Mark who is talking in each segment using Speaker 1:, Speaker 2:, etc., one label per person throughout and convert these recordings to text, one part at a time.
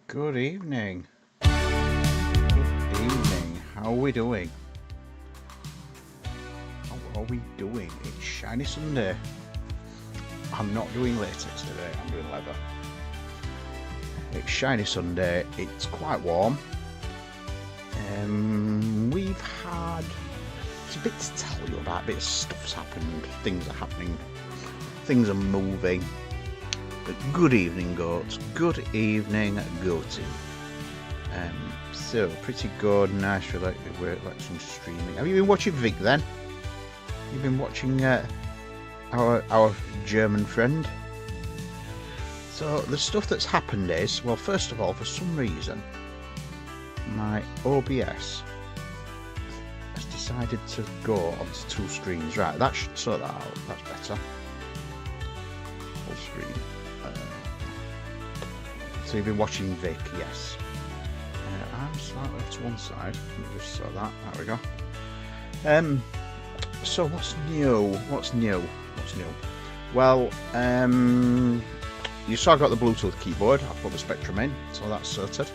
Speaker 1: Good evening. Good evening. How are we doing? How are we doing? It's Shiny Sunday. I'm not doing latex today, I'm doing leather. It's Shiny Sunday, it's quite warm. We've had... It's a bit to tell you about, a bit of stuff's happened, things are happening, things are moving. But good evening, goats. Good evening, goaty. So pretty good, nice, relaxing streaming. Have you been watching Vic then? You've been watching our German friend. So the stuff that's happened is, well, first of all, for some reason, my OBS has decided to go onto two screens. Right, that should sort that out. That's better. Full screen. So you've been watching Vic, yes. I'm slightly to one side. Let me just sort that. There we go. So what's new? What's new? Well, you saw I got the Bluetooth keyboard. I put the Spectrum in, so that's sorted.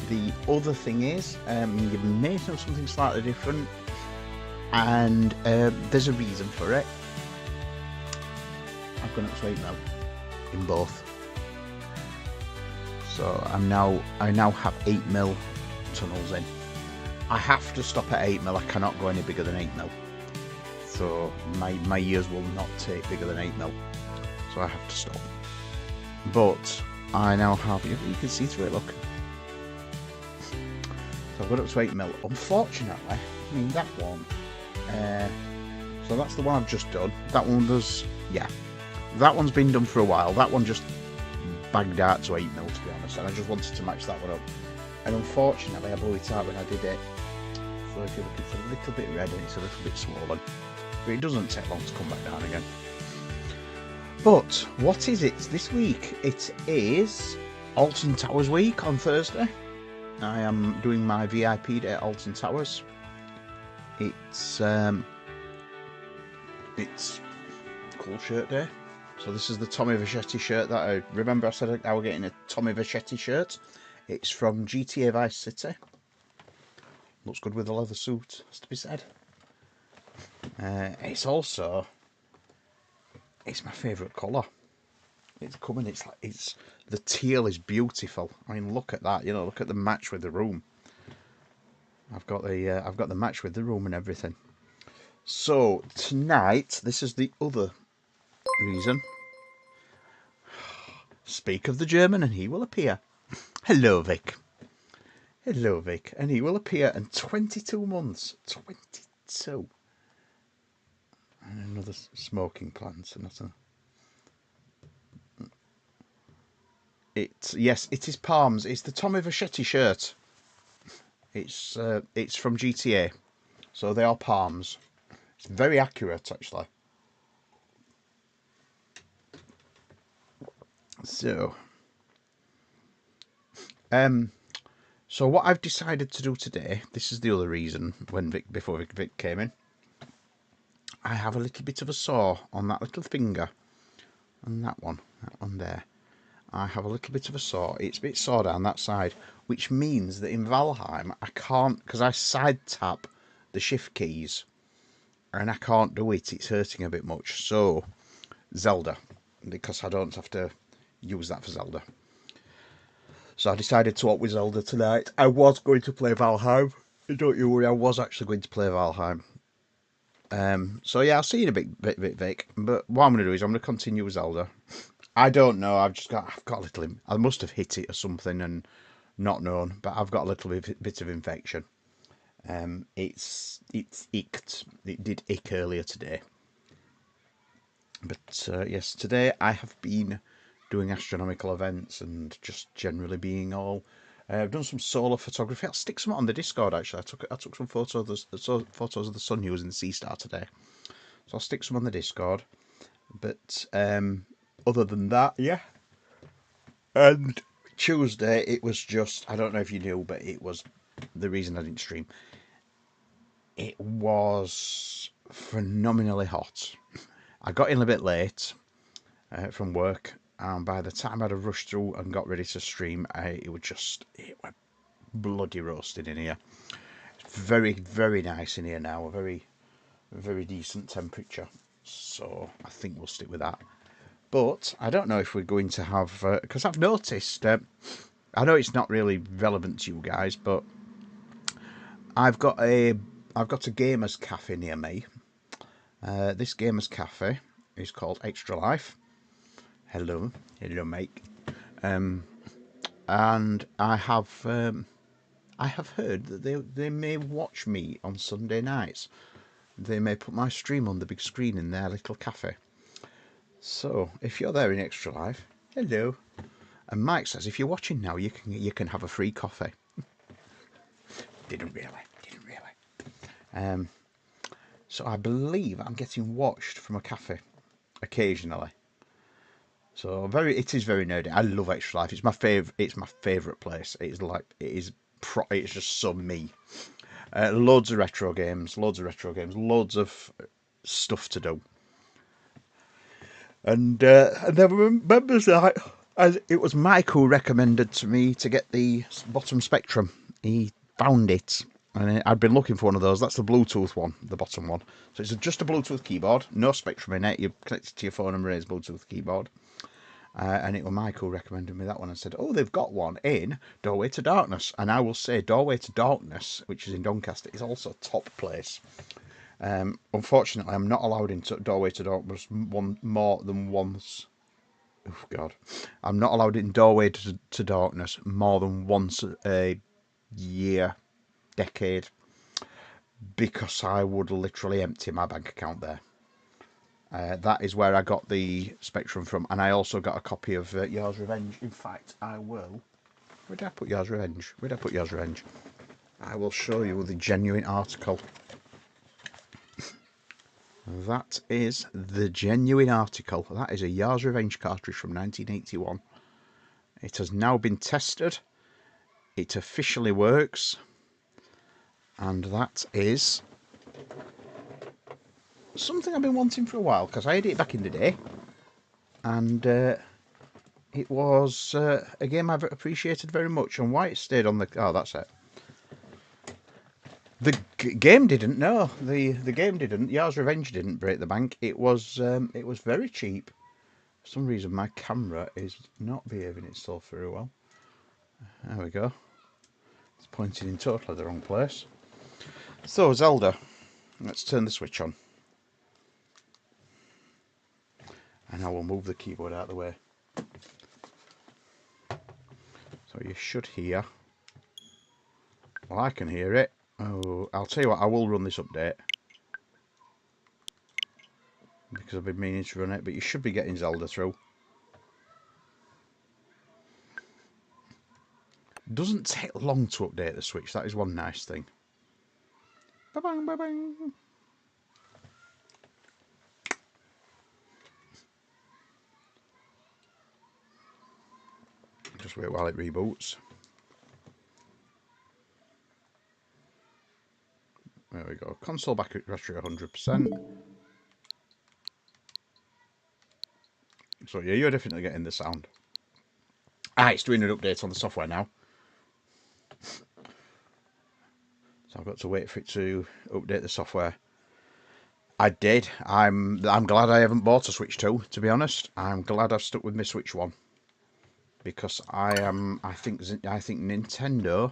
Speaker 1: The other thing is, you may know something slightly different, and there's a reason for it. I've gone up to 8 now in both. So I now have 8mm tunnels in. I have to stop at 8mm. I cannot go any bigger than 8mm. So my ears will not take bigger than 8mm. So I have to stop. But I now have, you can see through it, look. So I've got up to 8mm. Unfortunately, I mean that one. So that's the one I've just done. That one does, yeah. That one's been done for a while. That one just bagged out to 8mm, to be honest, and I just wanted to match that one up. And unfortunately, I blew it out when I did it. So if you're looking, it's a little bit red and it's a little bit swollen. But it doesn't take long to come back down again. But what is it this week? It is Alton Towers week on Thursday. I am doing my VIP day at Alton Towers. It's cool shirt day. So this is the Tommy Vercetti shirt that I remember I said I was getting a Tommy Vercetti shirt. It's from GTA Vice City. Looks good with a leather suit, has to be said. It's my favourite colour. It's coming. It's the teal is beautiful. I mean, look at that. You know, look at the match with the room. I've got the match with the room and everything. So tonight, this is the other reason. Speak of the German and he will appear. Hello, Vic. Hello, Vic. And he will appear in 22 months. 22. And another smoking plant. Yes, it is Palms. It's the Tommy Vercetti shirt. It's from GTA. So they are Palms. It's very accurate, actually. So, so what I've decided to do today, this is the other reason before Vic came in. I have a little bit of a sore on that little finger, and that one there. I have a little bit of a sore. It's a bit sore down that side, which means that in Valheim I can't, because I side tap the shift keys, and I can't do it. It's hurting a bit much. So Zelda, because I don't have to use that for Zelda. So I decided to opt with Zelda tonight. I was going to play Valheim. Don't you worry, I was actually going to play Valheim. So yeah, I'll see you in a bit, Vic. But what I'm going to do is I'm going to continue with Zelda. I don't know. I've got a little. I must have hit it or something and not known. But I've got a little bit of infection. It's icked. It did ick earlier today. But yes, today I have been doing astronomical events and just generally being all. I've done some solar photography. I'll stick some on the Discord. Actually, I took some photos of the sun using the Sea Star today, so I'll stick some on the Discord. But other than that, yeah. And Tuesday it was just, I don't know if you knew, but it was the reason I didn't stream. It was phenomenally hot. I got in a bit late from work, And by the time I'd have rushed through and got ready to stream, it was bloody roasting in here. It's very, very nice in here now. A very, very decent temperature. So I think we'll stick with that. But I don't know if we're going to have, because I've noticed, I know it's not really relevant to you guys, but I've got a gamers cafe near me. This gamers cafe is called Extra Life. Hello, mate. And I have heard that they may watch me on Sunday nights. They may put my stream on the big screen in their little cafe. So if you're there in Extra Life, hello. And Mike says if you're watching now, you can have a free coffee. Didn't really. So I believe I'm getting watched from a cafe occasionally. So it is very nerdy. I love Extra Life. It's my favorite place. It's just so me. Loads of retro games, loads of stuff to do. And there were members like, it was Mike who recommended to me to get the bottom Spectrum. He found it, and I'd been looking for one of those. That's the Bluetooth one, the bottom one. So it's just a Bluetooth keyboard, no Spectrum in it. You connect it to your phone and raise Bluetooth keyboard. And it was Mike who recommended me that one and said, oh, they've got one in Doorway to Darkness. And I will say Doorway to Darkness, which is in Doncaster, is also top place. Unfortunately, I'm not allowed into Doorway to Darkness more than once. Oh, God. I'm not allowed in Doorway to Darkness more than once a year, decade, because I would literally empty my bank account there. That is where I got the Spectrum from, and I also got a copy of Yours Revenge. In fact, I will. Where did I put Yours Revenge? I will show you the genuine article. That is the genuine article. That is a Yours Revenge cartridge from 1981. It has now been tested. It officially works. And that is something I've been wanting for a while, because I had it back in the day. And it was a game I've appreciated very much. And why it stayed on the... Oh, that's it. The game didn't, no. The game didn't. Yours Revenge didn't break the bank. It was very cheap. For some reason, my camera is not behaving itself very well. There we go. It's pointing in totally the wrong place. So, Zelda. Let's turn the switch on. And I will move the keyboard out of the way. So you should hear. Well, I can hear it. Oh, I'll tell you what, I will run this update. Because I've been meaning to run it, but you should be getting Zelda through. Doesn't take long to update the Switch, that is one nice thing. Ba-bang, ba-bang. Just wait while it reboots. There we go. Console battery 100%. So yeah, you're definitely getting the sound. It's doing an update on the software now. So I've got to wait for it to update the software. I did. I'm glad I haven't bought a Switch 2, to be honest. I'm glad I've stuck with my Switch 1. Because I think Nintendo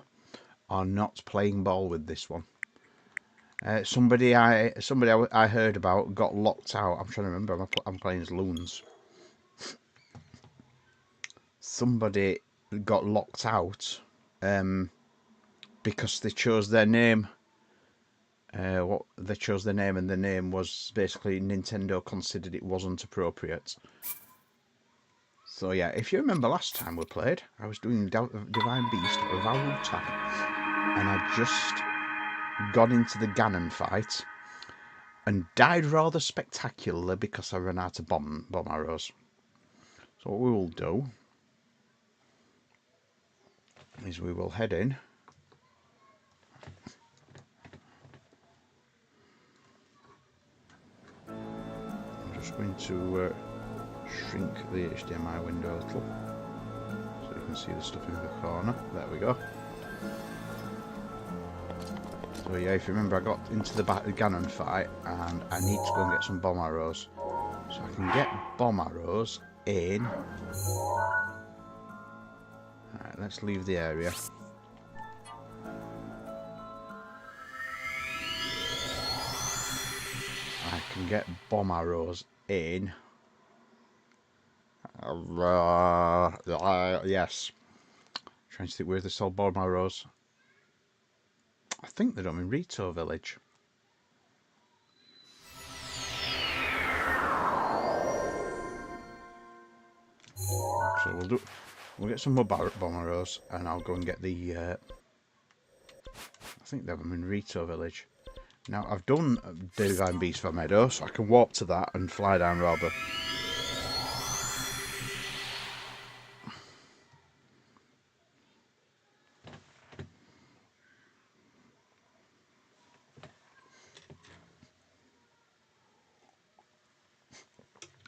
Speaker 1: are not playing ball with this one. Somebody I heard about got locked out. I'm trying to remember. I'm playing as Loons. Somebody got locked out because they chose their name. They chose their name, and the name was basically Nintendo considered it wasn't appropriate. So yeah, if you remember last time we played, I was doing Divine Beast Valuta, and I just got into the Ganon fight and died rather spectacularly because I ran out of bomb arrows. So what we will do is we will head in. I'm just going to shrink the HDMI window a little so you can see the stuff in the corner. There we go. So yeah, if you remember, I got into the Ganon fight and I need to go and get some bomb arrows. So I can get bomb arrows in... Alright, let's leave the area. I can get bomb arrows in... yes. Trying to think where they sell bomb arrows. I think they don't in Rito Village. So we'll get some more bomb arrows, and I'll go and get the. I think they're in Rito Village. Now I've done the Divine Beast for Meadow, so I can warp to that and fly down rather.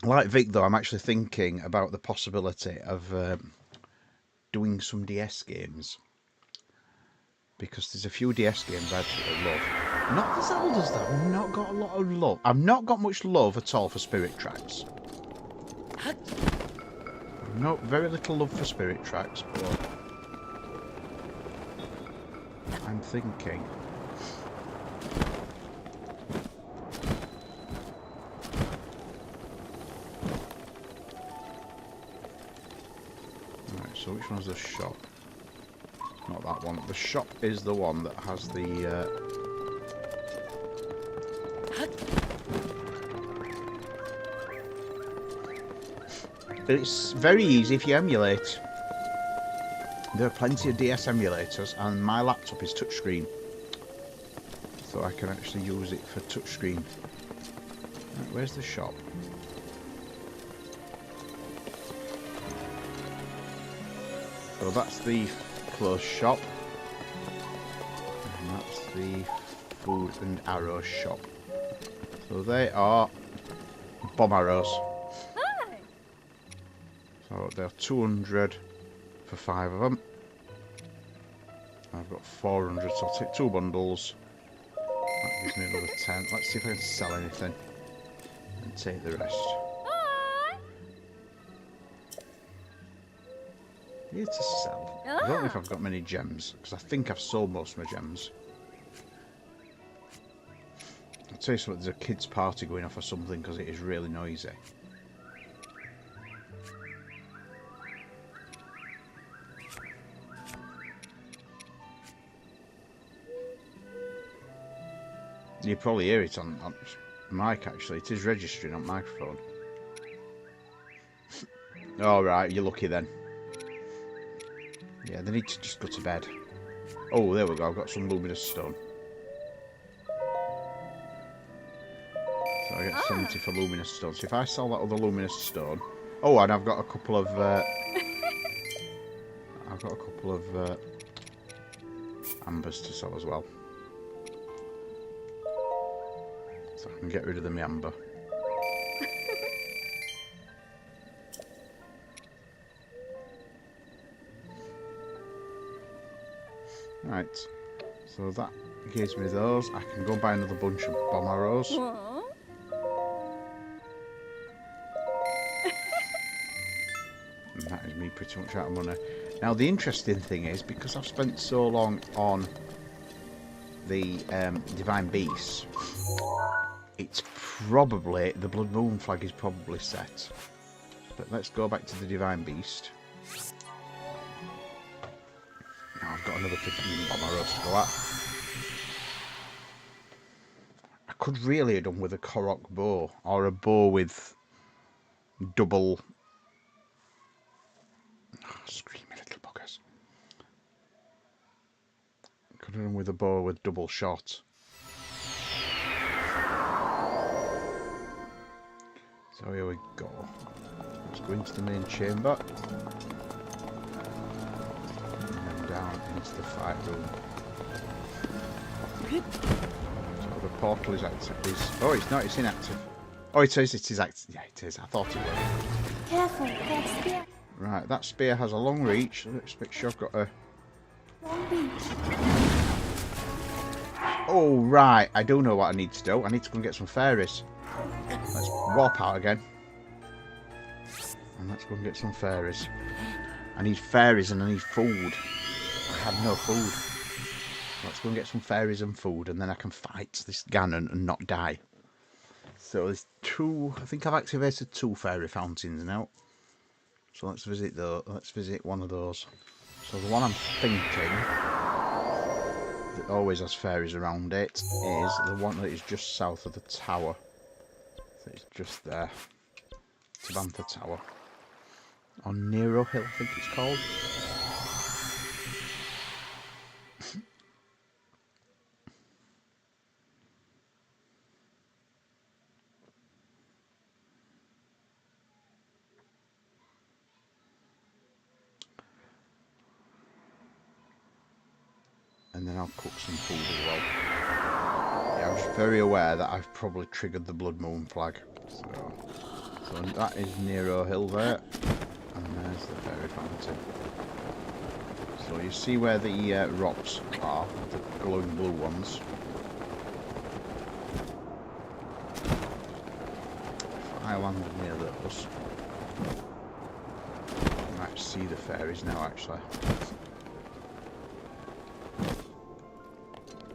Speaker 1: Like Vic, though, I'm actually thinking about the possibility of doing some DS games. Because there's a few DS games I absolutely love. Not the Zeldas, though. I've not got a lot of love. I've not got much love at all for Spirit Tracks. No, very little love for Spirit Tracks, but I'm thinking... So which one's the shop? Not that one. The shop is the one that has the... It's very easy if you emulate. There are plenty of DS emulators, and my laptop is touchscreen. So I can actually use it for touchscreen. Right, where's the shop? So that's the clothes shop, and that's the food and arrow shop. So they are bomb arrows. Hi. So they're 200 for 5 of them. I've got 400, so I'll take 2 bundles. That gives me another 10. Let's see if I can sell anything and take the rest. Here to sell. I don't know if I've got many gems, because I think I've sold most of my gems. I'll tell you something, there's a kids' party going off or something, because it is really noisy. You probably hear it on mic, actually. It is registering on microphone. Alright, you're lucky then. Yeah, they need to just go to bed. Oh, there we go. I've got some luminous stone. So I get 70 for luminous stone. So if I sell that other luminous stone... Oh, and I've got a couple of... ambers to sell as well. So I can get rid of the amber. Right, so that gives me those. I can go and buy another bunch of bomb arrows. And that is me pretty much out of money. Now the interesting thing is, because I've spent so long on the Divine Beast, it's probably, the Blood Moon flag is probably set. But let's go back to the Divine Beast. Now I've got another 15 bomb arrows to go at. I could really have done with a Korok bow, or a bow with double... Oh, screaming little buggers. Could have done with a bow with double shot. So here we go. Let's go into the main chamber. Down into the fight room. So the portal is active. Oh, it's not, it's inactive. Oh, it is active. Yeah, it is. I thought it was.
Speaker 2: Careful, that spear.
Speaker 1: Right, that spear has a long reach. Let's make sure I've got a...
Speaker 2: Long reach.
Speaker 1: Oh, right. I do know what I need to do. I need to go and get some fairies. Let's warp out again. And let's go and get some fairies. I need fairies and I need food. I have no food. Let's go and get some fairies and food, and then I can fight this Ganon and not die. So there's two... I think I've activated 2 fairy fountains now. So let's visit one of those. So the one I'm thinking that always has fairies around it is the one that is just south of the tower. So it's just there. Tabantha Tower. On Nero Hill, I think it's called. And then I'll cook some food as well. Yeah, I'm just very aware that I've probably triggered the Blood Moon flag. So that is Nero Hill there. And there's the fairy fountain. So you see where the rocks are, the glowing blue ones. If I land near those, you might see the fairies now actually.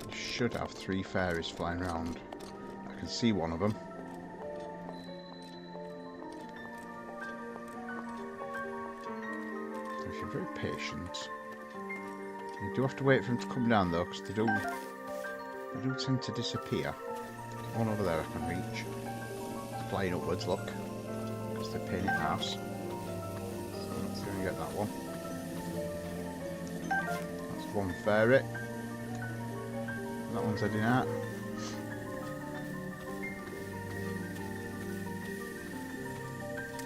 Speaker 1: You should have 3 fairies flying around. I can see one of them. If you're very patient, you do have to wait for them to come down though, because they do tend to disappear. One over there I can reach. It's flying upwards, look, because they're pain in the arse. So let's see if we get that one. That's one fairy. That one's heading out.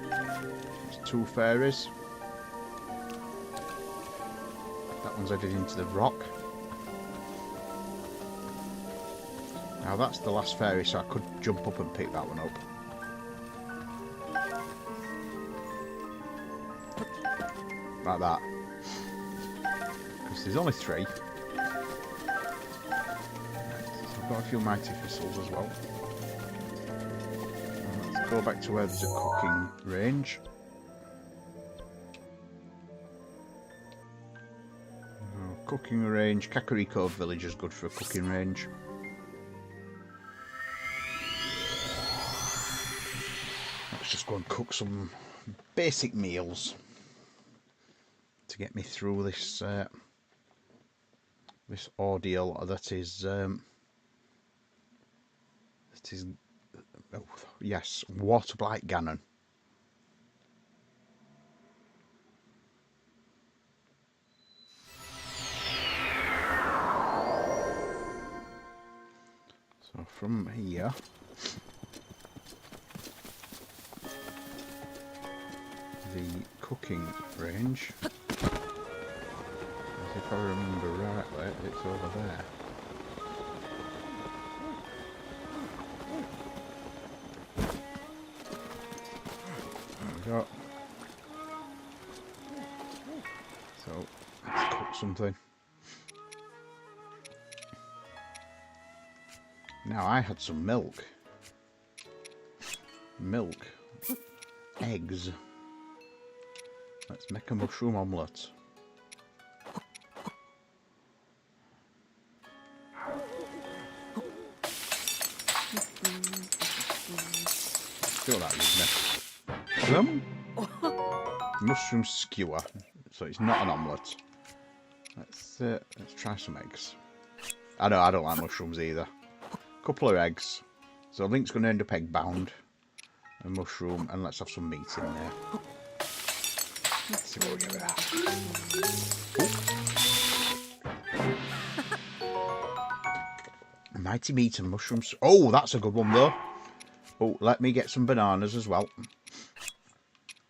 Speaker 1: There's 2 fairies. That one's headed into the rock. Now that's the last fairy, so I could jump up and pick that one up. Like that. Because there's only 3. So I've got a few mighty thistles as well. And let's go back to where there's a cooking range. Cooking range. Kakariko village is good for a cooking range. Let's just go and cook some basic meals to get me through this this ordeal that is oh, yes, Waterblight Ganon. So from here, the cooking range, as if I remember rightly, it's over there. There we go. So let's cook something. Now I had some milk. Milk. Eggs. Let's make a mushroom omelette. Feel that, isn't it? Mushroom skewer. So it's not an omelette. Let's try some eggs. I don't like mushrooms either. Couple of eggs. So Link's going to end up egg bound. A mushroom, and let's have some meat in there. Let's see what we get with that. Mighty meat and mushrooms. Oh, that's a good one though. Oh, let me get some bananas as well.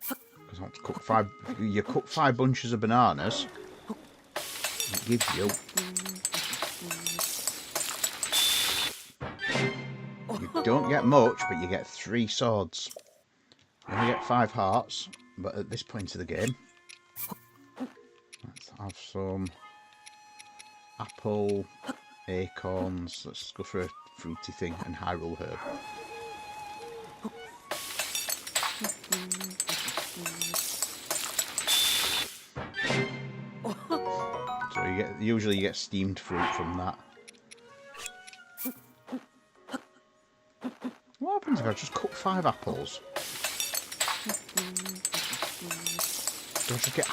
Speaker 1: Because I want to cook 5. You cook 5 bunches of bananas. It gives you. You don't get much, but you get 3 swords. You only get 5 hearts, but at this point of the game, let's have some apple, acorns. Let's go for a fruity thing and Hyrule herb. So usually you get steamed fruit from that. What happens if I just cook 5 apples? Do I just get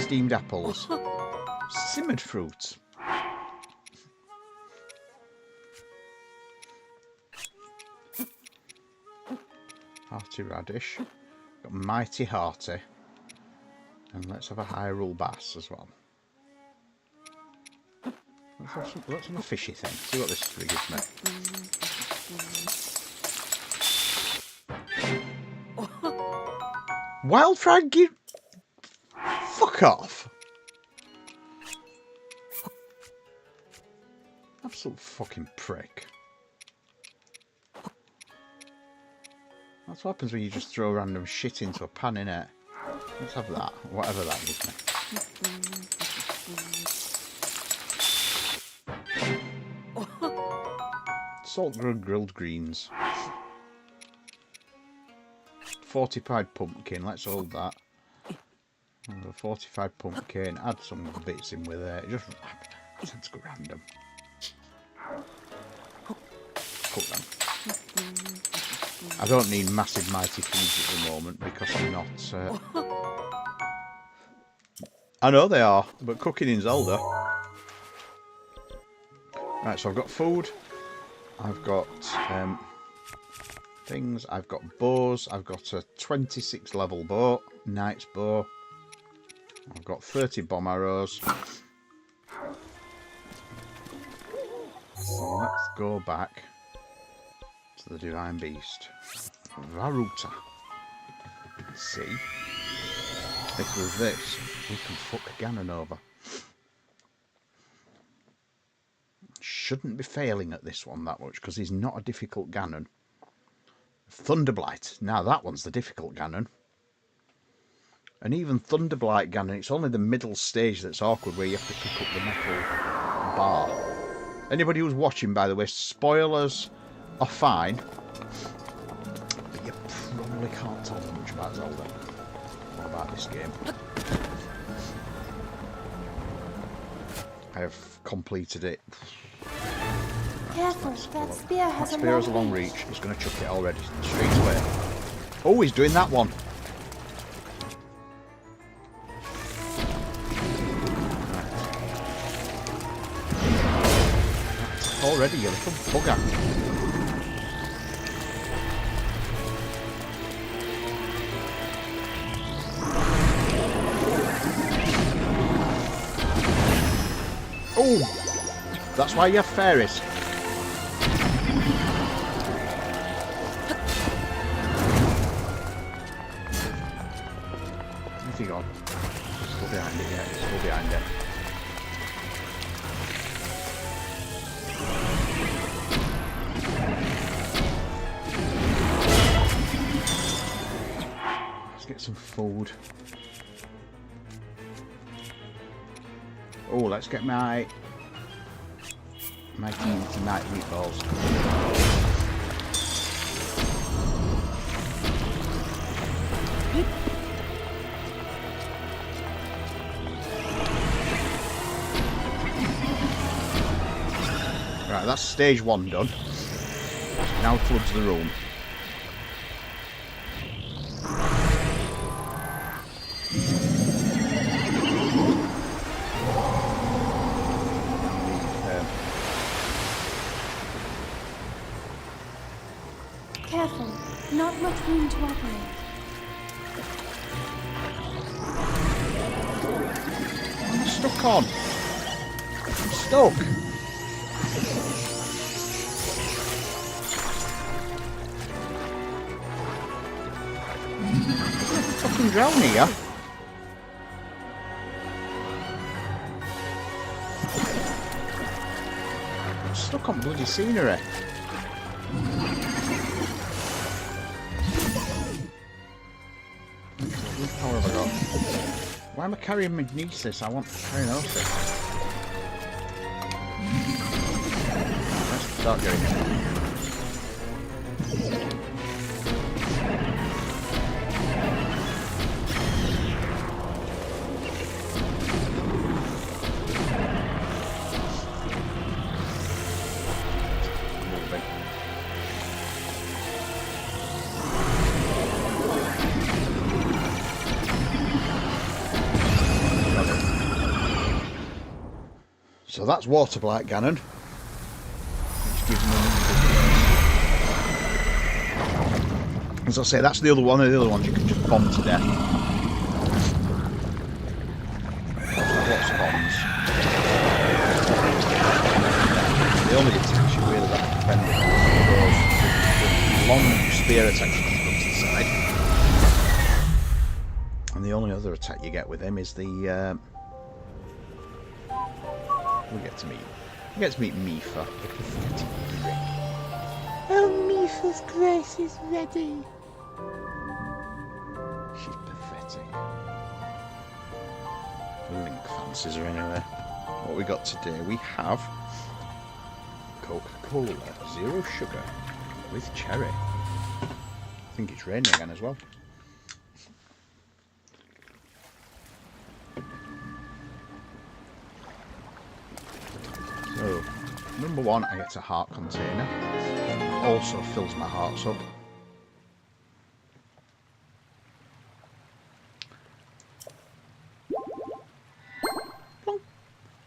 Speaker 1: steamed apples? Simmered fruit. Hearty radish. Got mighty hearty. And let's have a Hyrule bass as well. Let's have a fishy thing. See what this gives me. Wild Frankie! Fuck off! Absolute fucking prick. That's what happens when you just throw random shit into a pan, innit? Let's have that, whatever that gives me. Salt grilled greens. Fortified pumpkin, let's hold that. A fortified pumpkin, add some bits in with it. Just let's go random. Cook them. I don't need massive mighty foods at the moment because I'm not. I know they are, but cooking in Zelda. Right, so I've got food. I've got things. I've got bows. I've got a 26 level bow, knight's bow. I've got 30 bomb arrows. So let's go back to the Divine Beast. Varuta. Let's see if with this we can fuck Ganon over. Shouldn't be failing at this one that much because he's not a difficult Ganon. Thunderblight. Now that one's the difficult Ganon. And even Thunderblight Ganon, it's only the middle stage that's awkward where you have to pick up the metal bar. Anybody who's watching, by the way, spoilers are fine. But you probably can't tell them much about Zelda. Or about this game. I have completed it.
Speaker 2: Careful, that spear has
Speaker 1: a long reach. He's going to chuck it already, straight away. Oh, he's doing that one. Already, you little bugger. Oh, that's why you have fairies. Where's he gone? He's still behind it, yeah, he's still behind it. Get some food. Oh, let's get my team tonight meatballs. Right, that's stage 1 done. Now towards the room.
Speaker 2: Careful, not much room to operate.
Speaker 1: I'm stuck on. I'm stuck. I'm fucking drowning here. I'm stuck on bloody scenery. I'm a carrying magnesis. I want carinosis. Let's start going in. So that's Water Blight Ganon, which gives me, as I say, that's the other one. The other ones you can just bomb to death. Lots of bombs. The only attacks you really got to defend are those long spear attacks you can put to the side. And the only other attack you get with him is the we get to meet Mifa, the pathetic prick. Oh, Mifa's grace is ready. She's pathetic. Link fancies her anyway. What we got today? We have Coca-Cola, zero sugar, with cherry. I think it's raining again as well. So, number one, I get a heart container. Also fills my hearts up.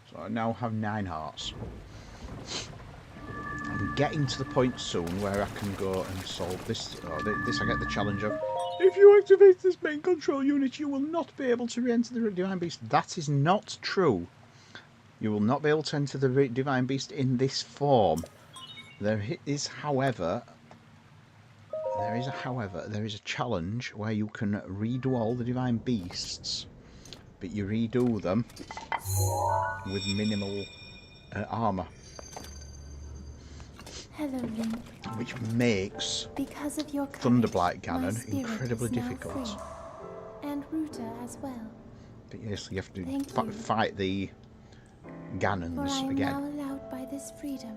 Speaker 1: So I now have 9 hearts. I'm getting to the point soon where I can go and solve this. This I get the challenge of. If you activate this main control unit, you will not be able to re-enter the Divine Beast. That is not true. You will not be able to enter the Divine Beast in this form. There is, however, a challenge where you can redo all the Divine Beasts, but you redo them with minimal armour.
Speaker 2: Hello, Link.
Speaker 1: Which makes
Speaker 2: Because of your
Speaker 1: Thunderblight
Speaker 2: courage, my
Speaker 1: Ganon
Speaker 2: spirit
Speaker 1: incredibly
Speaker 2: is now
Speaker 1: difficult.
Speaker 2: free. And Ruta as well.
Speaker 1: But yes, you have to
Speaker 2: Thank you.
Speaker 1: fight the
Speaker 2: For I
Speaker 1: Ganons
Speaker 2: am
Speaker 1: again.
Speaker 2: now allowed by this freedom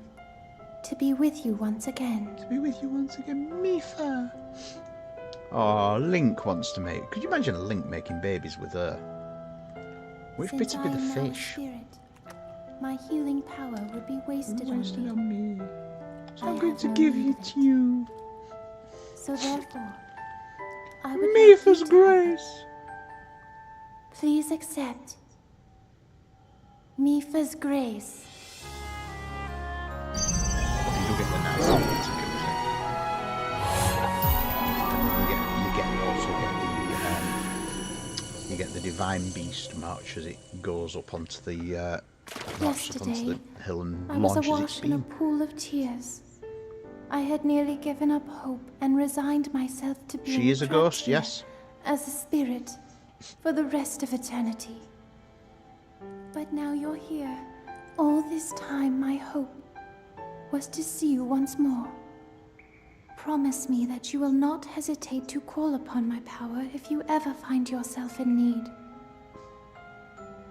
Speaker 2: to be with you once again.
Speaker 1: To be with you once again, Mifa. Oh, Link wants to make. Could you imagine a Link making babies with her? Which
Speaker 2: Since
Speaker 1: bit would be
Speaker 2: I
Speaker 1: the
Speaker 2: am now a
Speaker 1: fish?
Speaker 2: spirit, my healing power would be wasted on me.
Speaker 1: On me. So
Speaker 2: I
Speaker 1: I'm going
Speaker 2: have
Speaker 1: to
Speaker 2: no
Speaker 1: give
Speaker 2: need
Speaker 1: you
Speaker 2: of it.
Speaker 1: to you.
Speaker 2: So therefore, I would like
Speaker 1: Mifa's
Speaker 2: you to have it.
Speaker 1: grace.
Speaker 2: Please accept Mifa's grace.
Speaker 1: You do get the nice outfit, you get the Divine Beast march as it goes up onto the
Speaker 2: Yesterday,
Speaker 1: hill and
Speaker 2: I was
Speaker 1: launches its
Speaker 2: awash in a
Speaker 1: beam.
Speaker 2: pool of tears. I had nearly given up hope and resigned myself to being
Speaker 1: She is a
Speaker 2: trapped
Speaker 1: ghost,
Speaker 2: here
Speaker 1: yes.
Speaker 2: as a spirit for the rest of eternity. But now you're here. All this time, my hope was to see you once more. Promise me that you will not hesitate to call upon my power if you ever find yourself in need.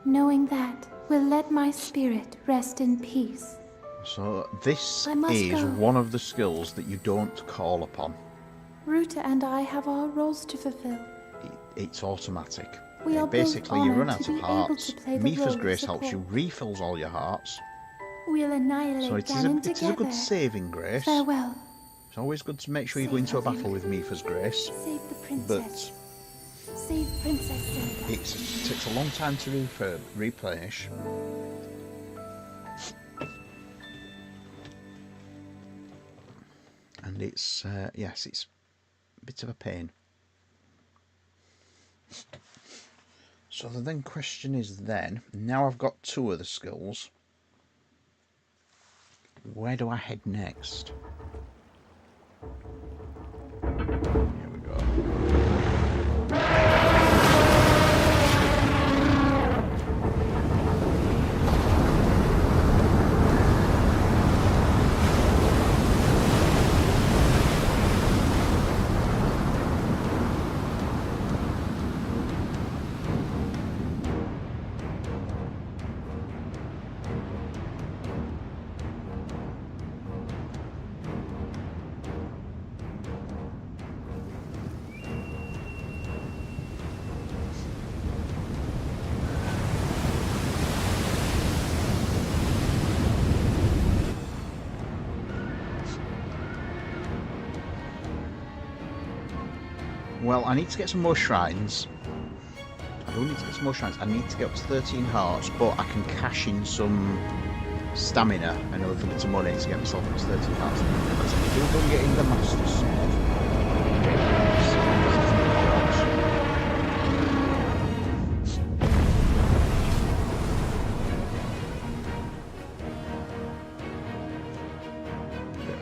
Speaker 2: Knowing that will let my spirit rest in peace.
Speaker 1: So this
Speaker 2: I must
Speaker 1: is
Speaker 2: go.
Speaker 1: one of the skills that you don't call upon.
Speaker 2: Ruta and I have our roles to fulfill.
Speaker 1: It's automatic.
Speaker 2: We are both
Speaker 1: Basically, you run
Speaker 2: honored
Speaker 1: out
Speaker 2: to
Speaker 1: of
Speaker 2: be able
Speaker 1: hearts.
Speaker 2: to play the role
Speaker 1: Mifa's
Speaker 2: of
Speaker 1: grace helps you,
Speaker 2: support.
Speaker 1: refills all your hearts.
Speaker 2: We'll annihilate
Speaker 1: So it
Speaker 2: Ganon
Speaker 1: is a
Speaker 2: together.
Speaker 1: good saving grace.
Speaker 2: Farewell.
Speaker 1: It's always good to make sure you go
Speaker 2: Save
Speaker 1: into a
Speaker 2: her,
Speaker 1: battle with Mifa's grace.
Speaker 2: Save the
Speaker 1: But
Speaker 2: princess. Save Princess Zelda.
Speaker 1: it takes a long time to replenish. And it's, yes, it's a bit of a pain. So the then question is then, now I've got 2 of the skills, where do I head next? Here we go. Well, I need to get some more shrines. I do need to get some more shrines. I need to get up to 13 hearts, but I can cash in some stamina and a little bit of money to get myself up to 13 hearts. Because if I do go and get in the Master Sword,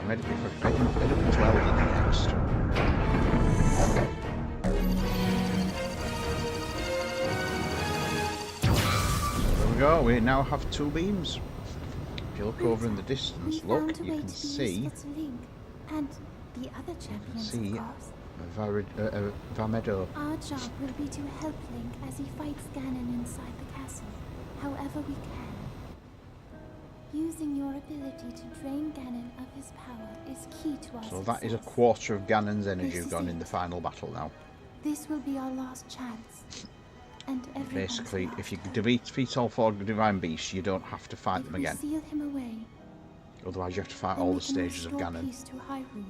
Speaker 1: I'm heading into Elden next. There we go, we now have 2 beams. If you look over in the distance, look, you can see
Speaker 2: and the other champions, of course.
Speaker 1: Vamedo.
Speaker 2: Our job will be to help Link as he fights Ganon inside the castle, however we can. Using your ability to drain Ganon of his power is key to our
Speaker 1: So
Speaker 2: success.
Speaker 1: that is a quarter of Ganon's energy gone in the final battle now.
Speaker 2: This will be our last chance. And
Speaker 1: basically, if you defeat all 4 divine beasts, you don't have to fight them again.
Speaker 2: Seal him away,
Speaker 1: Otherwise, you have to fight all the stages of Ganon.
Speaker 2: Peace to Hyrule.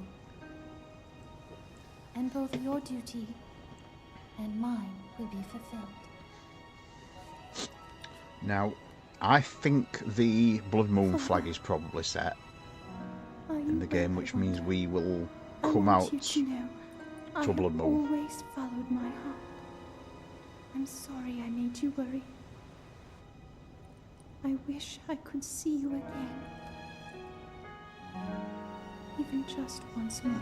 Speaker 2: And both your duty and mine will be fulfilled.
Speaker 1: Now, I think the Blood Moon flag is probably set in the game, which means we will come out to Blood Moon.
Speaker 2: I always followed my heart. I'm sorry I made you worry. I wish I could see you again. Even just once more.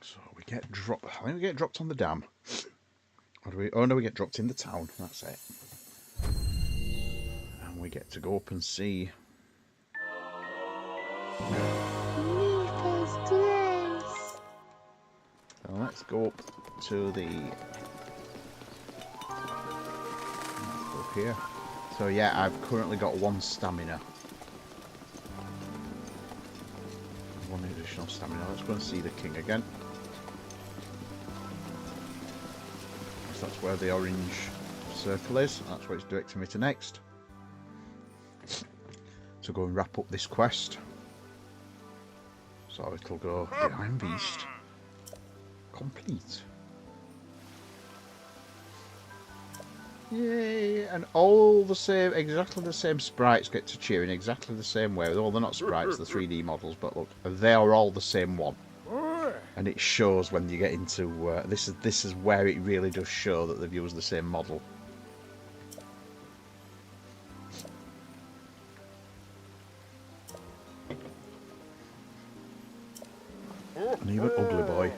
Speaker 1: So we get dropped. I think we get dropped on the dam. Or do we? Oh no, we get dropped in the town. That's it. And we get to go up and see. So let's go up to the. Let's go up here. So yeah, I've currently got 1 stamina. 1 additional stamina. Let's go and see the king again. So that's where the orange circle is. That's where it's directing me to next. So go and wrap up this quest. So it'll go Divine Beast complete. Yay! And all the same, exactly the same sprites get to cheer in exactly the same way. Well, they're not sprites, they're 3D models, but look, they are all the same one. And it shows when you get into this is where it really does show that they've used the same model. And even Ugly Boy.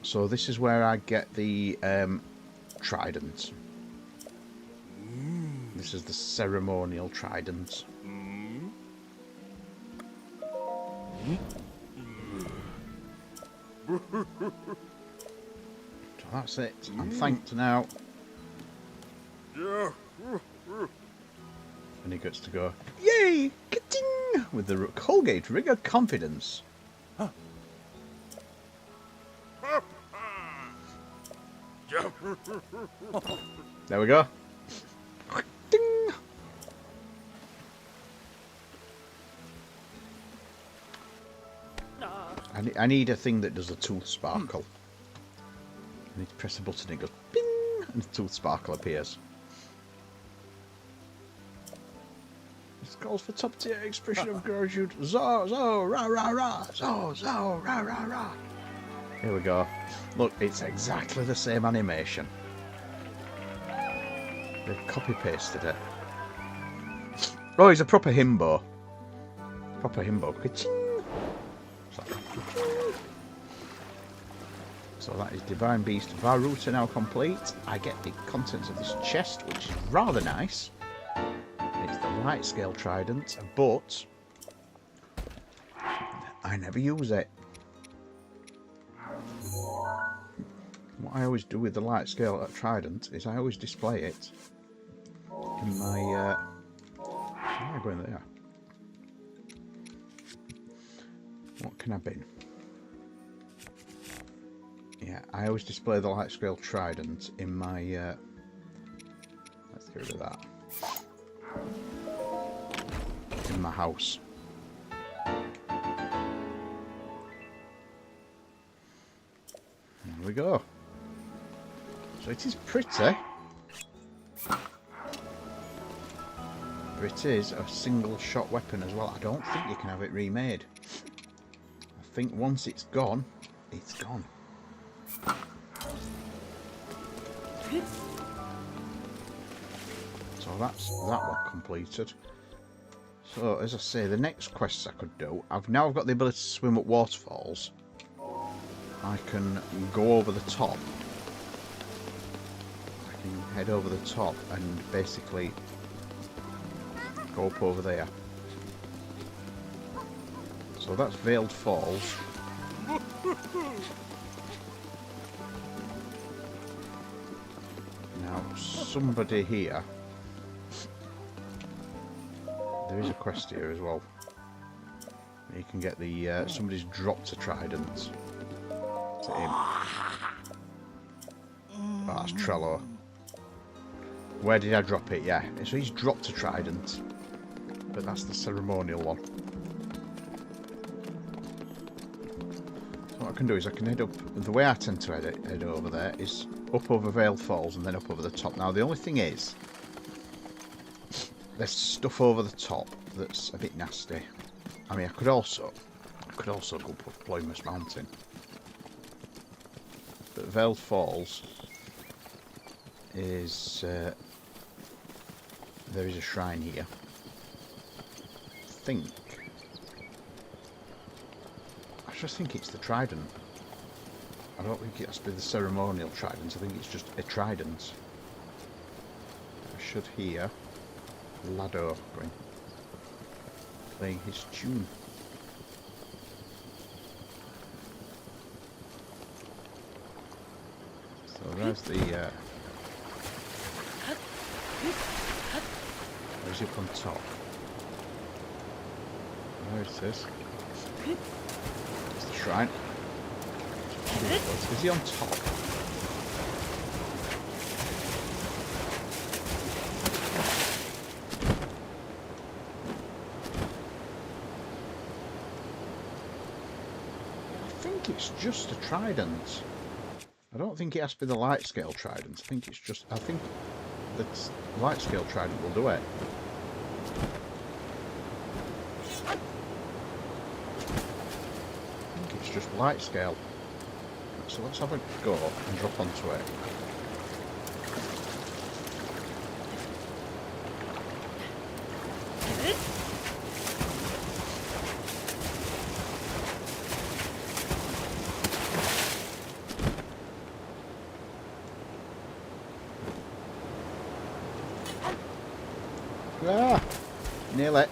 Speaker 1: So this is where I get the trident. This is the ceremonial trident. So that's it. I'm thanked now. And he gets to go, yay! Ka-ting! With the Colgate Ring of Confidence. Huh. There we go. Ding! I need a thing that does a tooth sparkle. I need to press a button and it goes bing! And the tooth sparkle appears. This calls for top tier expression of gratitude. Zo, zo, ra, ra, ra. Zo, zo, ra, ra, ra. Here we go. Look, it's exactly the same animation. They've copy pasted it. Oh, he's a proper himbo. Proper himbo. Ka-ching! So that is Divine Beast Varuta now complete. I get the contents of this chest, which is rather nice. It's the light scale trident, but I never use it. What I always do with the light scale trident is I always display it in my. Where am I going there? What can I bin? Yeah, I always display the light scale trident in my... let's get rid of that. In my house. There we go. So it is pretty. But it is a single shot weapon as well. I don't think you can have it remade. I think once it's gone, it's gone. So that's that one completed. So as I say, the next quests I could do, I've got the ability to swim up waterfalls. I can go over the top. I can head over the top and basically go up over there. So that's Veiled Falls. Now somebody here. There is a quest here as well. You can get the somebody's dropped a trident. To him. Oh, that's Trello. Where did I drop it? Yeah. So he's dropped a trident. But that's the ceremonial one. So what I can do is I can head up. The way I tend to head over there is up over Veiled Falls and then up over the top. Now the only thing is, there's stuff over the top that's a bit nasty. I mean, I could also go up Bloymus Mountain. But Veiled Falls is there is a shrine here. I just think it's the trident. I don't think it has to be the ceremonial trident. I think it's just a trident. I should hear Lado going, playing his tune. So there's the where's he up on top? There it is. It's the shrine. Is he on top? I think it's just a trident. I don't think it has to be the light scale trident. I think the light scale trident will do it. I think it's just light scale. So let's have a go and drop onto it. Ah, nearly.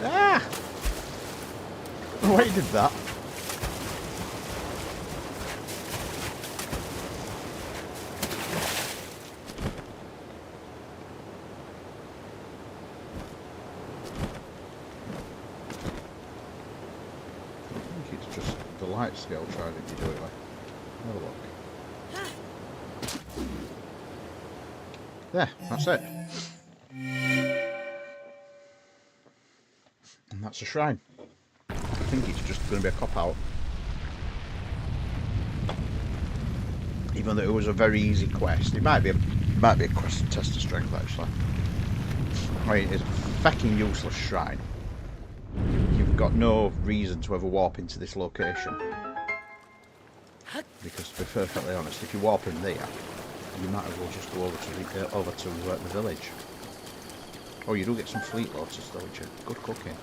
Speaker 1: Ah! Oh, he did that. Light scale trident you do it with. Have a look. There, that's it. And that's a shrine. I think it's just going to be a cop-out. Even though it was a very easy quest. It might be a quest to test the strength actually. I mean, it's a fucking useless shrine. You've got no reason to ever warp into this location. Because to be perfectly honest, if you warp in there, you might as well just go over to the village. Oh, you do get some fleet lotus though, which are good cooking.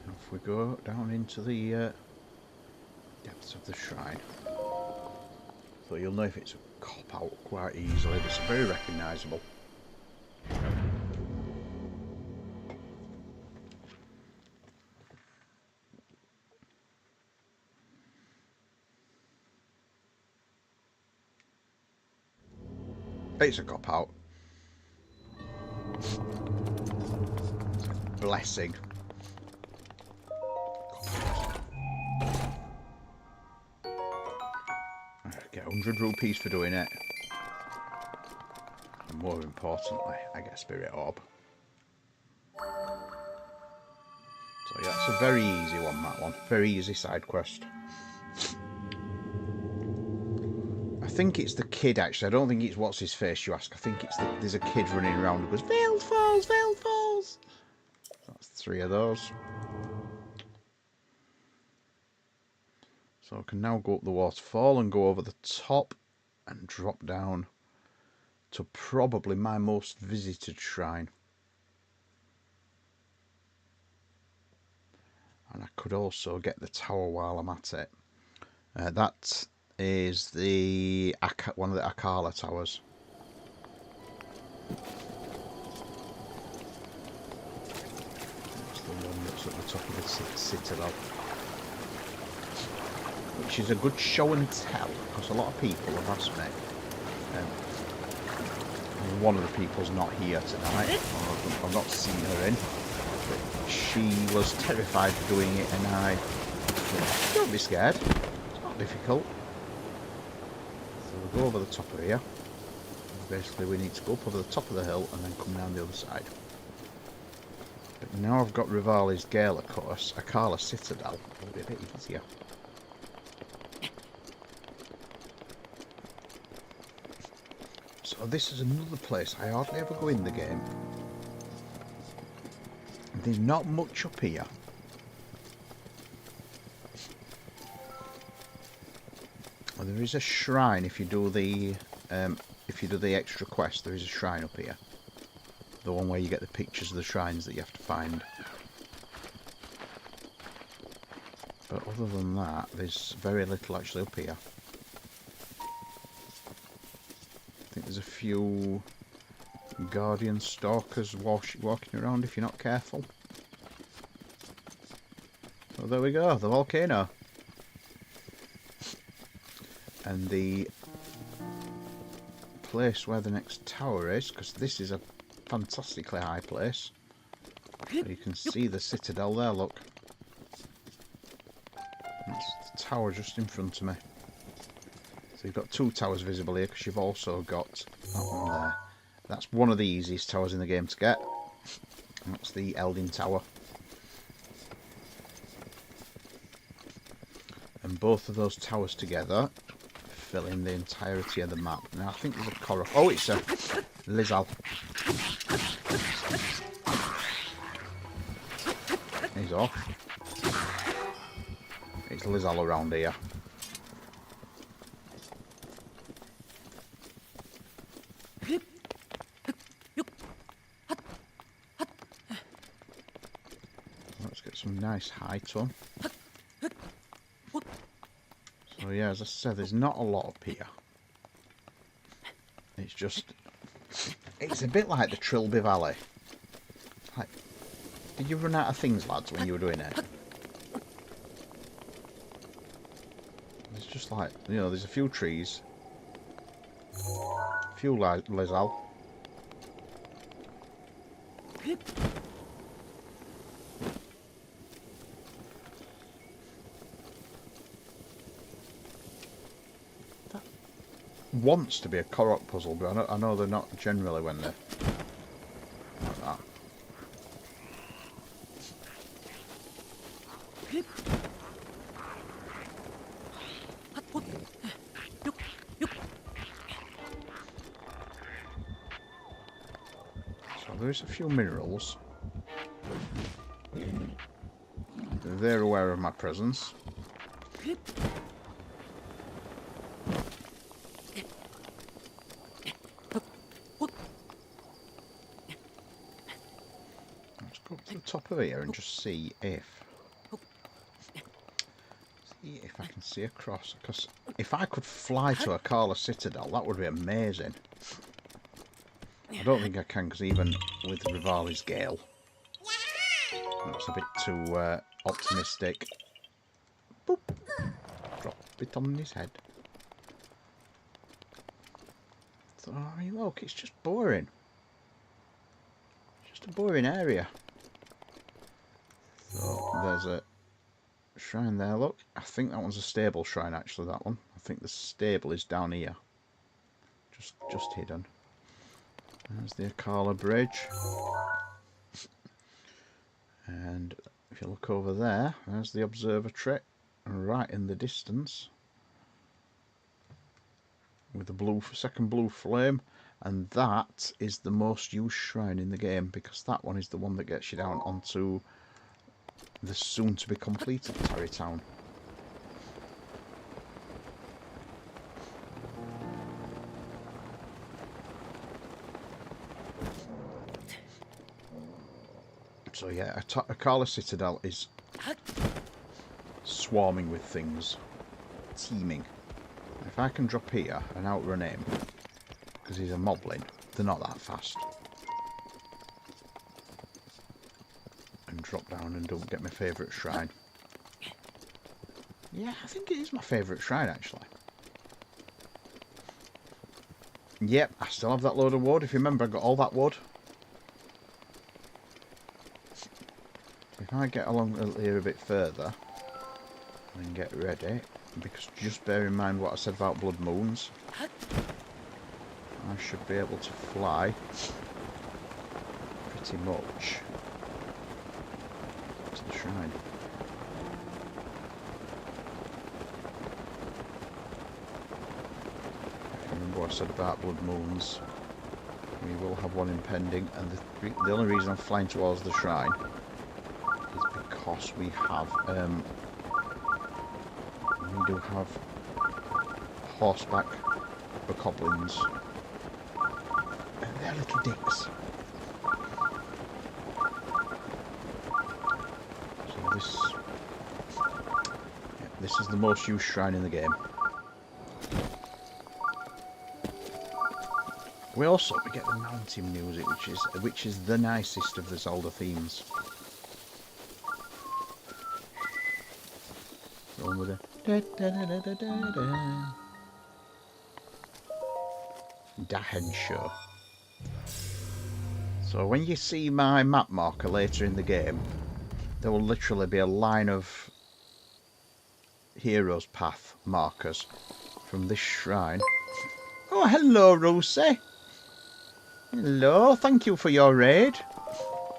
Speaker 1: If we go down into the aspects of the shrine. So you'll know if it's a cop-out quite easily. It's very recognisable. It's a cop-out. Blessing. Get 100 rupees for doing it. And more importantly, I get a spirit orb. So yeah, it's a very easy one, that one. Very easy side quest. I think it's the kid, actually. I don't think it's what's his face you ask. I think it's there's a kid running around who goes, Veiled Falls, Veiled Falls! That's 3 of those. So I can now go up the waterfall and go over the top and drop down to probably my most visited shrine. And I could also get the tower while I'm at it. That is the one of the Akala towers. That's the one that's at the top of the citadel. Which is a good show and tell, because a lot of people have asked me. One of the people's not here tonight. I've not seen her in. But she was terrified of doing it, and I said, don't be scared. It's not difficult. So we'll go over the top of here. Basically, we need to go up over the top of the hill and then come down the other side. But now I've got Rivali's Gala course, Akala Citadel. It'll be a bit easier. So this is another place I hardly ever go in the game. There's not much up here. Well, there is a shrine if you do the extra quest. There is a shrine up here. The one where you get the pictures of the shrines that you have to find. But other than that, there's very little actually up here. I think there's a few guardian stalkers walking around if you're not careful. Oh, there we go, the volcano. And the place where the next tower is, because this is a fantastically high place. You can see the citadel there, look. That's the tower just in front of me. So you've got 2 towers visible here, because you've also got that one there. That's one of the easiest towers in the game to get. And that's the Eldin Tower. And both of those towers together fill in the entirety of the map. Now I think there's a Korok. Oh, it's a Lizal. He's off. It's Lizal around here. Let's get some nice height on. So yeah, as I said, there's not a lot up here. It's just, it's a bit like the Trilby Valley. Like, did you run out of things, lads, when you were doing it? It's just like, you know, there's a few trees, a few Lizal. Wants to be a Korok puzzle, but I know they're not generally when they're like that. So there's a few minerals. They're aware of my presence. Top of here and just see if if I can see across. Because if I could fly to Akala Citadel, that would be amazing. I don't think I can, because even with Rivali's Gale, that's a bit too optimistic. Boop. Drop a bit on his head. So, I mean, look, it's just boring. It's just a boring area. So, there's a shrine there, look. I think that one's a stable shrine, actually, that one. I think the stable is down here. Just hidden. There's the Akala Bridge. And if you look over there, there's the observatory. Right in the distance. With the second blue flame. And that is the most used shrine in the game, because that one is the one that gets you down onto the soon-to-be completed Tarry Town. So yeah, Akala Citadel is swarming with things, teeming. If I can drop here and outrun him, because he's a moblin, they're not that fast. And drop down and don't get my favourite shrine. Yeah, I think it is my favourite shrine, actually. Yep, I still have that load of wood. If you remember, I got all that wood. If I get along here a bit further and get ready, because just bear in mind what I said about blood moons, I should be able to fly pretty much to the shrine. If you remember what I said about blood moons, we will have one impending, and the only reason I'm flying towards the shrine is because we do have horseback bokoblins. And they're little dicks. So this is the most used shrine in the game. We get the mountain music, which is the nicest of the Zelda themes. Going with it. Dahen show. So when you see my map marker later in the game, there will literally be a line of hero's path markers from this shrine. Oh, hello, Rosie. Hello, thank you for your raid.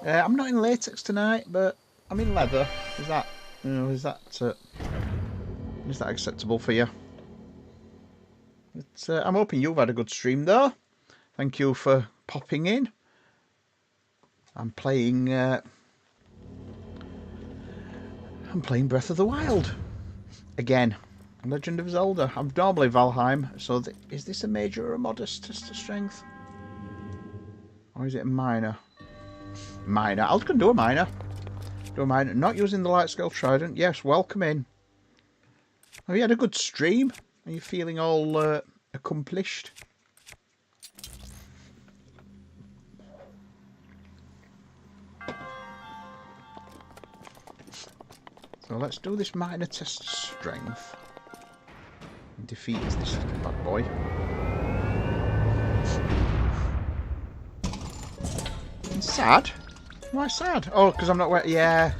Speaker 1: I'm not in latex tonight, but I'm in leather. Is that acceptable for you? I'm hoping you've had a good stream, though. Thank you for popping in. I'm playing Breath of the Wild again. Legend of Zelda. I'm normally Valheim, so is this a major or a modest test of strength? Or is it a minor? Minor. I'll do a minor. Not using the light scale trident. Yes, welcome in. Have you had a good stream? Are you feeling all accomplished? So let's do this minor test of strength. And defeat this little bad boy. And sad? Why sad? Oh, because I'm not wearing... Yeah.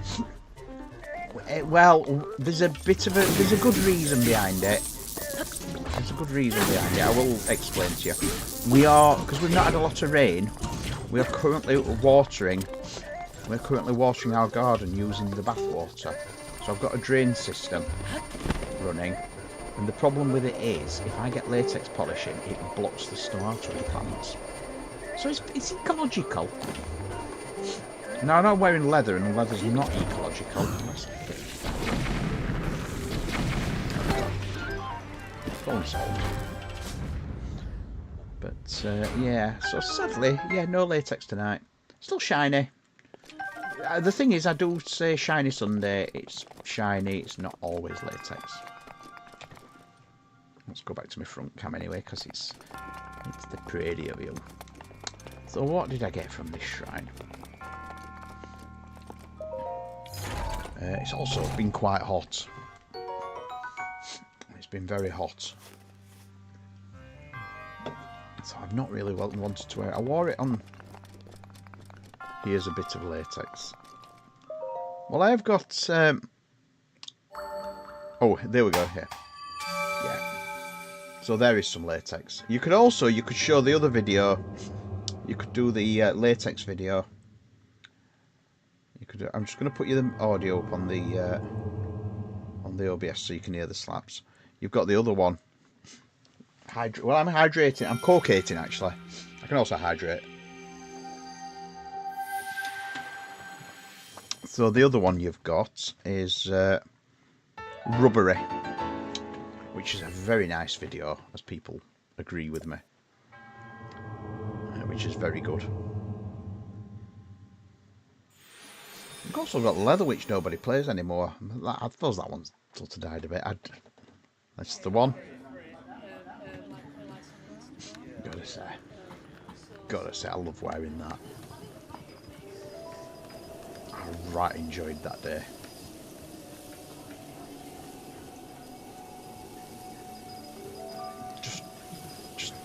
Speaker 1: Well, there's a good reason behind it. There's a good reason behind it. I will explain to you. Because we've not had a lot of rain, we are currently watering. We're currently watering our garden using the bathwater. So I've got a drain system running. And the problem with it is, if I get latex polishing, it blocks the snow out of the plants. So it's ecological. Now, I'm not wearing leather, and leather's not ecological. Phone sound. But, yeah, so sadly, yeah, no latex tonight. Still shiny. The thing is, I do say shiny Sunday. It's shiny, it's not always latex. Let's go back to my front cam anyway, because it's the prettier view. So what did I get from this shrine? It's also been quite hot. It's been very hot. So I've not really wanted to wear it. I wore it on... Here's a bit of latex. Well, I've got... Oh, there we go, here. Yeah. So there is some latex. You could show the other video. You could do the latex video. You could. I'm just going to put you the audio up on the OBS so you can hear the slaps. You've got the other one. Well, I'm hydrating. I'm cocating actually. I can also hydrate. So the other one you've got is rubbery, which is a very nice video, as people agree with me, which is very good. You've also got leather, which nobody plays anymore. I suppose that one's sort of died a bit. That's the one. Gotta say, I love wearing that. I right enjoyed that day.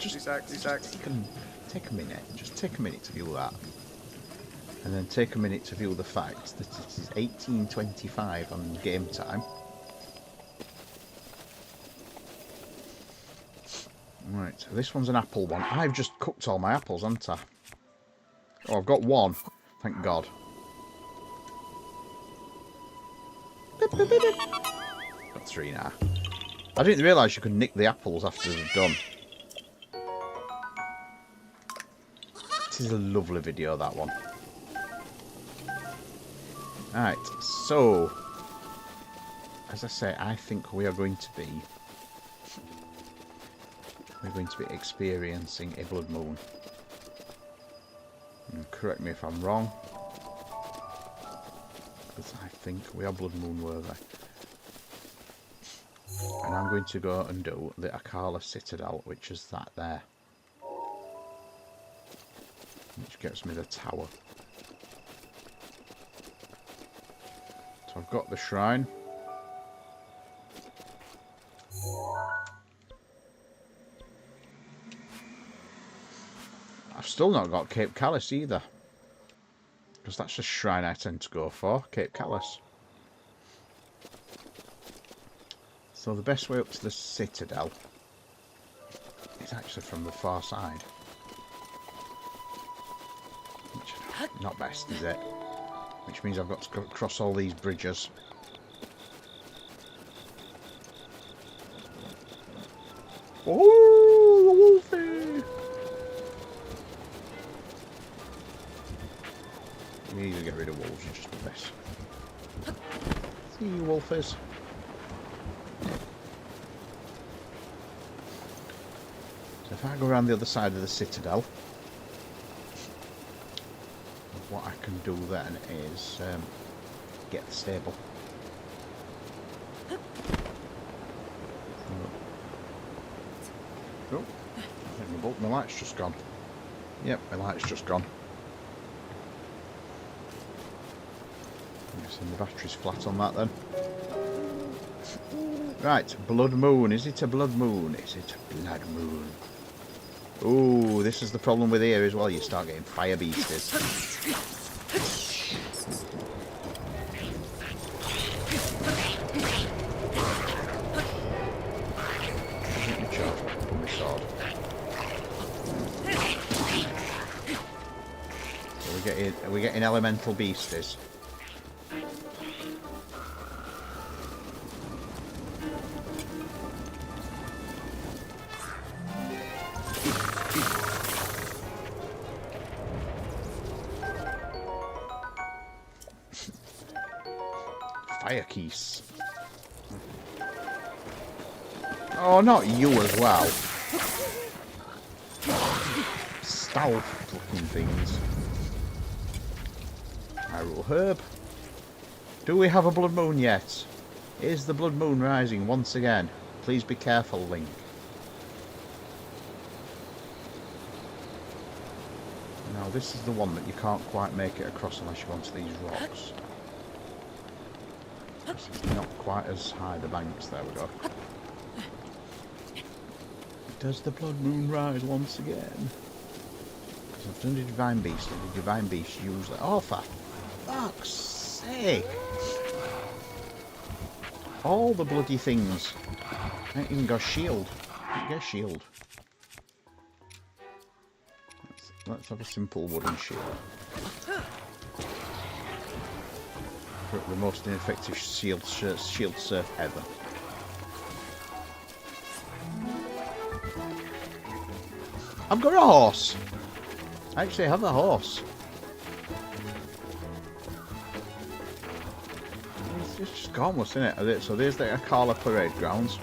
Speaker 1: Just take a minute. Just take a minute to view that, and then take a minute to view the fact that it is 18:25 on game time. Right, this one's an apple one. I've just cooked all my apples, haven't I? Oh, I've got one. Thank God. Got three now. I didn't realise you could nick the apples after they're done. This is a lovely video, that one. Right, so... As I say, I think we are going to be... We're going to be experiencing a blood moon. And correct me if I'm wrong, because I think we are blood moon worthy. And I'm going to go and do the Akala Citadel, which is that there. Which gets me the tower. So I've got the shrine. I've still not got Cape Callus either, because that's the shrine I tend to go for, Cape Callus. So the best way up to the Citadel is actually from the far side. Which, not best, is it? Which means I've got to cross all these bridges. Oh, the wolfie! You need to get rid of wolves, you're just the best. See you, wolfies. So if I go around the other side of the Citadel, what I can do then is get the stable. Oh, I think my light's just gone. Yep, my light's just gone. I'm guessing the battery's flat on that then. Right, blood moon. Is it a blood moon? Is it a blood moon? Ooh, this is the problem with here as well. You start getting fire beasties. Are we getting elemental beasties? Fire keys. Oh, not you as well. Stealth looking things. Hyrule herb. Do we have a blood moon yet? Is the blood moon rising once again? Please be careful, Link. Now this is the one that you can't quite make it across unless you go onto these rocks. This is not quite as high, the banks. There we go. Does the blood moon rise once again? Because I've done the divine beast, and the divine beast usually... Oh, for fuck's sake! All the bloody things. I ain't even got a shield. I get a shield. Let's have a simple wooden shield. The most ineffective shield surf ever. I've got a horse! I actually have a horse. It's just harmless, isn't it? So there's the Akala Parade Grounds.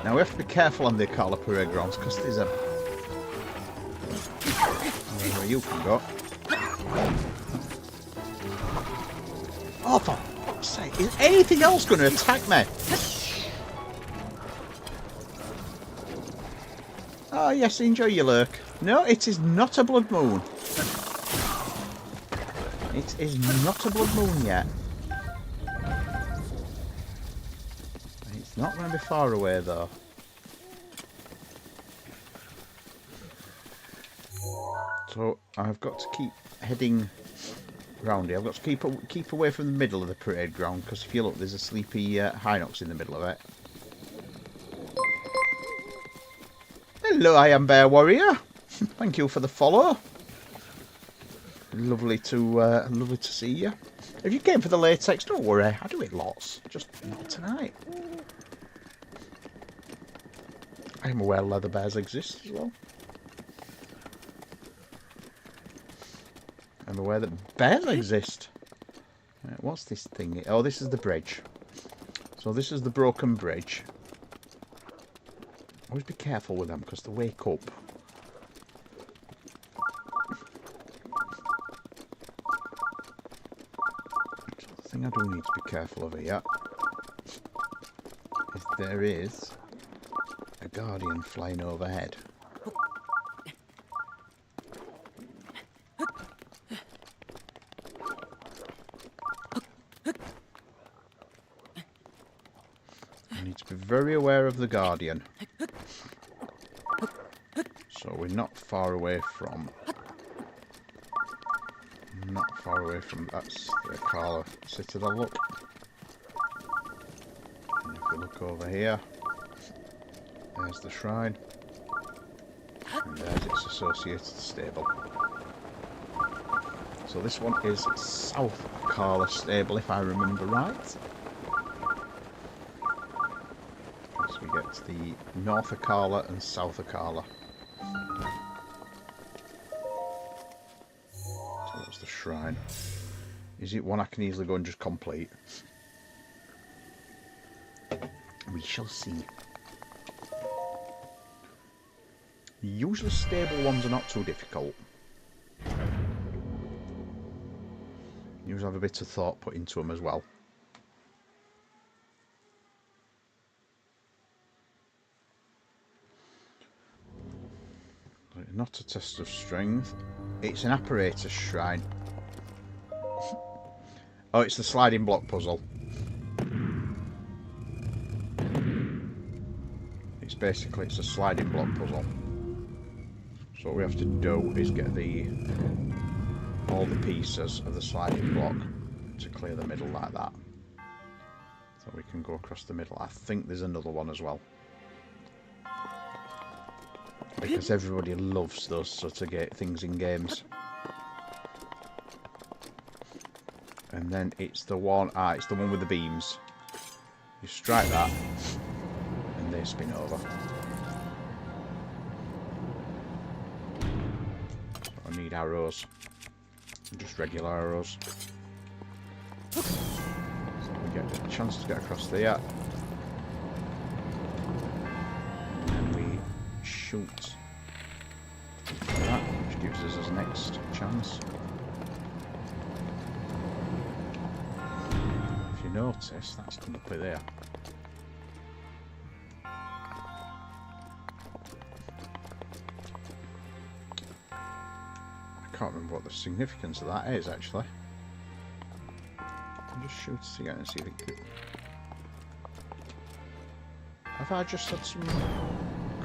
Speaker 1: Now we have to be careful on the Akala Parade Grounds because there's a... where you can go. Oh, for fuck's sake. Is anything else going to attack me? Oh, yes, enjoy your lurk. No, it is not a blood moon. It is not a blood moon yet. It's not going to be far away, though. So, I've got to keep heading round here. I've got to keep away from the middle of the parade ground, because if you look, there's a sleepy Hinox in the middle of it. Hello, I am Bear Warrior. Thank you for the follow. Lovely to see you. If you came for the latex, don't worry. I do it lots, just not tonight. I am aware leather bears exist as well. I'm aware that bears exist. Right, what's this thing? Oh, this is the bridge. So this is the broken bridge. Always be careful with them because they wake up. So the thing I do need to be careful of here is there is a guardian flying overhead. I need to be very aware of the guardian. So we're not far away from... that's the Akala Citadel, look. And if we look over here, there's the shrine. And there's its associated stable. So this one is South Akala Stable, if I remember right. So we get to the North Akala and South Akala. So what's the shrine? Is it one I can easily go and just complete? We shall see. Usually stable ones are not too difficult. Usually have a bit of thought put into them as well. Not a test of strength. It's an apparatus shrine. Oh, it's the sliding block puzzle. It's a sliding block puzzle. So what we have to do is get all the pieces of the sliding block to clear the middle like that. So we can go across the middle. I think there's another one as well. Because everybody loves those sort of things in games. And then it's the one with the beams. You strike that, and they spin over. So I need arrows. Just regular arrows. So we get a chance to get across there. And then we shoot that, which gives us our next chance. If you notice, that's come up there. I can't remember what the significance of that is, actually. I'll just shoot it again and see if it could... Have I just had some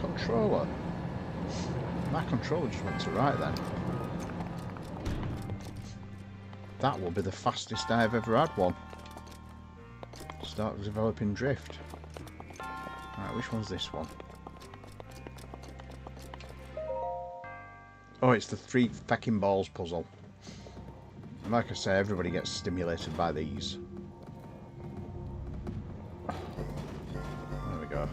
Speaker 1: controller? My controller just went to right then. That will be the fastest I've ever had one. Start developing drift. Right, which one's this one? Oh, it's the 3 fecking balls puzzle. And like I say, everybody gets stimulated by these. There we go.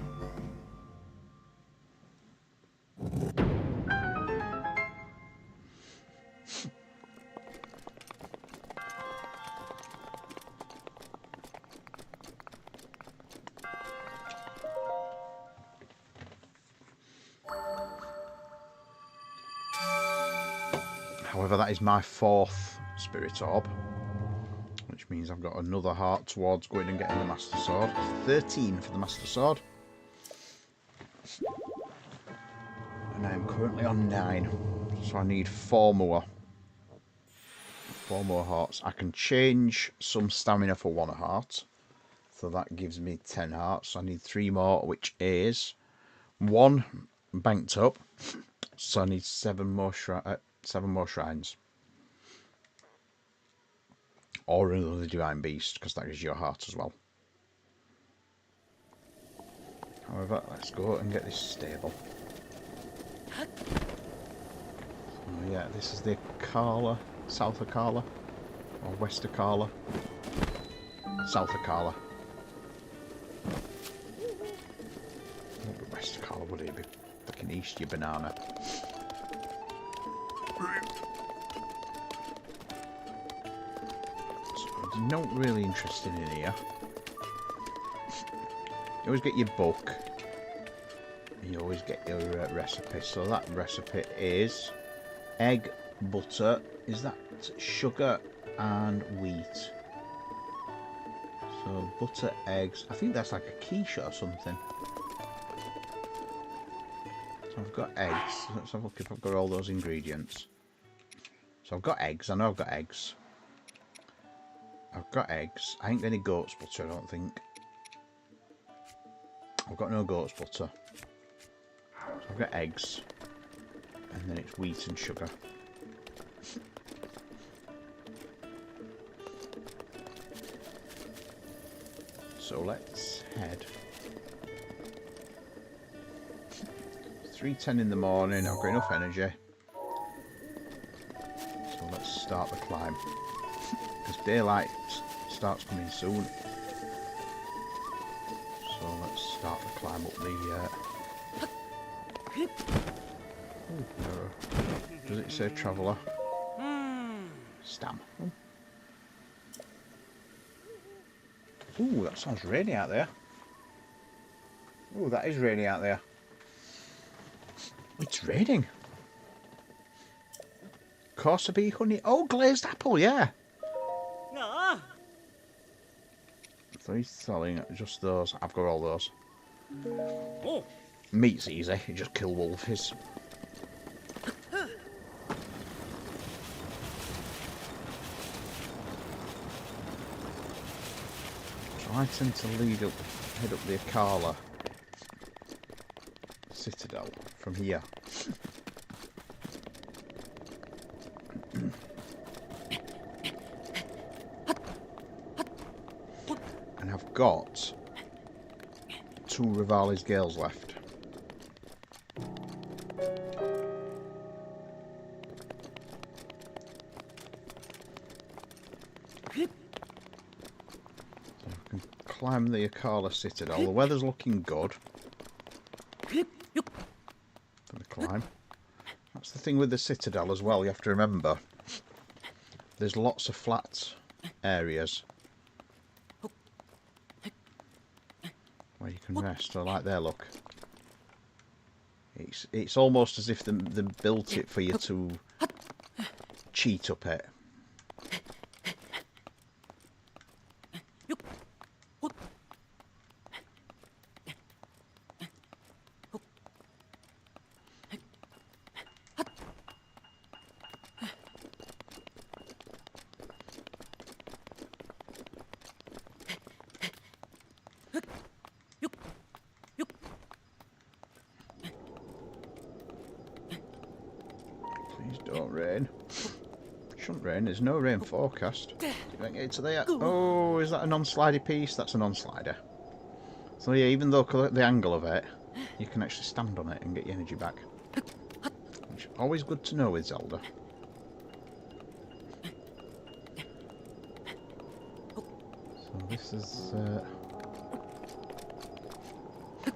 Speaker 1: However, that is my 4th spirit orb, which means I've got another heart towards going and getting the Master Sword. 13 for the Master Sword. And I am currently on 9, so I need 4 more. 4 more hearts. I can change some stamina for 1 heart, so that gives me 10 hearts. So I need 3 more, which is 1 banked up, so I need 7 more shrines. Or another Divine Beast, because that gives you a heart as well. However, let's go and get this stable. Oh yeah, this is the Akala, South Akala, or West Akala. South Akala. West Akala, would it be? Fucking East, you banana. Not really interested in here. You always get your book. And you always get your recipe. So that recipe is egg, butter. Is that sugar and wheat? So butter, eggs. I think that's like a quiche or something. So I've got eggs. Let's have a look if I've got all those ingredients. So I've got eggs. I know I've got eggs. I've got eggs. I ain't got any goat's butter, I don't think. I've got no goat's butter. So I've got eggs. And then it's wheat and sugar. So let's head. 3:10 in the morning, I've got enough energy. So let's start the climb. Because daylight starts coming soon. So let's start the climb up the... Does it say traveller? Stam. Ooh, that sounds rainy out there. Ooh, that is rainy out there. It's raining. Corsa bee honey. Oh, glazed apple, yeah. So he's selling just those. I've got all those. Oh. Meat's easy. You just kill wolfies. So I tend to head up the Akala Citadel from here. And I've got 2 Rivali's Gales left. So I can climb the Akala Citadel. The weather's looking good for the climb. That's the thing with the Citadel as well, you have to remember. There's lots of flat areas where you can rest. So like there, look. It's almost as if they built it for you to cheat up it. rain. Shouldn't rain, there's no rain forecast. Get into there. Oh, is that a non-slidey piece? That's a non-slider. So yeah, even though the angle of it, you can actually stand on it and get your energy back. Which is always good to know with Zelda. So this is...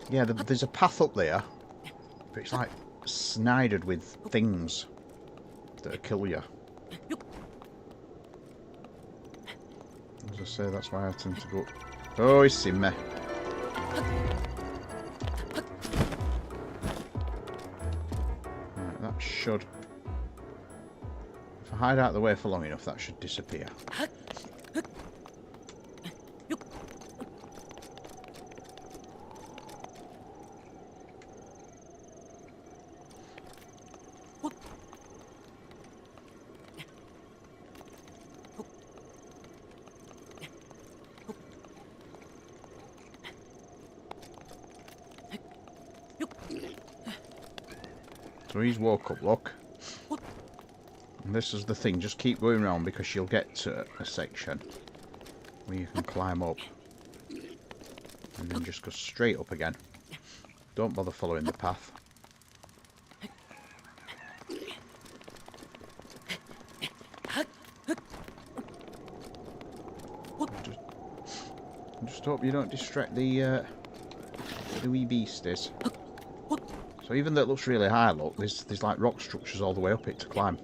Speaker 1: yeah, there's a path up there, but it's like snidered with things that'll kill you. As I say, that's why I tend to go... Oh, he's seen me. Right, that should... If I hide out of the way for long enough, that should disappear. So he's woke up, look. And this is the thing, just keep going around because you'll get to a section where you can climb up. And then just go straight up again. Don't bother following the path. Just hope you don't distract the wee beasties. So even though it looks really high, look, there's like rock structures all the way up it to climb.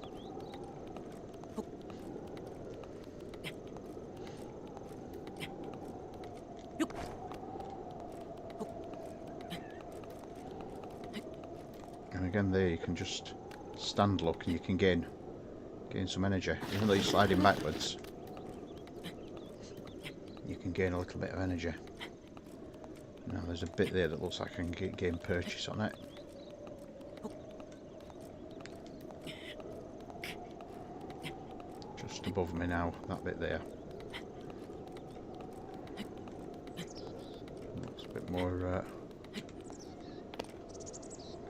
Speaker 1: And again there you can just stand, look, and you can gain some energy. Even though you're sliding backwards, you can gain a little bit of energy. Now there's a bit there that looks like I can gain purchase on it. Just above me now, that bit there. Looks a bit more...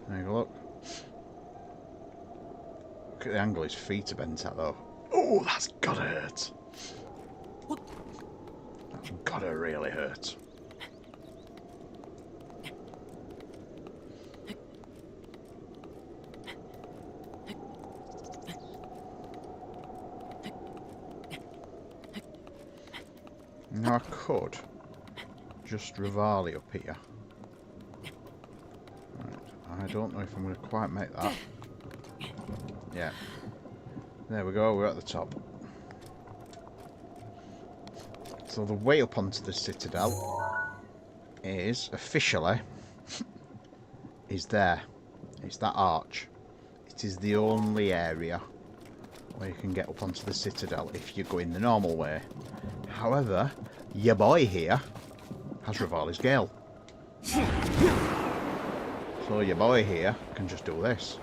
Speaker 1: There you go, look. Look at the angle his feet are bent at though. Oh, that's gotta hurt. That's gotta really hurt. Now I could just Rivali up here. Right, I don't know if I'm going to quite make that. Yeah. There we go, we're at the top. So the way up onto the Citadel is, officially, is there. It's that arch. It is the only area where you can get up onto the Citadel if you go in the normal way. However, your boy here has Rivali's Gale. So your boy here can just do this.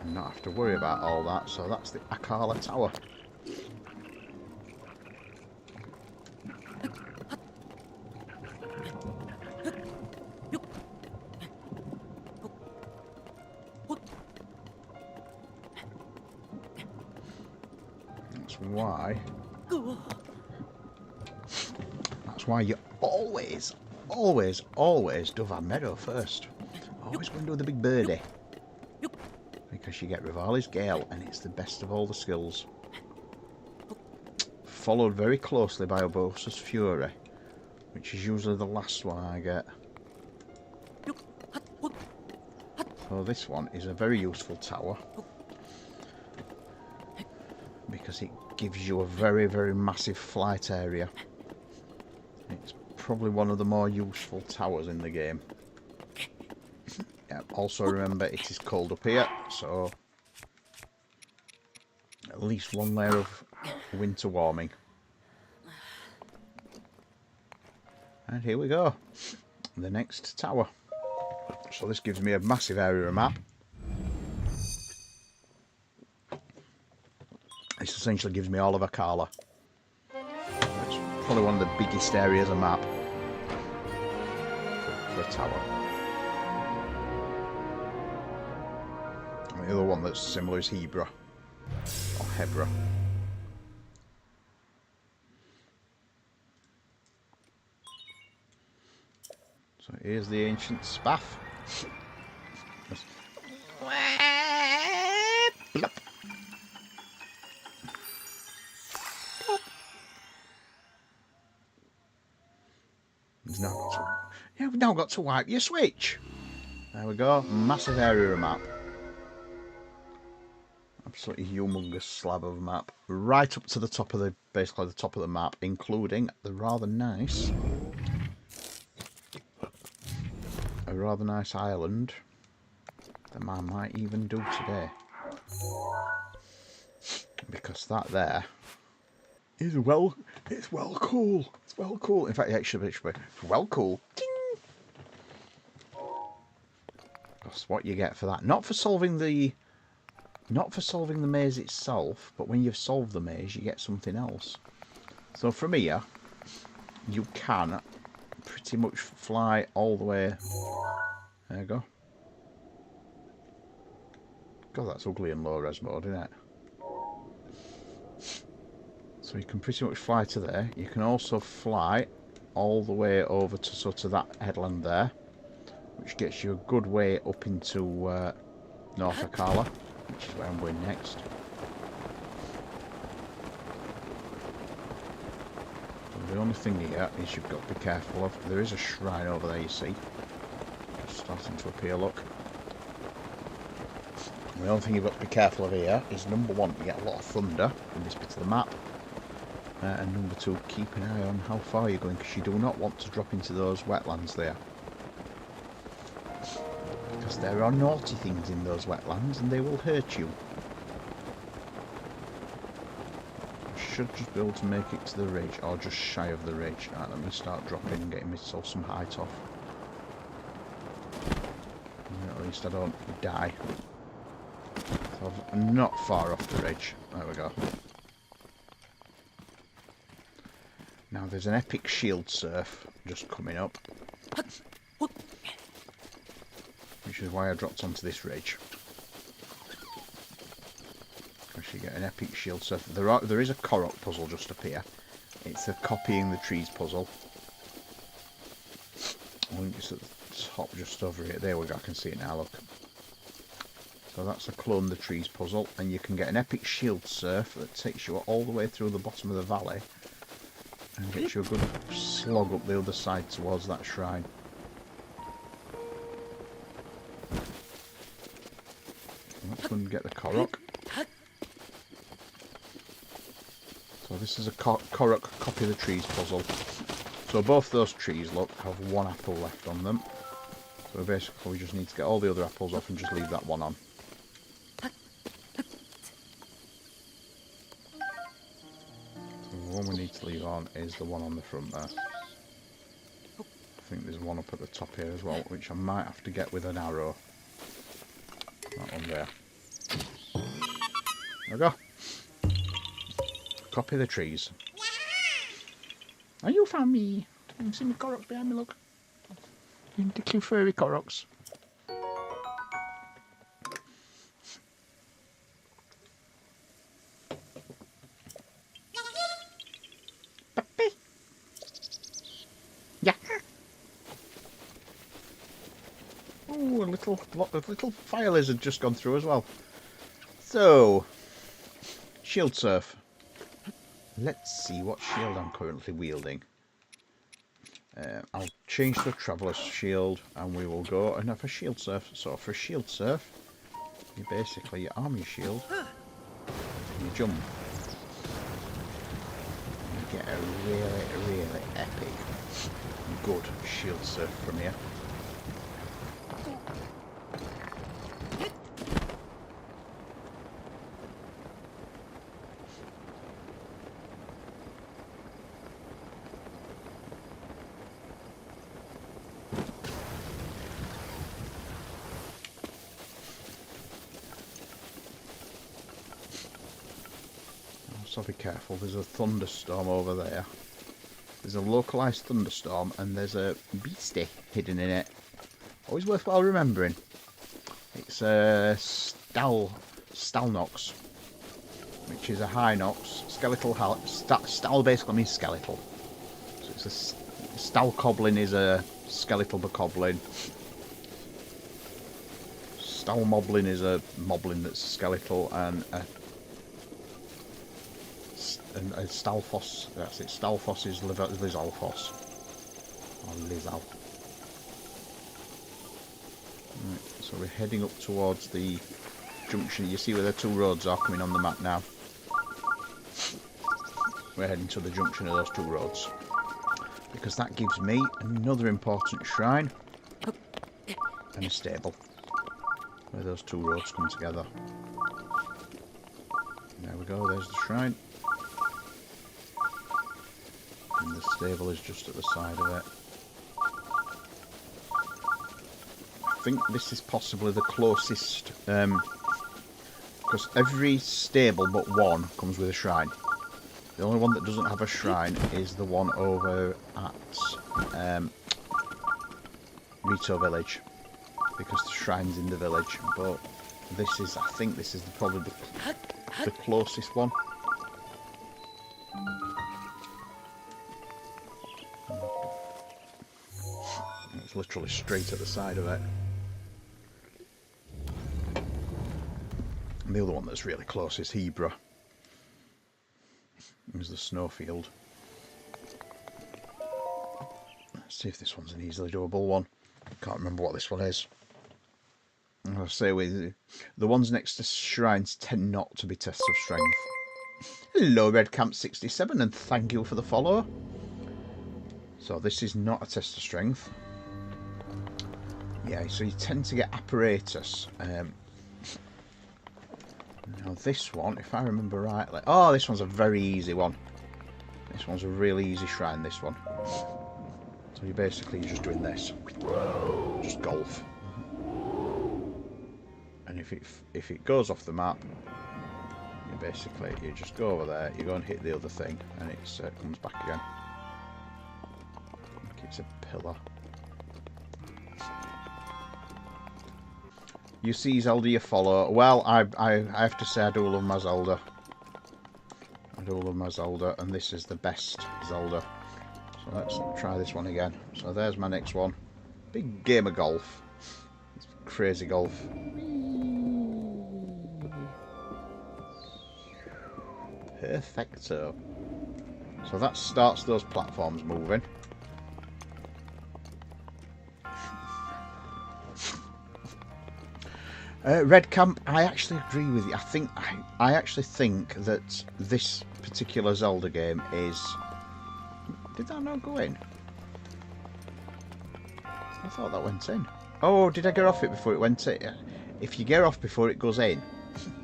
Speaker 1: And not have to worry about all that. So that's the Akala Tower. That's why you always do Van Meadow first. Always go and do the big birdie. Because you get Rivali's Gale and it's the best of all the skills. Followed very closely by Urbosa's Fury, which is usually the last one I get. So this one is a very useful tower. Because it gives you a very, very massive flight area. It's probably one of the more useful towers in the game. Yeah, also remember it is cold up here, so at least one layer of winter warming. And here we go, the next tower. So this gives me a massive area map. This essentially gives me all of Akala. It's probably one of the biggest areas of map for a tower. I mean, the other one that's similar is Hebra. Or Hebra. So here's the ancient spaff. Plop. We've now got to wipe your switch. There we go. Massive area of map. Absolutely humongous slab of map. Right up to the top of the, basically the top of the map, including the rather nice, a rather nice island that I might even do today. Because that there is well, it's well cool. It's well cool. In fact, it should be, it's well cool. Ding! That's what you get for that. Not for solving the maze itself, but when you've solved the maze, you get something else. So from here, you can pretty much fly all the way. There you go. God, that's ugly in low res mode, isn't it? So you can pretty much fly to there. You can also fly all the way over to sort of that headland there, which gets you a good way up into North Akala, which is where I'm going next. So the only thing here is you've got to be careful of. There is a shrine over there, you see. Just starting to appear, look. And the only thing you've got to be careful of here is, number one, you get a lot of thunder in this bit of the map. And number two, keep an eye on how far you're going, because you do not want to drop into those wetlands there. Because there are naughty things in those wetlands and they will hurt you. I should just be able to make it to the ridge, or just shy of the ridge. Right, let me start dropping and getting myself some height off. And at least I don't die. So I'm not far off the ridge. There we go. Now there's an epic shield surf just coming up, which is why I dropped onto this ridge. Actually get an epic shield surf. There is a Korok puzzle just up here. It's a copying the trees puzzle. I think it's at the top just over here. There we go, I can see it now, look. So that's a clone the trees puzzle, and you can get an epic shield surf that takes you all the way through the bottom of the valley and gets you a good slog up the other side towards that shrine. Let's go and get the Korok. So this is a Korok copy the trees puzzle. So both those trees, look, have one apple left on them. So basically we just need to get all the other apples off and just leave that one on. The one we need to leave on is the one on the front there. I think there's one up at the top here as well, which I might have to get with an arrow. That one there. There we go. Copy the trees. Oh, you found me. You can see my Koroks behind me, look. The cute furry Koroks. Yeah. Oh, a little fire lizard just gone through as well. So, shield surf. Let's see what shield I'm currently wielding. I'll change to a traveller's shield, and we will go and have a shield surf. So for a shield surf, you basically arm your shield, and you jump. You get a really epic, good shield surf from here. So be careful, there's a thunderstorm over there. There's a localised thunderstorm and there's a beastie hidden in it. Always worthwhile remembering. It's a Stalnox, which is a high nox. Skeletal Stal basically means skeletal. So it's a Stalcoblin is a skeletal bokoblin. Stalmoblin is a moblin that's skeletal, and a Stalfos, that's it. Stalfos is Lizalfos. Or Lizal. Right, so we're heading up towards the junction. You see where the two roads are coming on the map now. We're heading to the junction of those two roads. Because that gives me another important shrine. And a stable. Where those two roads come together. There we go, there's the shrine. And the stable is just at the side of it. I think this is possibly the closest, because every stable but one comes with a shrine. The only one that doesn't have a shrine is the one over at Rito Village, because the shrine's in the village. But this is, I think this is probably the closest one. It's literally straight at the side of it. And the other one that's really close is Hebra. There's the snowfield. Let's see if this one's an easily doable one. Can't remember what this one is. I'll say with the ones next to shrines tend not to be tests of strength. Hello, Red Camp 67, and thank you for the follow. So this is not a test of strength. Yeah, so you tend to get apparatus. Now this one, if I remember rightly... Oh, this one's a very easy one. This one's a really easy shrine, this one. So you're just doing this. Just golf. And if it goes off the map, you just go over there, you go and hit the other thing, and it comes back again. I think it's a pillar. You see Zelda, you follow. Well, I have to say I do love my Zelda. I do love my Zelda, and this is the best Zelda. So let's try this one again. So there's my next one. Big game of golf. It's crazy golf. Perfecto. So that starts those platforms moving. Red Camp, I actually agree with you. I actually think that this particular Zelda game is... Did that not go in? I thought that went in. Oh, did I get off it before it went in? If you get off before it goes in,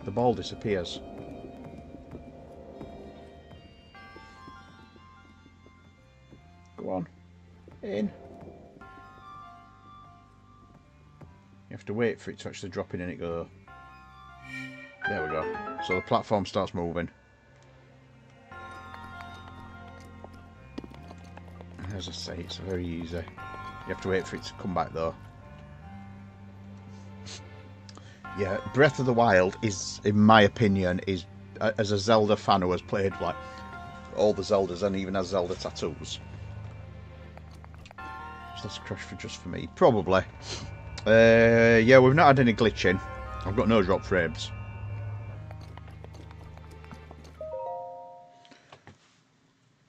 Speaker 1: the ball disappears. Go on. In. You have to wait for it to actually drop in and it go. There we go. So the platform starts moving. As I say, it's very easy. You have to wait for it to come back though. Yeah, Breath of the Wild is, in my opinion, is as a Zelda fan who has played like all the Zeldas and even has Zelda tattoos. So that's a crash for just for me, probably. Yeah, we've not had any glitching. I've got no drop frames.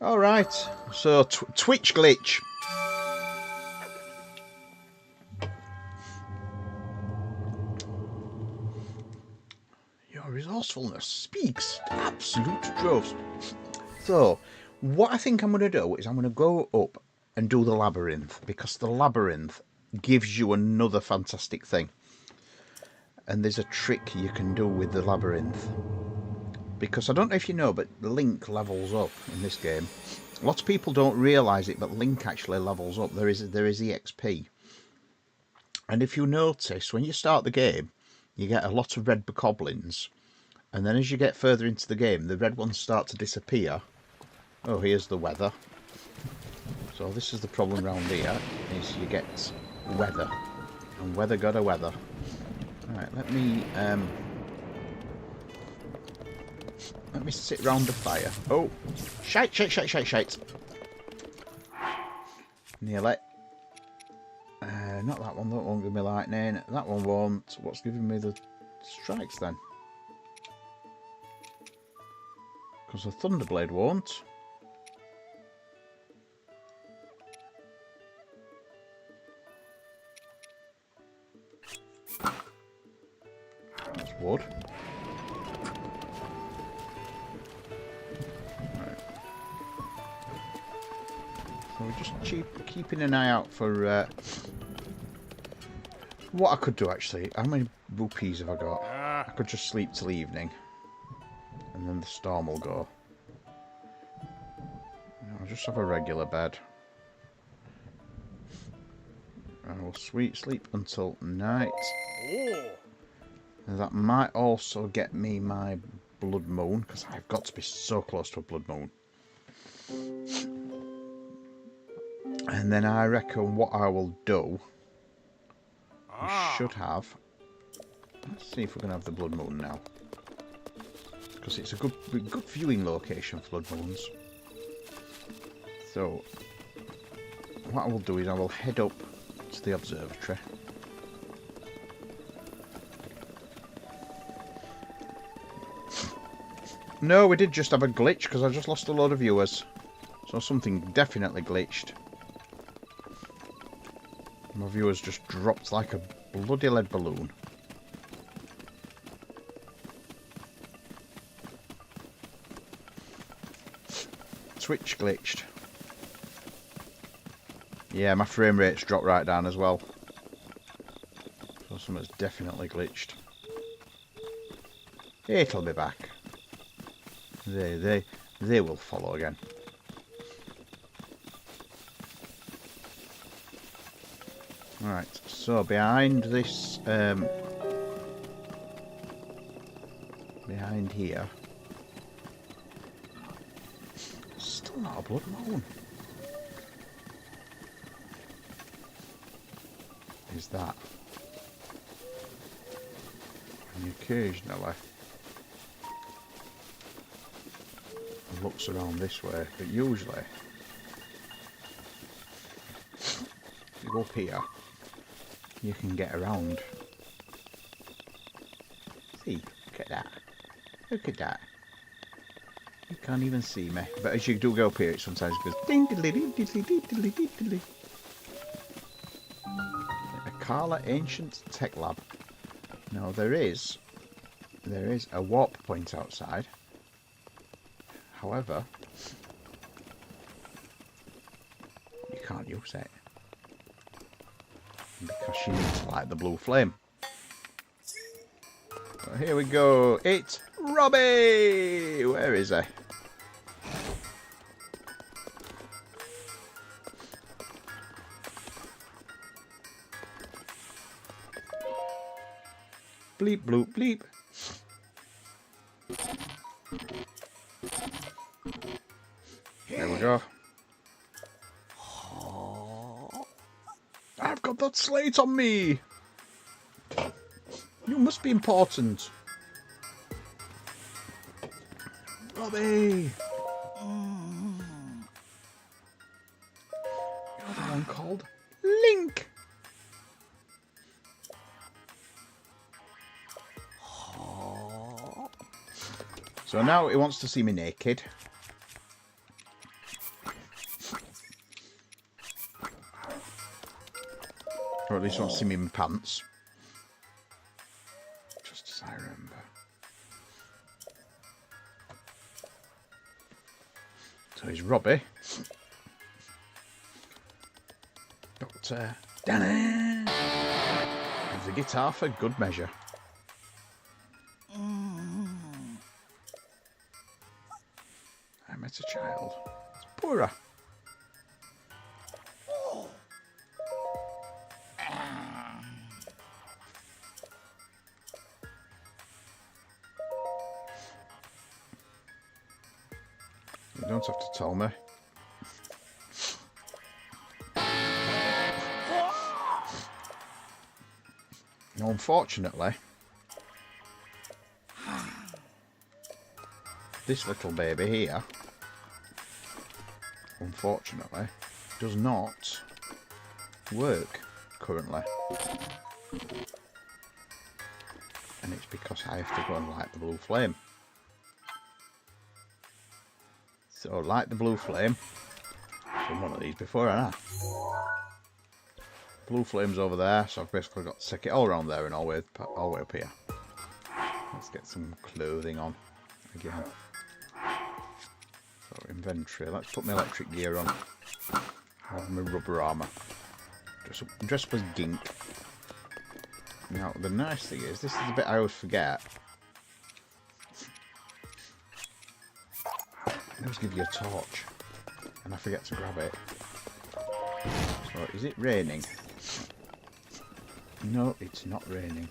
Speaker 1: Alright, so Twitch glitch. Your resourcefulness speaks absolute droves. So, what I think I'm going to do is I'm going to go up and do the labyrinth, because the labyrinth gives you another fantastic thing. And there's a trick you can do with the labyrinth. Because I don't know if you know, but Link levels up in this game. Lots of people don't realise it, but Link actually levels up. There is EXP. And if you notice, when you start the game, you get a lot of red bokoblins. And then as you get further into the game, the red ones start to disappear. Oh, here's the weather. So this is the problem around here, is you get weather. And weather got a weather. Alright, let me Let me sit round the fire. Oh, shite, shite, shite, shite, shite. Nearly. Not that one. That won't give me lightning. That one won't. What's giving me the strikes then? Because the Thunderblade won't. That's wood. Right. So we're just keeping an eye out for what I could do actually. How many rupees have I got? I could just sleep till evening. And then the storm will go. I'll just have a regular bed. And we'll sleep until night. And that might also get me my blood moon, because I've got to be so close to a blood moon. And then I reckon what I will do, we should have... Let's see if we're going to have the blood moon now. Because it's a good viewing location for blood moons. So, what I will do is I will head up to the observatory. No, we did just have a glitch because I just lost a load of viewers. So something definitely glitched. My viewers just dropped like a bloody lead balloon. Twitch glitched. Yeah, my frame rate's dropped right down as well. So something's definitely glitched. It'll be back. They will follow again. Right, so behind this, behind here, still not a blood moon. Is that? And occasionally it looks around this way, but usually if you go up here, you can get around. See, look at that. Look at that. You can't even see me. But as you do go up here, it sometimes goes ding diddly ding diddly ding diddly ding diddly. Akala Ancient Tech Lab. Now there is a warp point outside. However, you can't use it. Because she needs to light the blue flame. So here we go. It's Robbie! Where is he? Bleep, bloop, bleep. There we go. I've got that slate on me. You must be important. Robbie. You're the one called Link. So now it wants to see me naked. Or at least wants to see me in my pants. Just as I remember. So he's Robbie. Doctor Danny. With the guitar for good measure. I met a child. It's Pura. You don't have to tell me. Now, unfortunately, this little baby here, unfortunately, does not work currently. And it's because I have to go and light the blue flame. So light the blue flame. I've done one of these before, haven't I? Blue flame's over there, so I've basically got to take it all around there and all the way up here. Let's get some clothing on again. So inventory. Let's put my electric gear on. Have my rubber armour. Dress up as Gink. Now the nice thing is, this is the bit I always forget. They always give you a torch, and I forget to grab it. So is it raining? No, it's not raining.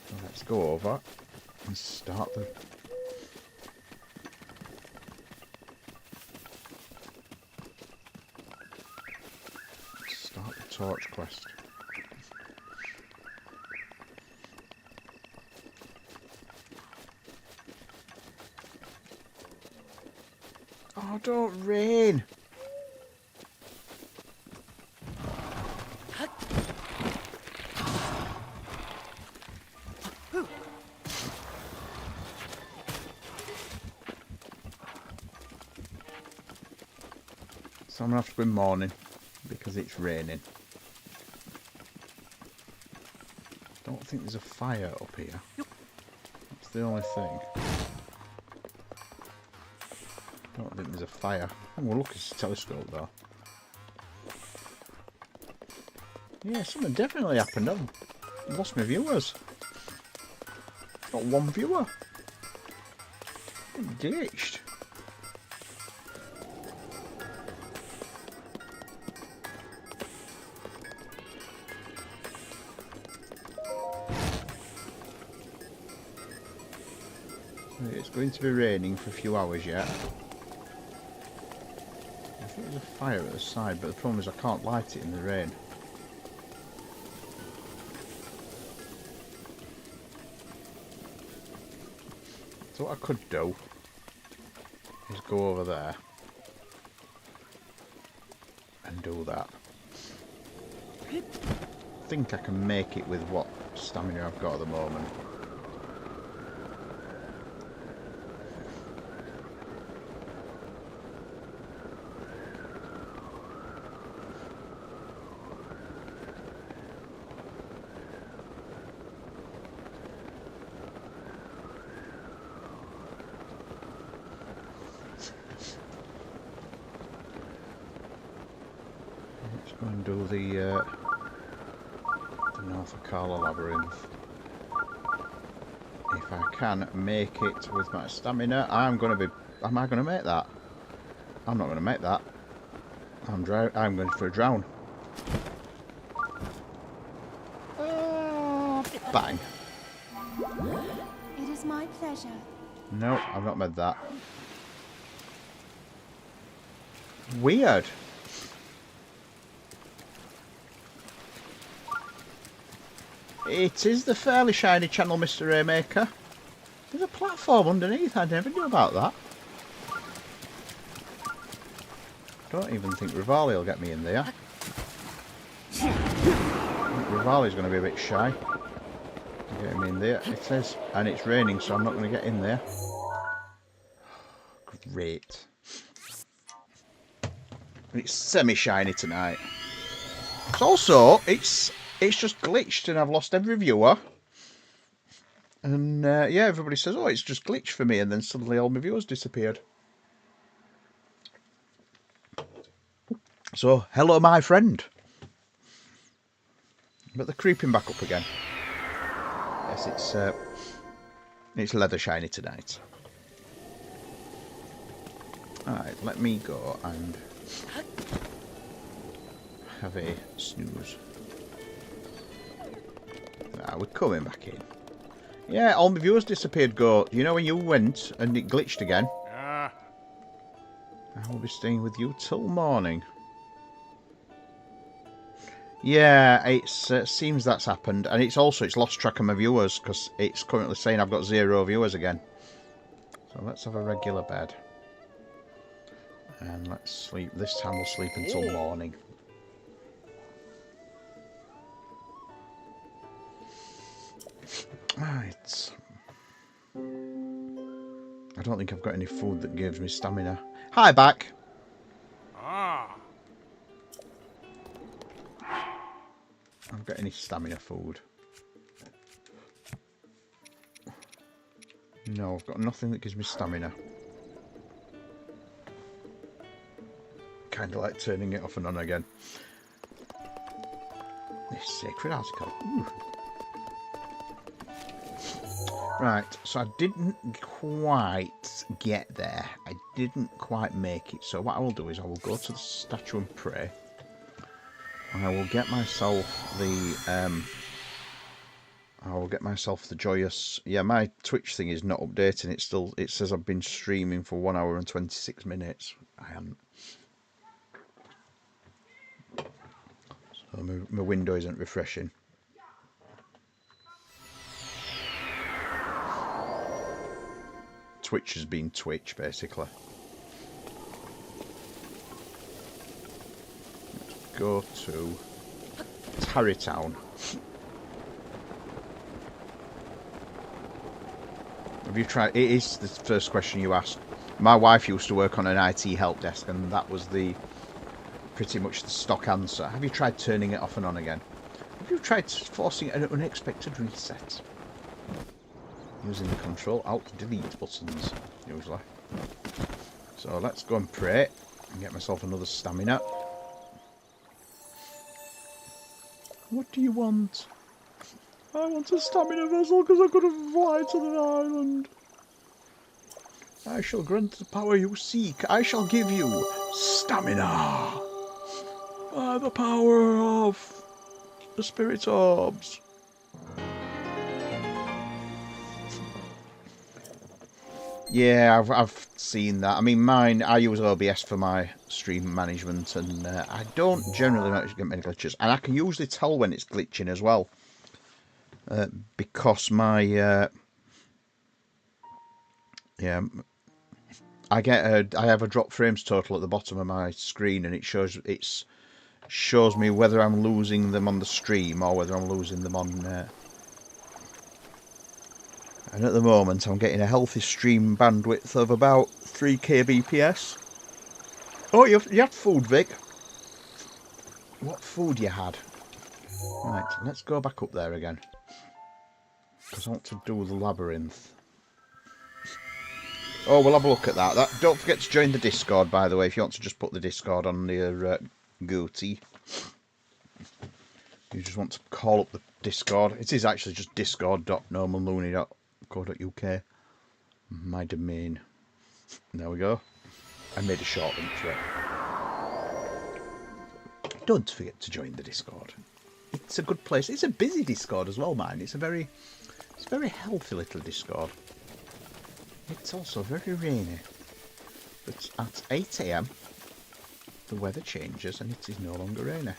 Speaker 1: So let's go over and start the... torch quest. Oh, don't rain! So I'm gonna have to go in morning because it's raining. Don't think there's a fire up here. That's the only thing. Don't think there's a fire. Oh, well, look, it's a telescope though. Yeah, something definitely happened. I've lost my viewers. Got one viewer. I'm ditched. It's going to be raining for a few hours yet. I think there's a fire at the side, but the problem is I can't light it in the rain. So what I could do is go over there and do that. I think I can make it with what stamina I've got at the moment. Let's go and do the North Akala Labyrinth. If I can make it with my stamina, I'm going to be... Am I going to make that? I'm not going to make that. I'm going for a drown. Bang.
Speaker 2: It is my pleasure.
Speaker 1: No, I've not made that. Weird. It is the fairly shiny channel, Mr. Raymaker. There's a platform underneath. I never knew about that. Don't even think Rivali will get me in there. I think Rivali's going to be a bit shy to get him in there. It says, and it's raining, so I'm not going to get in there. Great. It's semi-shiny tonight. Also, it's just glitched and I've lost every viewer. And yeah, everybody says, oh, it's just glitched for me, and then suddenly all my viewers disappeared. So, hello my friend. But they're creeping back up again. Yes, it's leather shiny tonight. Alright, let me go and have a snooze. Ah, we're coming back in. Yeah, all my viewers disappeared, Goat. You know when you went and it glitched again? I will be staying with you till morning. Yeah, it seems that's happened. And it's lost track of my viewers because it's currently saying I've got 0 viewers again. So let's have a regular bed. And let's sleep. This time we'll sleep until morning. Right. I don't think I've got any food that gives me stamina. Hi, back. I haven't got any stamina food. No, I've got nothing that gives me stamina. Kind of like turning it off and on again. This sacred article. Ooh. Right, so I didn't quite get there. I didn't quite make it. So what I will do is I will go to the statue and pray. And I will get myself the joyous. Yeah, my Twitch thing is not updating. It says I've been streaming for 1 hour and 26 minutes. I haven't. So my window isn't refreshing. Twitch has been Twitch, basically. Let's go to Tarrytown. Have you tried? It is the first question you asked. My wife used to work on an IT help desk, and that was pretty much the stock answer. Have you tried turning it off and on again? Have you tried forcing an unexpected reset? Using the Control Alt Delete buttons, usually. So let's go and pray and get myself another stamina. What do you want? I want a stamina vessel because I couldn't fly to the island. I shall grant the power you seek. I shall give you stamina. By the power of the spirit orbs. Yeah, I've seen that. I mean, I use OBS for my stream management, and I don't generally notice get many glitches. And I can usually tell when it's glitching as well, because my I have a drop frames total at the bottom of my screen, and it shows me whether I'm losing them on the stream or whether I'm losing them on. And at the moment, I'm getting a healthy stream bandwidth of about 3 kbps. Oh, you had food, Vic. What food you had? Right, let's go back up there again. Because I want to do the labyrinth. Oh, we'll have a look at that. Don't forget to join the Discord, by the way, if you want to just put the Discord on your goatee. You just want to call up the Discord. It is actually just discord.normallooney.co.uk. My domain. There we go. I made a short link to it. Don't forget to join the Discord. It's a good place. It's a busy Discord as well, man. It's a very healthy little Discord. It's also very rainy. But at 8 AM, the weather changes and it is no longer rainy.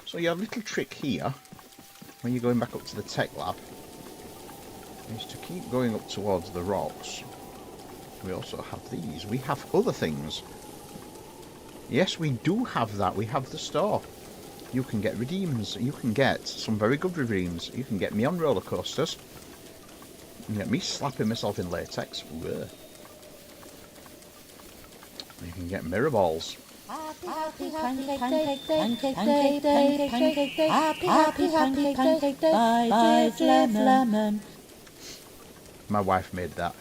Speaker 1: So your little trick here, when you're going back up to the tech lab, is to keep going up towards the rocks. We also have these. We have other things. Yes, we do have that. We have the store. You can get redeems. You can get some very good redeems. You can get me on roller coasters. You can get me slapping myself in latex. Ugh. You can get mirror balls.
Speaker 3: Happy pancake day, pancake day, pancake day, happy pancake day, by lemon.
Speaker 1: My wife made that.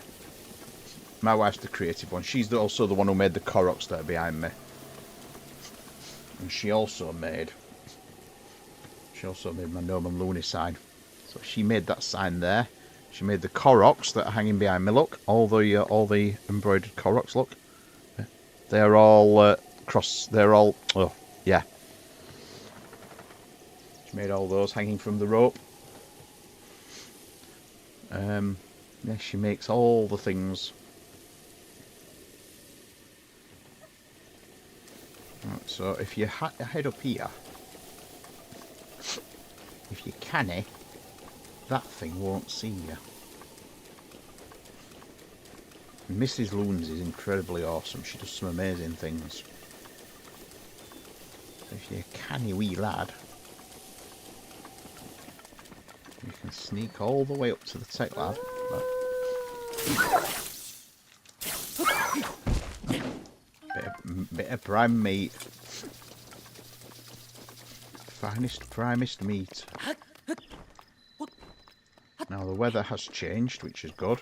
Speaker 1: My wife's the creative one. She's also the one who made the Koroks that are behind me. And she also made my Norman Looney sign. So she made that sign there. She made the Koroks that are hanging behind me. Look, all the embroidered Koroks. Look, they're all They're all. Oh, yeah. She made all those hanging from the rope. Yeah, she makes all the things. Right, so if you head up here, if you canny, that thing won't see you. Mrs. Loons is incredibly awesome. She does some amazing things. If you're a canny wee lad, you can sneak all the way up to the tech lab. Bit of prime meat. Finest, primest meat. Now the weather has changed, which is good.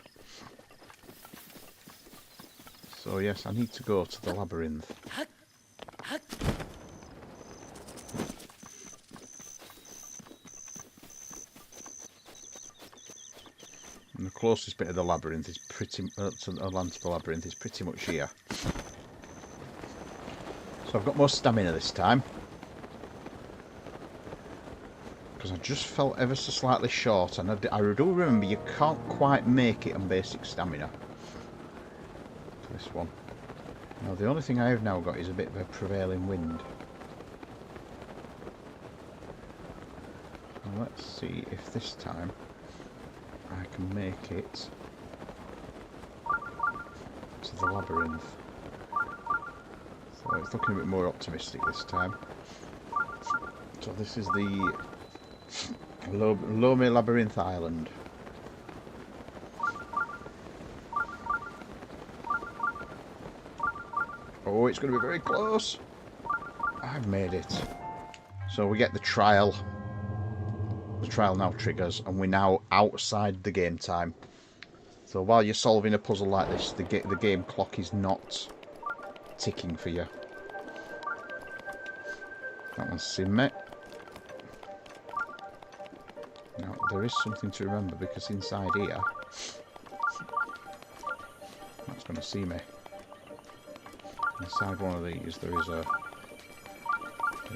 Speaker 1: So yes, I need to go to the labyrinth. And the closest bit of the labyrinth is pretty to the Atlantic labyrinth is pretty much here. So I've got more stamina this time. Because I just felt ever so slightly short, and I do remember you can't quite make it on basic stamina. This one. Now the only thing I have now got is a bit of a prevailing wind. Now let's see if this time I can make it to the labyrinth. So it's looking a bit more optimistic this time. So this is the Lome Labyrinth Island. Oh, it's going to be very close. I've made it. So we get the trial. The trial now triggers, and we're now outside the game time. So while you're solving a puzzle like this, the game clock is not ticking for you. That one's seen me. Now, there is something to remember, because inside here, that's going to see me. Inside one of these, there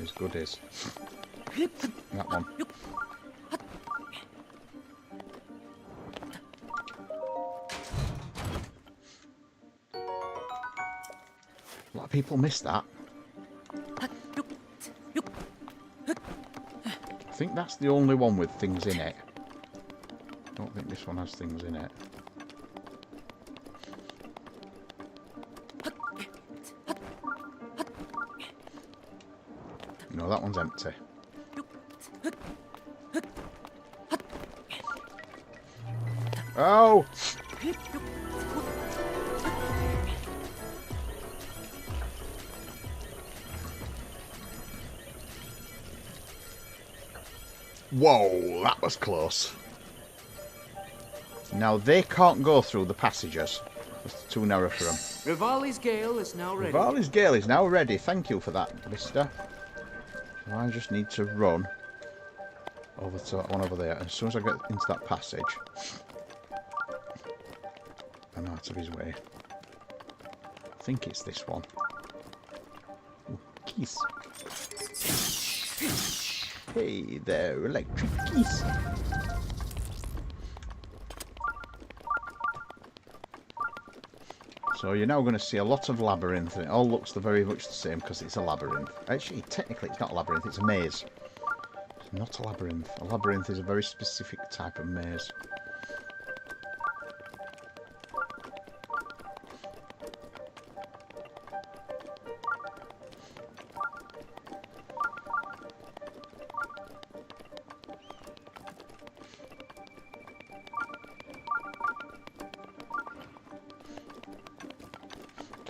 Speaker 1: is goodies. That one. A lot of people miss that. I think that's the only one with things in it. I don't think this one has things in it. No, that one's empty. Oh! Whoa, that was close. Now they can't go through the passages. It's too narrow for them.
Speaker 4: Rivali's Gale is now ready.
Speaker 1: Rivali's Gale is now ready. Thank you for that, mister. So I just need to run over to that one over there. And as soon as I get into that passage, I'm out of his way. I think it's this one. Ooh, keys. Hey there, electric keys. So you're now going to see a lot of labyrinth, and it all looks very much the same because it's a labyrinth. Actually, technically it's not a labyrinth, it's a maze. It's not a labyrinth. A labyrinth is a very specific type of maze.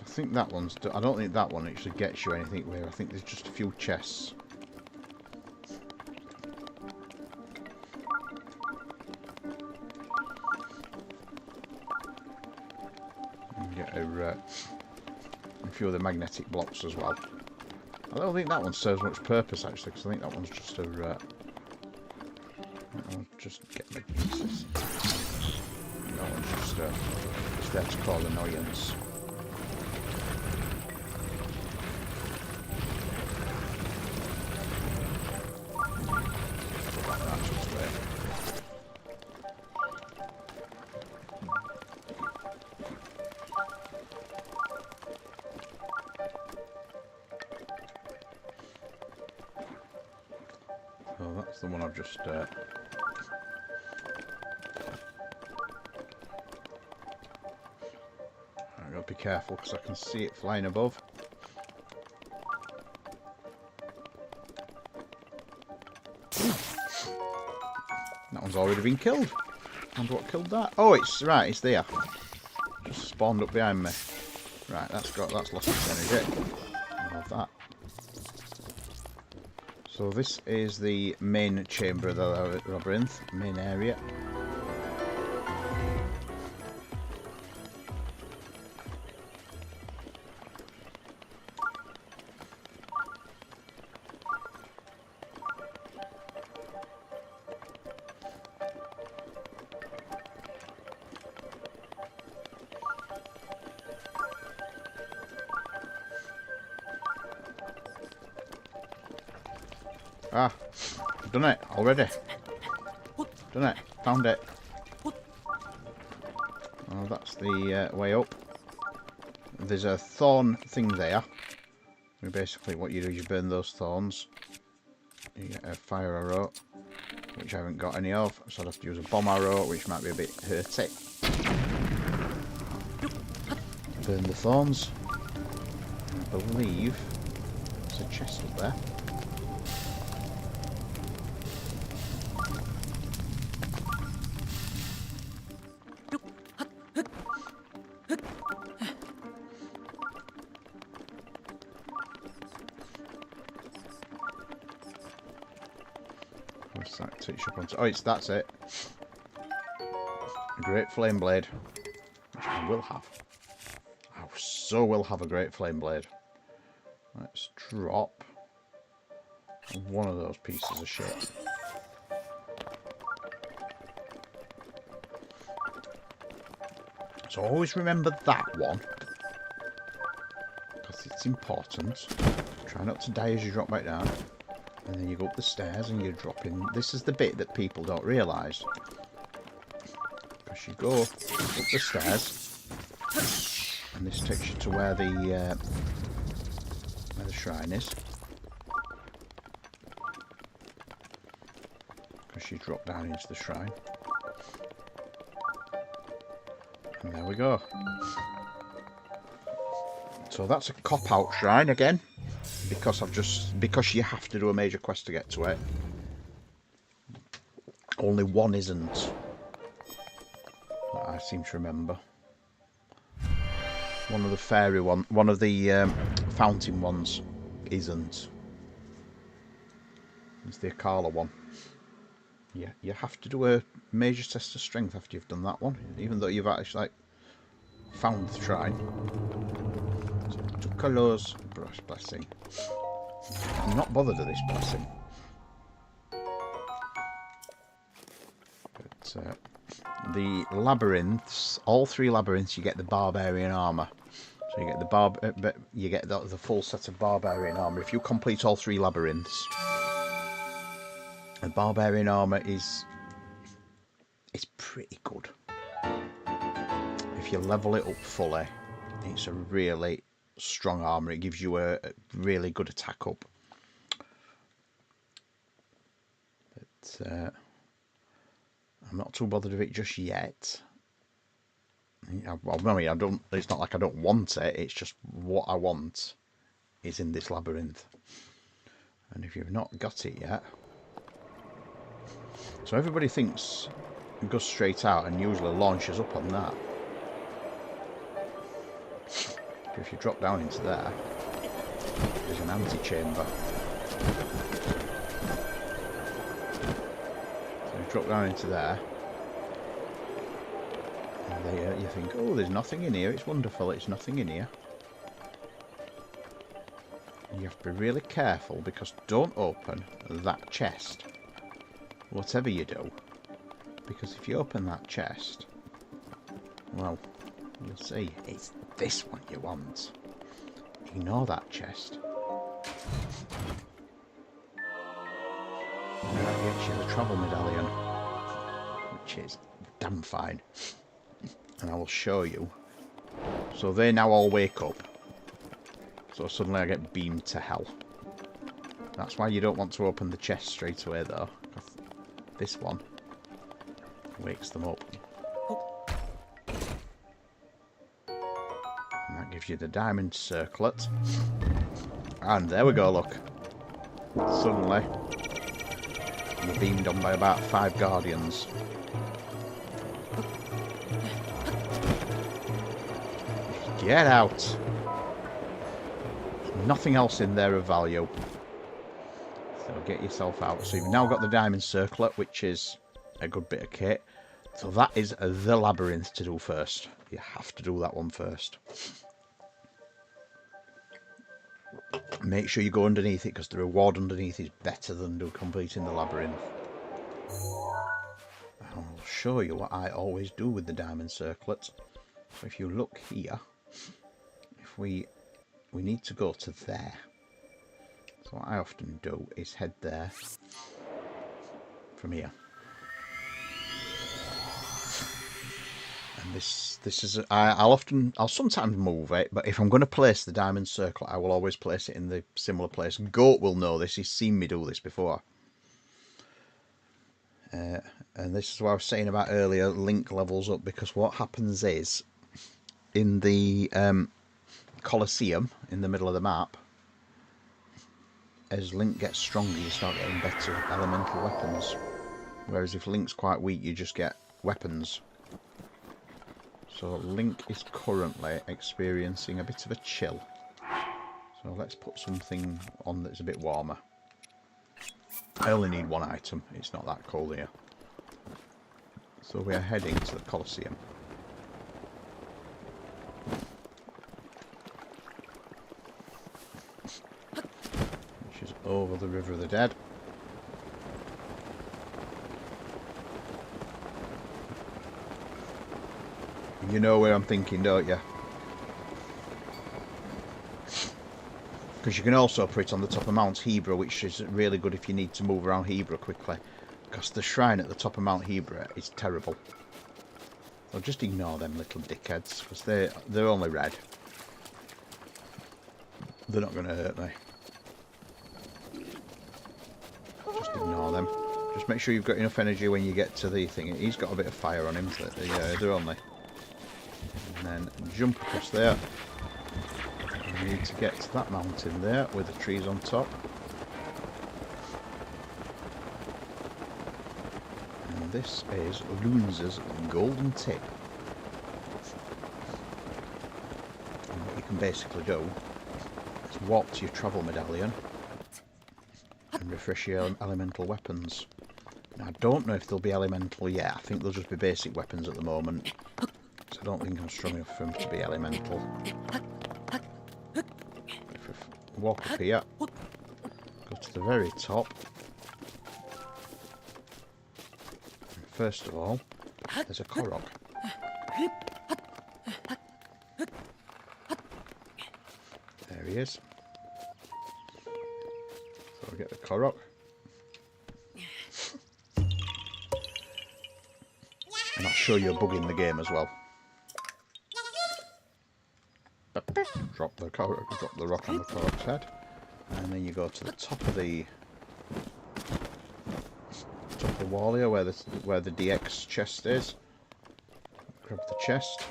Speaker 1: I think that one's... I don't think that one actually gets you anything where I think there's just a few chests. And get a few of the magnetic blocks as well. I don't think that one serves much purpose actually, because I think that one's just a... I'll just get my pieces. That one's just there to cause annoyance. So that's the one I've just I'll be careful because I can see it flying above. That one's already been killed. And what killed that? Oh, it's right. It's there. Just spawned up behind me. Right, that's lost its energy. I love that. So this is the main chamber of the labyrinth, main area. Ah, I've done it already. Done it. Found it. Oh, that's the way up. There's a thorn thing there. Basically, what you do is you burn those thorns. You get a fire arrow, which I haven't got any of, so I'd have to use a bomb arrow, which might be a bit hurty. Burn the thorns. I believe there's a chest up there. What's that? Touch up onto? Oh, that's it. A great flame blade, which I will have. I so will have a great flame blade. Let's drop one of those pieces of shit. So always remember that one, because it's important. Try not to die as you drop back down. And then you go up the stairs and you drop in. This is the bit that people don't realise. Because you go up the stairs, and this takes you to where the shrine is. Because you drop down into the shrine. And there we go. So that's a cop-out shrine again. Because you have to do a major quest to get to it. Only one isn't. That I seem to remember. One of the fairy one of the fountain ones isn't. It's the Akala one. Yeah, you have to do a major test of strength after you've done that one, even though you've actually like found the shrine. So, to Kalo's blessing. I'm not bothered at this blessing. But the labyrinths, all three labyrinths, you get the barbarian armor. So you get the full set of barbarian armor if you complete all three labyrinths. The barbarian armor is pretty good. If you level it up fully, it's a really strong armor. It gives you a really good attack up. But I'm not too bothered with it just yet. Well, I mean, I don't. It's not like I don't want it. It's just what I want is in this labyrinth. And if you've not got it yet, so everybody thinks it goes straight out and usually launches up on that. But if you drop down into there, there's an antechamber. So you drop down into there. And there you think, oh, there's nothing in here. It's wonderful. It's nothing in here. And you have to be really careful because don't open that chest. Whatever you do. Because if you open that chest, well, you'll see it's this one you want. Ignore that chest. And that gets you the travel medallion, which is damn fine. And I will show you. So they now all wake up. So suddenly I get beamed to hell. That's why you don't want to open the chest straight away though. This one wakes them up. gives you the diamond circlet. And there we go, look. Suddenly, you're beamed on by about 5 guardians. Get out! Nothing else in there of value. So get yourself out. So you've now got the diamond circlet, which is a good bit of kit. So that is the labyrinth to do first. You have to do that one first. Make sure you go underneath it, because the reward underneath is better than completing the labyrinth. I'll show you what I always do with the diamond circlets. So if you look here, if we need to go to there. So what I often do is head there from here. And this is I'll sometimes move it, but if I'm going to place the diamond circle, I will always place it in the similar place. Goat will know this; he's seen me do this before. And this is what I was saying about earlier. Link levels up, because what happens is in the Colosseum in the middle of the map, as Link gets stronger, you start getting better elemental weapons. Whereas if Link's quite weak, you just get weapons. So Link is currently experiencing a bit of a chill. So let's put something on that's a bit warmer. I only need one item, it's not that cold here. So we are heading to the Colosseum. Which is over the River of the Dead. You know where I'm thinking, don't you? Because you can also put it on the top of Mount Hebra, which is really good if you need to move around Hebra quickly. Because the shrine at the top of Mount Hebra is terrible. So just ignore them little dickheads, because they're only red. They're not going to hurt me. Just ignore them. Just make sure you've got enough energy when you get to the thing. He's got a bit of fire on him. They're only. And then jump across there. You need to get to that mountain there with the trees on top. And this is Lunza's golden tip. And what you can basically do is walk to your travel medallion and refresh your elemental weapons. Now, I don't know if they'll be elemental yet. I think they'll just be basic weapons at the moment. I don't think I'm strong enough for them to be elemental. If we walk up here, go to the very top. First of all, there's a Korok. There he is. So we get the Korok. And I'll show you a bug in the game as well. Drop the rock on the Korok's head, and then you go to the top of the wall here, where the DX chest is. Grab the chest,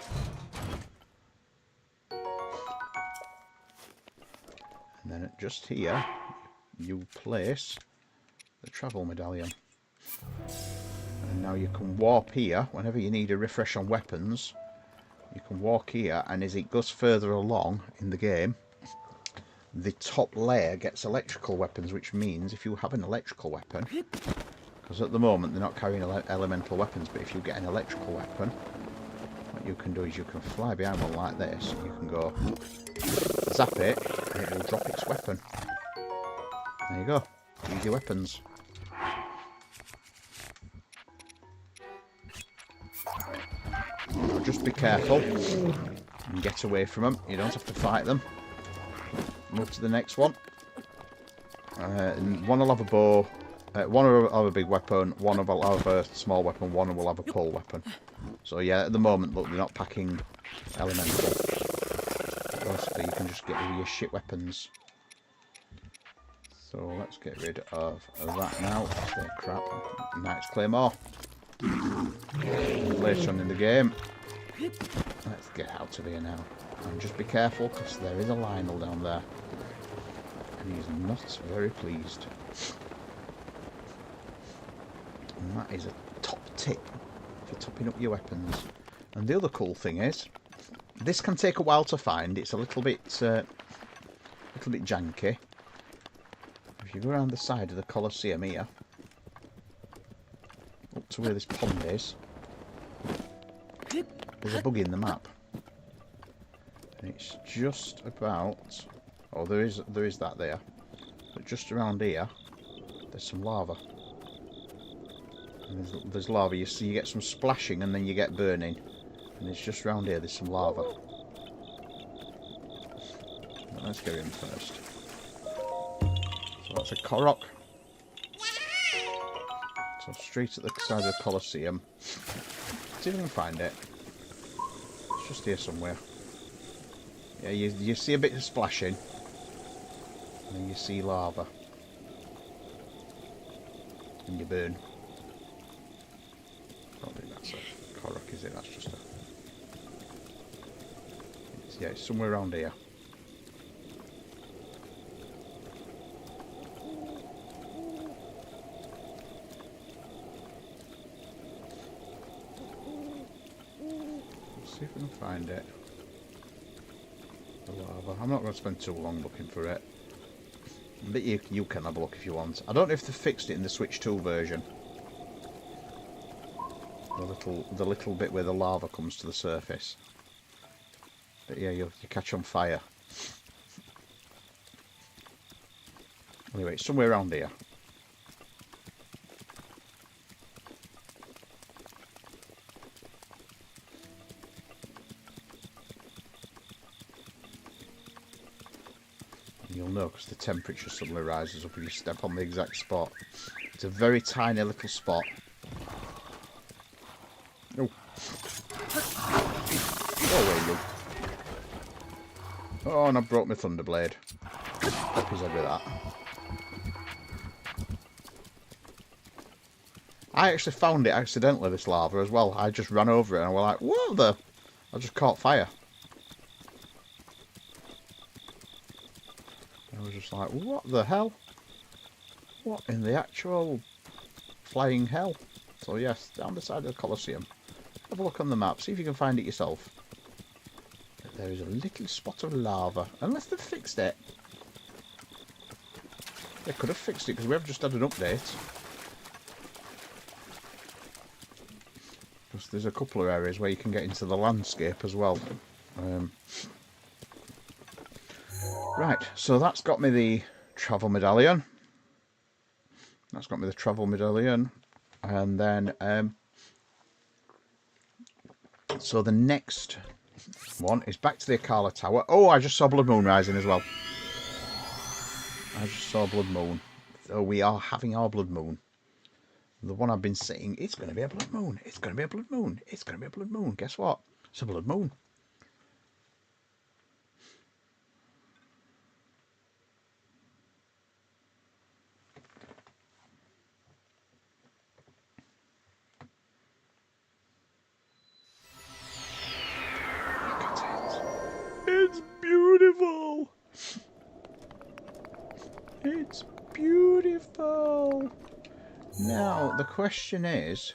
Speaker 1: and then just here you place the travel medallion. And now you can warp here whenever you need a refresh on weapons. You can walk here, and as it goes further along in the game, the top layer gets electrical weapons, which means if you have an electrical weapon, because at the moment they're not carrying elemental weapons, but if you get an electrical weapon, what you can do is you can fly behind one like this, and you can go zap it, and it will drop its weapon. There you go. Use your weapons. Now just be careful and get away from them. You don't have to fight them. Move to the next one. And one will have a bow, one will have a big weapon, one will have a small weapon, one will have a pole weapon. So yeah, at the moment, look, they're not packing elemental. Basically, you can just get rid of your shit weapons. So let's get rid of that now. That's crap. Knight's Claymore. Later on in the game, Let's get out of here now. And just be careful, because there is a Lionel down there. And he's not very pleased. And that is a top tip for topping up your weapons. And the other cool thing is, this can take a while to find. It's a little bit janky. If you go around the side of the Colosseum here, up to where this pond is, there's a bug in the map. And it's just about... Oh, there is that there. But just around here, there's some lava. And there's lava. You see, you get some splashing and then you get burning. And it's just round here, there's some lava. But let's get in first. So that's a Korok. So straight at the side of the Colosseum. See if I can find it. It's just here somewhere. Yeah, you see a bit of splashing. And then you see lava. And you burn. I don't think that's a Korok, is it? That's just a... Yeah, it's somewhere around here. Let's see if we can find it. The lava. I'm not going to spend too long looking for it. But you can have a look if you want. I don't know if they fixed it in the Switch 2 version. The little bit where the lava comes to the surface. But yeah, you catch on fire. Anyway, it's somewhere around here. And you'll know because the temperature suddenly rises up if you step on the exact spot. It's a very tiny little spot. Oh. Go away, you. Oh, and I broke my Thunderblade. Pop his head with that. I actually found it accidentally, this lava, as well. I just ran over it and I was like, what the... I just caught fire. I was just like, what the hell? What in the actual flying hell? So yes, down the side of the Colosseum. Have a look on the map, see if you can find it yourself. There is a little spot of lava. Unless they've fixed it. They could have fixed it because we have just had an update. Because there's a couple of areas where you can get into the landscape as well. Right, so that's got me the travel medallion. And then, so the next one is back to the Akala Tower. Oh, I just saw Blood Moon rising as well. I just saw Blood Moon. So we are having our Blood Moon. The one I've been saying, it's going to be a Blood Moon. It's going to be a Blood Moon. It's going to be a Blood Moon. Guess what? It's a Blood Moon. Look at it. It's beautiful. It's beautiful. Now, the question is,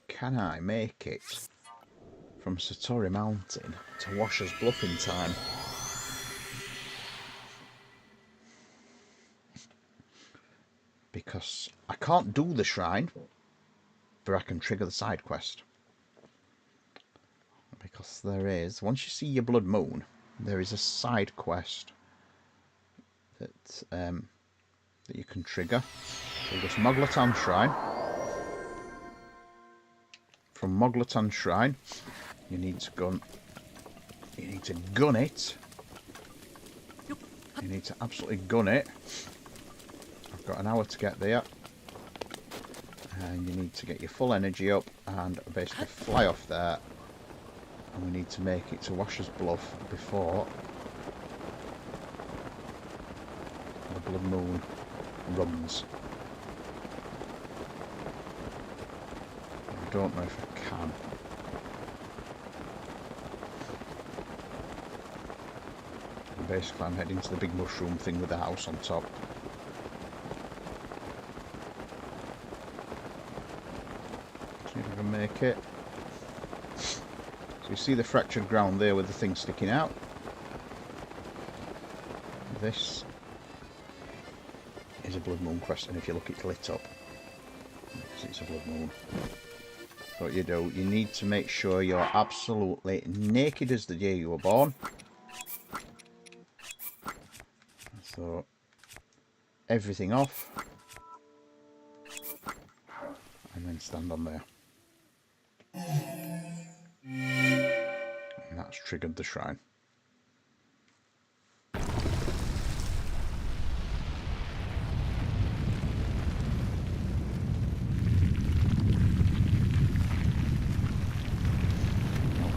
Speaker 1: can I make it from Satori Mountain to Washer's Bluff in time? Because I can't do the shrine, but I can trigger the side quest. Because there is, once you see your Blood Moon, there is a side quest that you can trigger. So this Moglatan Shrine. From Moglatan Shrine, you need to gun it. You need to absolutely gun it. I've got an hour to get there. And you need to get your full energy up and basically fly off there. And we need to make it to Washer's Bluff before the Blood Moon runs. I don't know if I can. And basically I'm heading to the big mushroom thing with the house on top. See if I can make it. So you see the fractured ground there with the thing sticking out. This is a blood moon quest, and if you look, it's lit up because it's a blood moon. So what you do, you need to make sure you're absolutely naked as the day you were born. So everything off, and then stand on there. And that's triggered the shrine.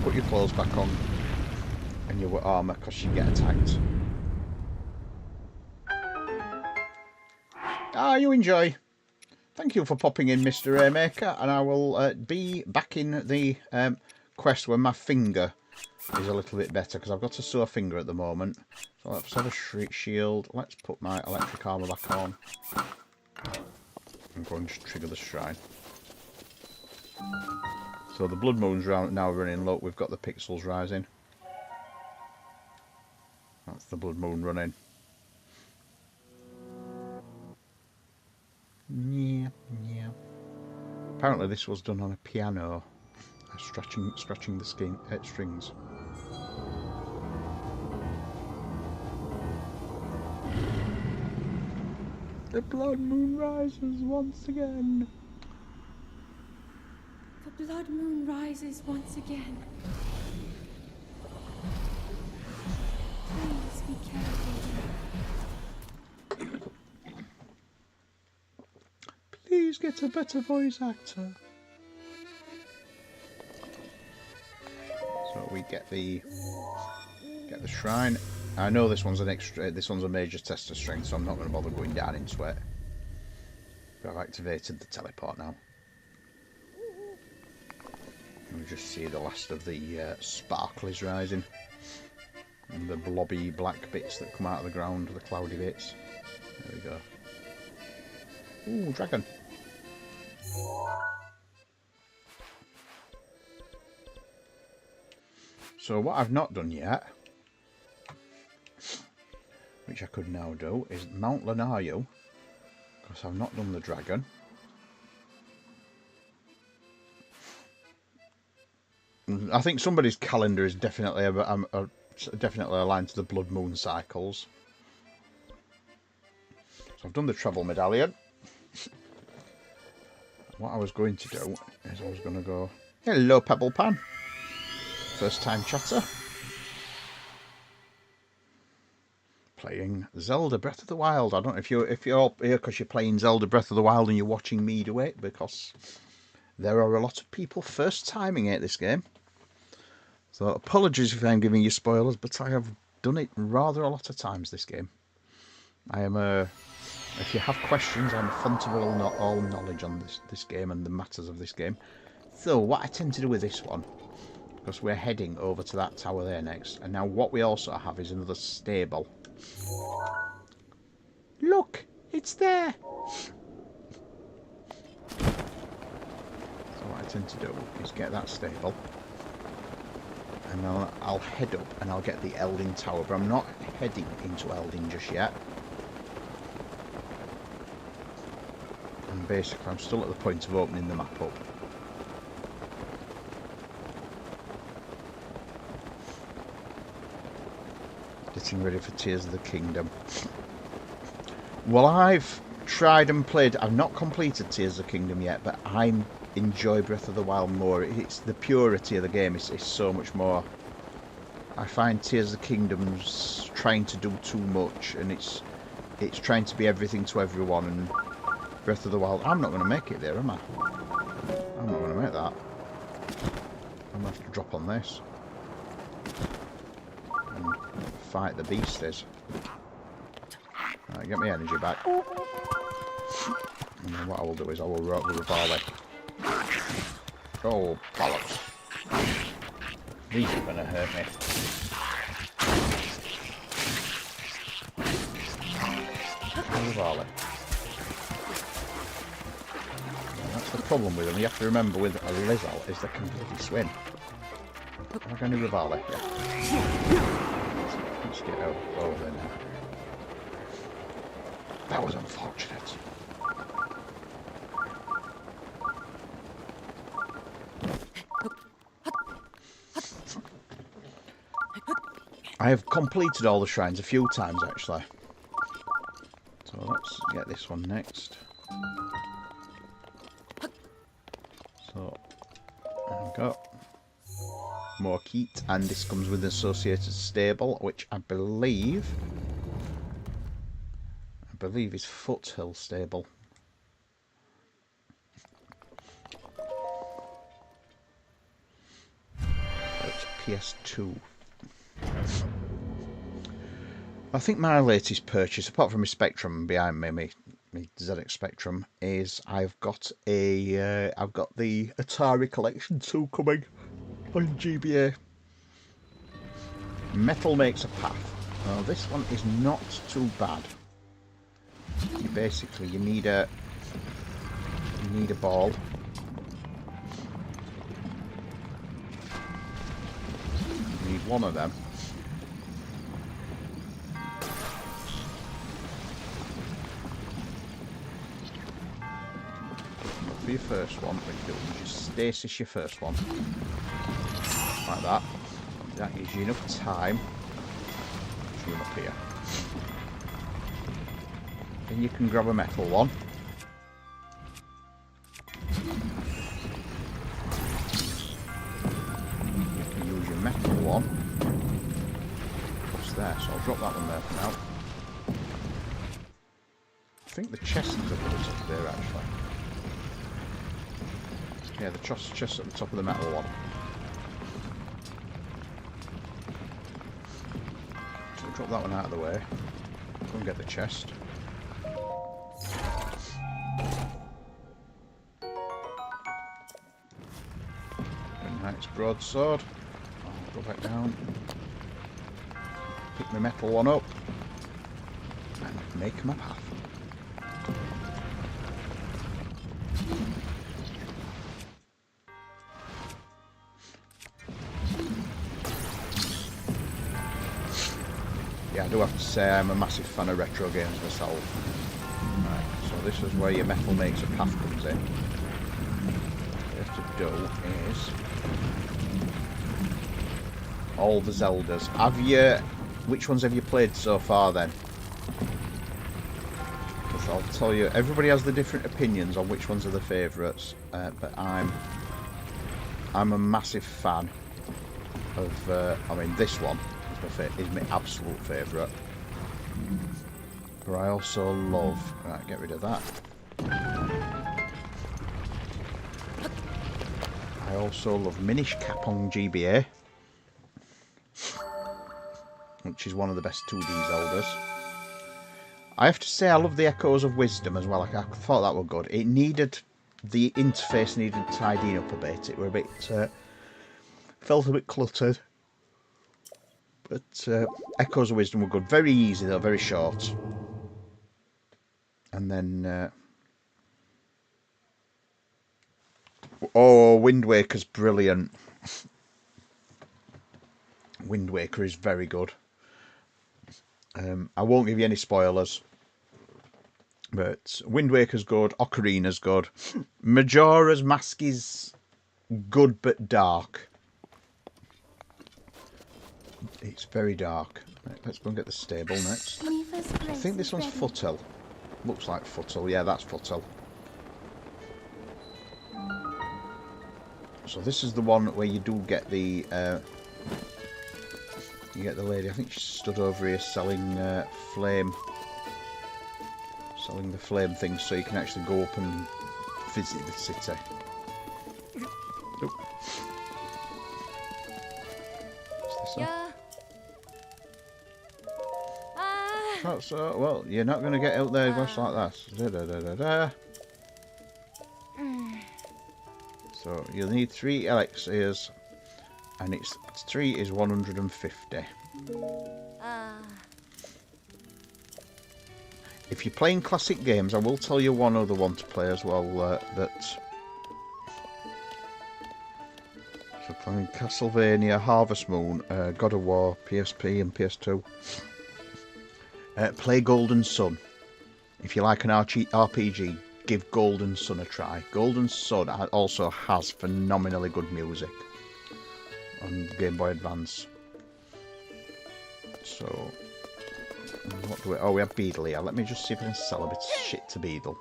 Speaker 1: Put your clothes back on and your armour because you get attacked. You enjoy. Thank you for popping in, Mr. Airmaker, and I will be back in the quest when my finger is a little bit better, because I've got a sore finger at the moment. So let's have a shield. Let's put my electric armour back on. I'm going to trigger the shrine. So the blood moon's now running. Look, we've got the pixels rising. That's the blood moon running. Yeah, yeah. Apparently this was done on a piano, scratching the strings. The blood moon rises once again.
Speaker 2: The blood moon rises once again. Please be careful.
Speaker 1: Please get a better voice actor. So we get the shrine. I know this one's a major test of strength, so I'm not going to bother going down into it. But I've activated the teleport now. We just see the last of the sparklies rising, and the blobby black bits that come out of the ground, the cloudy bits. There we go. Ooh, dragon. So what I've not done yet, which I could now do, is Mount Lanayru, because I've not done the dragon. I think somebody's calendar is definitely definitely aligned to the blood moon cycles. So I've done the travel medallion. What I was going to do is I was going to go, hello Pebble Pan, first time chatter, playing Zelda Breath of the Wild. I don't know if you're here because you're playing Zelda Breath of the Wild and you're watching me do it, because there are a lot of people first timing it this game. So apologies if I'm giving you spoilers, but I have done it rather a lot of times this game. I am if you have questions, I'm a font of all knowledge on this game and the matters of this game. So what I tend to do with this one, because we're heading over to that tower there next, and now what we also have is another stable. Look, it's there. So what I tend to do is get that stable, and I'll head up and I'll get the Eldin Tower, but I'm not heading into Eldin just yet. And basically I'm still at the point of opening the map up. Getting ready for Tears of the Kingdom. Well, I've tried and played, I've not completed Tears of the Kingdom yet, but I enjoy Breath of the Wild more. It's the purity of the game is so much more. I find Tears of the Kingdom's trying to do too much, and it's trying to be everything to everyone, and Breath of the Wild, I'm not going to make it there, am I? I'm not going to make that. I'm going to have to drop on this and fight the beasties. Right, get my energy back. And then what I will do is I will rock the Rivali. Oh, bollocks. These are going to hurt me. Where are they? That's the problem with them. You have to remember with a lizard is they can bloody swim. Am I going to Rivali? Yeah. Let's get over there now. That was unfortunate. I have completed all the shrines a few times actually. So let's get this one next. So I've got more Keat, and this comes with an associated stable, which I believe is Foothill Stable. It's PS2. I think my latest purchase, apart from my Spectrum behind me, my ZX Spectrum, is I've got the Atari Collection 2 coming on GBA. Metal Makes a Path. Well, this one is not too bad. You need a ball. You need one of them. For your first one, you just stasis your first one like that. That gives you enough time to run up here. Then you can grab a metal one. You can use your metal one. What's there? So I'll drop that one there for now. I think the chest is up there actually. Yeah, the chest at the top of the metal one. So we'll drop that one out of the way. Go and get the chest. Nice broadsword. I'll go back down. Pick my metal one up. And make my path. Yeah, I do have to say I'm a massive fan of retro games myself. Right, so this is where your Metal Makes a Path comes in. What you have to do is all the Zeldas. Which ones have you played so far then? Because I'll tell you, everybody has the different opinions on which ones are the favourites, but I'm a massive fan of. This one is my absolute favourite. But I also love. Right, get rid of that. I also love Minish Cap on GBA, which is one of the best 2D Zeldas. I have to say I love the Echoes of Wisdom as well. I thought that were good. The interface needed tidying up a bit. It were a bit felt a bit cluttered. But Echoes of Wisdom were good. Very easy though, very short. And then Wind Waker's brilliant. Wind Waker is very good. I won't give you any spoilers, but Wind Waker's good, Ocarina's good, Majora's Mask is good but dark. It's very dark. Right, let's go and get the stable next. I think this one's Foothill. Looks like Foothill. Yeah, that's Foothill. So this is the one where you do get the you get the lady. I think she stood over here selling the flame things, so you can actually go up and visit the city. Oop. What's this one? So, well, you're not going to get out there just like that. So you'll need 3 elixirs, and it's 3 is 150. If you're playing classic games, I will tell you one other one to play as well. So playing Castlevania, Harvest Moon, God of War, PSP and PS2. Play Golden Sun. If you like an RPG, give Golden Sun a try. Golden Sun also has phenomenally good music on Game Boy Advance. So, what do we... Oh, we have Beedle here. Let me just see if I can sell a bit of shit to Beedle.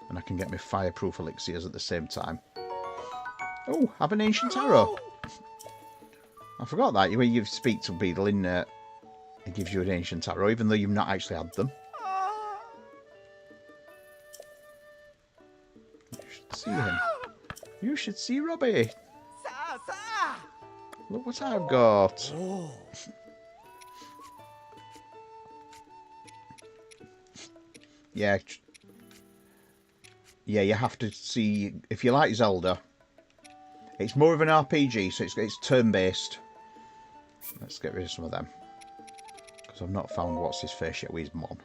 Speaker 1: And I can get my fireproof elixirs at the same time. Oh, have an ancient arrow. I forgot that. When you speak to Beedle in it gives you an ancient arrow, even though you've not actually had them. You should see him. You should see Robbie. Look what I've got. Yeah. Yeah, you have to see... If you like Zelda, it's more of an RPG, so it's turn-based. Let's get rid of some of them. Because I've not found what's his face yet with his mom.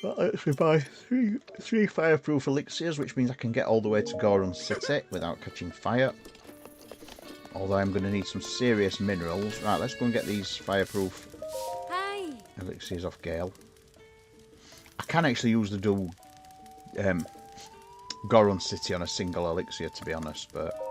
Speaker 1: That lets me buy three fireproof elixirs, which means I can get all the way to Goron City without catching fire. Although I'm going to need some serious minerals. Right, let's go and get these fireproof elixirs off Gale. I can actually use the dual Goron City on a single elixir, to be honest, but...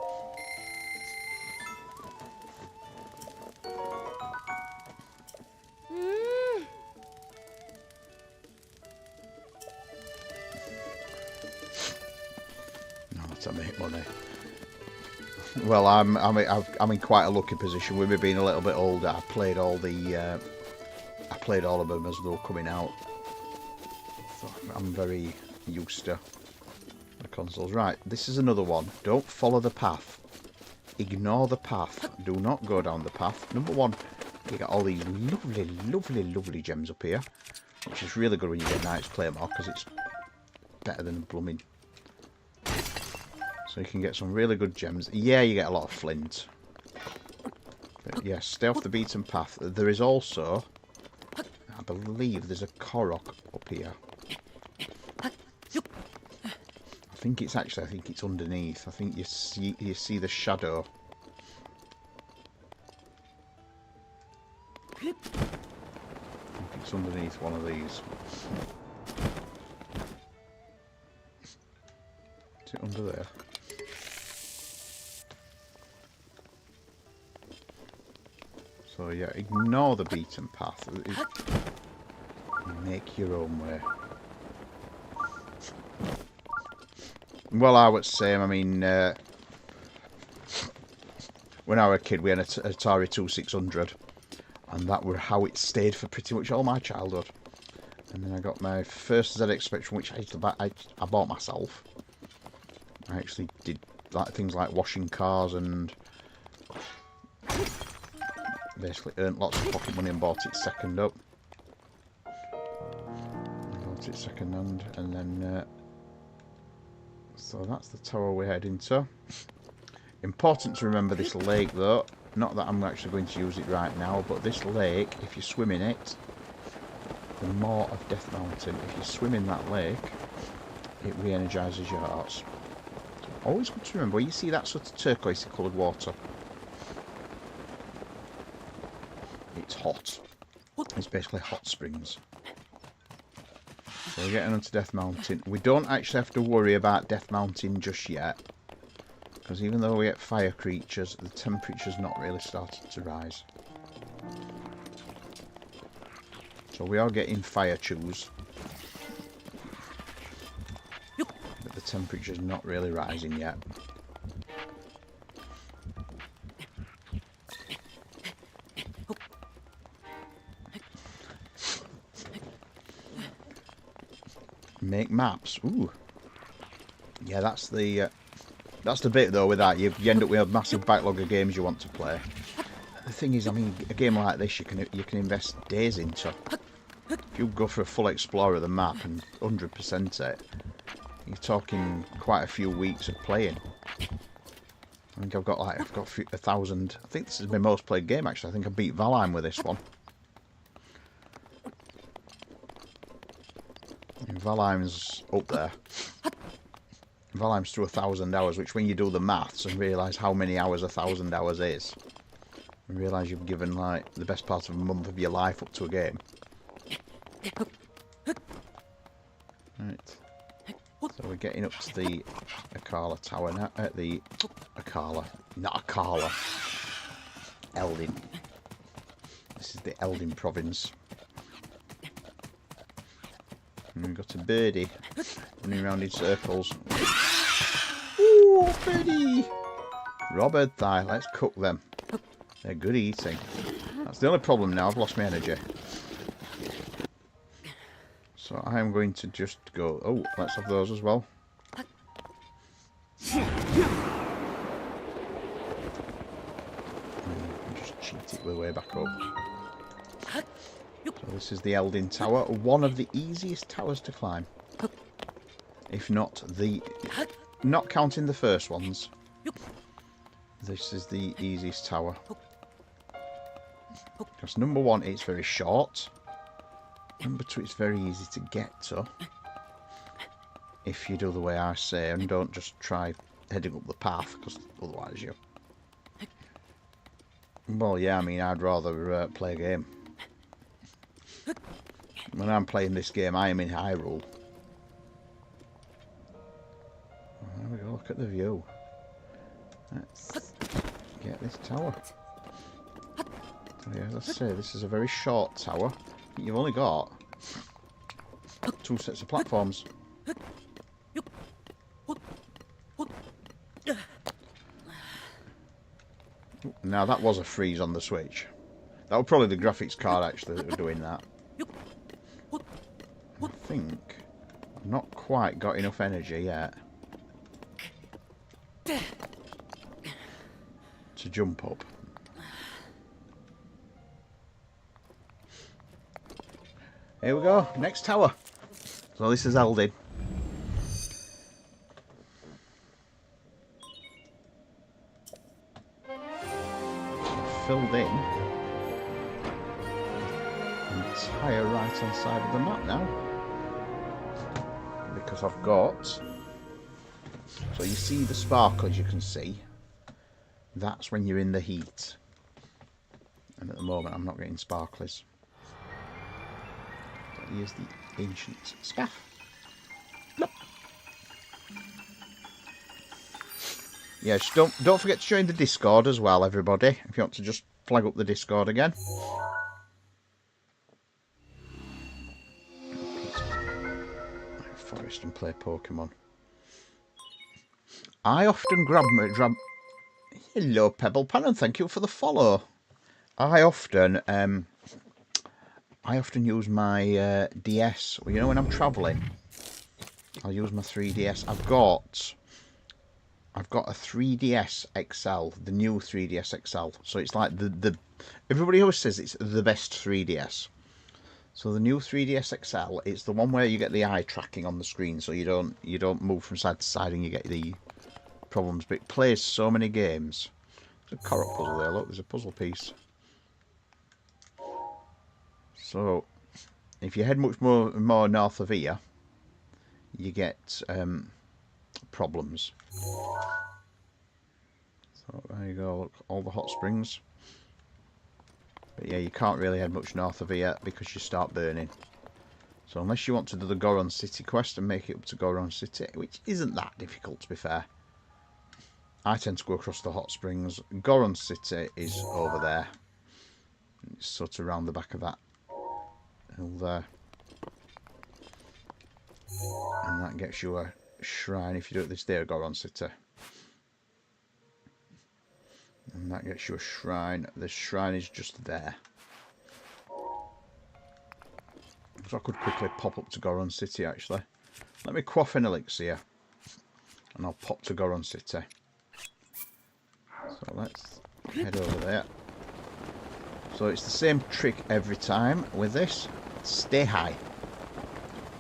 Speaker 1: To make money. Well, I'm in quite a lucky position with me being a little bit older. I played all of them as they were coming out. So I'm very used to the consoles. Right, this is another one. Don't follow the path. Ignore the path. Do not go down the path. Number one, you get all these lovely gems up here, which is really good when you get Knight's Claymore because it's better than blooming. So you can get some really good gems. Yeah, you get a lot of flint. But yeah, stay off the beaten path. There is also, I believe, there's a Korok up here. I think it's underneath. I think you see the shadow. I think it's underneath one of these. Is it under there? So yeah, ignore the beaten path. Make your own way. Well, I would say, I mean, when I was a kid, we had an Atari 2600, and that was how it stayed for pretty much all my childhood. And then I got my first ZX Spectrum, which I bought myself. I actually did things like washing cars and basically earned lots of pocket money and bought it second up. Bought it second hand, and then so that's the tower we're heading to. Important to remember this lake though. Not that I'm actually going to use it right now, but this lake, if you swim in it, the Maw of Death Mountain, if you swim in that lake, it re-energises your hearts. So always good to remember, when you see that sort of turquoise coloured water, it's hot. It's basically hot springs. So we're getting onto Death Mountain. We don't actually have to worry about Death Mountain just yet, because even though we get fire creatures, the temperature's not really started to rise. So we are getting fire chews, but the temperature's not really rising yet. Make maps. Ooh. Yeah, that's the bit though with that. You end up with a massive backlog of games you want to play. The thing is, I mean, a game like this you can invest days into. If you go for a full explore of the map and 100% it, you're talking quite a few weeks of playing. I think I've got 1,000. I think this is my most played game actually. I think I beat Valheim with this one. And Valheim's up there. Valheim's through 1,000 hours, which when you do the maths and realise how many hours 1,000 hours is, and realise you've given like the best part of a month of your life up to a game. Right. So we're getting up to the Akala Tower now. The Akala, not Akala. Eldin. This is the Eldin province. And we've got a birdie running around in circles. Ooh, birdie! Raw bird thigh, let's cook them. They're good eating. That's the only problem now, I've lost my energy. So I am going to just go... Oh, let's have those as well. Just cheat it way back up. So this is the Eldin Tower, one of the easiest towers to climb. If not the... Not counting the first ones. This is the easiest tower. Because number one, it's very short. Number two, it's very easy to get to. If you do the way I say and don't just try heading up the path, because otherwise you... Well, yeah, I mean, I'd rather play a game. When I'm playing this game, I am in Hyrule. There we go, look at the view. Let's get this tower. So yeah, as I say, this is a very short tower. You've only got 2 sets of platforms. Now that was a freeze on the Switch. That was probably the graphics card actually that were doing that. I think I've not quite got enough energy yet to jump up. Here we go, next tower. So this is Eldin. Filled in entire right hand side of the map now. Because I've got... So you see the sparkles you can see. That's when you're in the heat. And at the moment I'm not getting sparklers. Here's the ancient scaff. Plop. Yeah, just don't forget to join the Discord as well, everybody. If you want to just flag up the Discord again. Forest and play Pokemon. I often grab... Hello, Pebble Pan, and thank you for the follow. I often use my DS. Well, you know, when I'm travelling, I'll use my 3DS. I've got a 3DS XL, the new 3DS XL. So it's like the everybody always says it's the best 3DS. So the new 3DS XL, it's the one where you get the eye tracking on the screen, so you don't move from side to side and you get the problems. But it plays so many games. There's a Korok puzzle there. Look, there's a puzzle piece. So if you head much more north of here, you get problems. So there you go. Look, all the hot springs. But yeah, you can't really head much north of here because you start burning. So unless you want to do the Goron City quest and make it up to Goron City, which isn't that difficult to be fair, I tend to go across the hot springs. Goron City is over there. It's sort of around the back of that hill there. And that gets you a shrine if you do it this day at Goron City. And that gets you a shrine. The shrine is just there. So I could quickly pop up to Goron City actually. Let me quaff an elixir. And I'll pop to Goron City. So let's head over there. So it's the same trick every time with this. Stay high.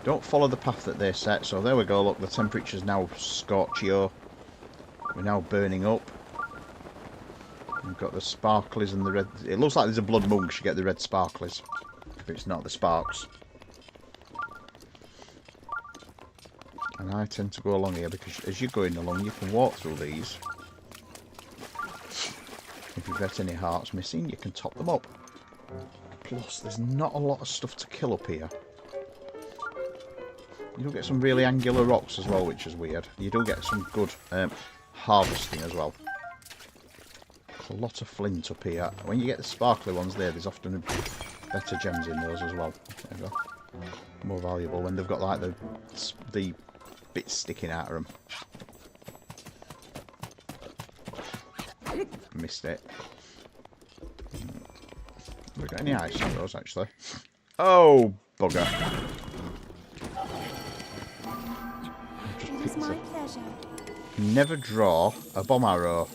Speaker 1: Don't follow the path that they set. So there we go, look, the temperature's now scorchio. We're now burning up. We've got the sparklies and the red... It looks like there's a blood moon because you get the red sparklies. But it's not the sparks. And I tend to go along here because as you're going along you can walk through these. If you've got any hearts missing you can top them up. Plus there's not a lot of stuff to kill up here. You do get some really angular rocks as well, which is weird. You do get some good harvesting as well. There's a lot of flint up here. When you get the sparkly ones there's often better gems in those as well. There you go. More valuable when they've got like the bits sticking out of them. Missed it. Have we got any ice on those actually? Oh, bugger.
Speaker 2: It was my pleasure.
Speaker 1: Never draw a bomb arrow.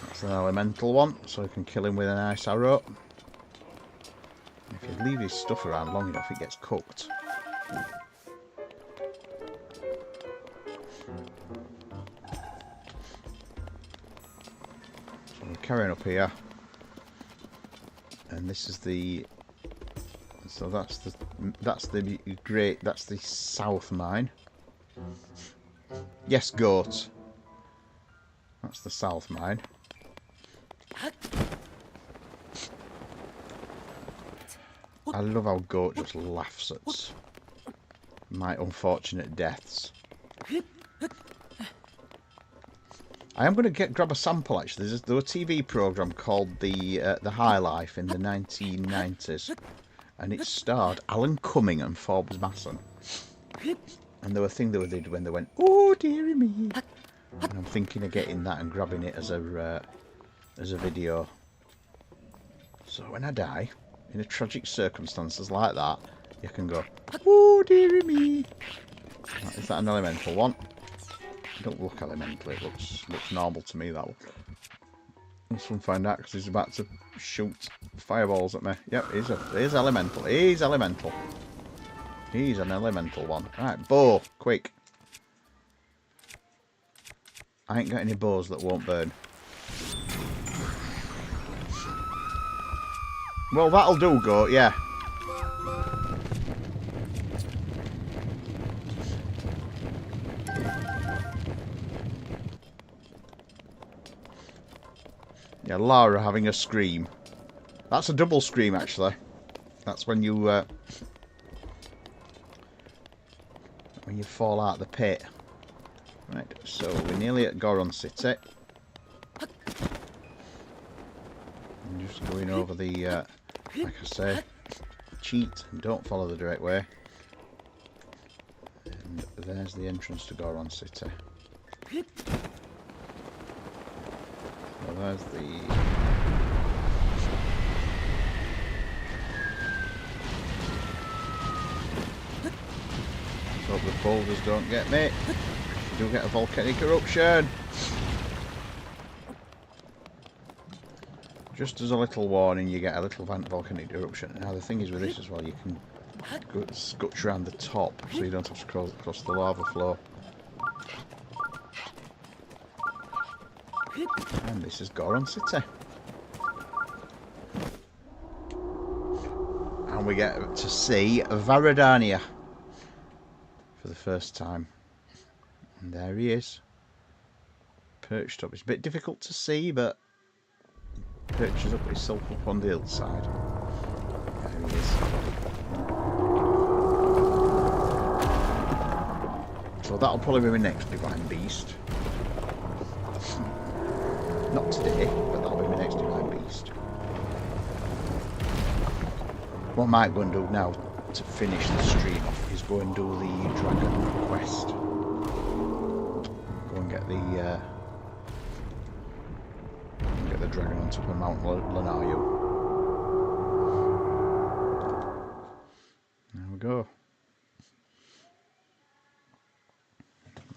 Speaker 1: That's an elemental one, so you can kill him with an ice arrow. If you leave his stuff around long enough, it gets cooked. So we're carrying up here, and this is the. So that's the south mine. Yes, goat. That's the south mine. I love how goat just laughs at my unfortunate deaths. I am going to grab a sample actually. There's a TV programme called the High Life in the 1990s. And it starred Alan Cumming and Forbes Masson. And there were things they did when they went, "Oh dearie me," and I'm thinking of getting that and grabbing it as a video. So when I die, in a tragic circumstances like that, you can go, "Oh dearie me." Is that an elemental one? It don't look elemental. It looks normal to me. That one. Let's find out because he's about to shoot fireballs at me. Yep, he's elemental. He's elemental. He's an elemental one. Right, bow, quick. I ain't got any bows that won't burn. Well, that'll do, goat, yeah. Yeah, Lara having a scream. That's a double scream, actually. That's when you fall out of the pit. Right, so we're nearly at Goron City. I'm just going over the, like I say, cheat and don't follow the direct way. And there's the entrance to Goron City. So there's the... Hope the boulders don't get me. You do get a volcanic eruption. Just as a little warning, you get a little volcanic eruption. Now the thing is with this as well, you can go scutch around the top, so you don't have to cross the lava flow. And this is Goron City. And we get to see Varadania for the first time. And there he is. Perched up. It's a bit difficult to see, but he perches up himself up on the hillside. There he is. So that'll probably be my next divine beast. Not today, but that'll be my next divine beast. What I might go and do now to finish the stream off is go and do the dragon quest. Go and get the dragon on top of Mount Lanayru. There we go.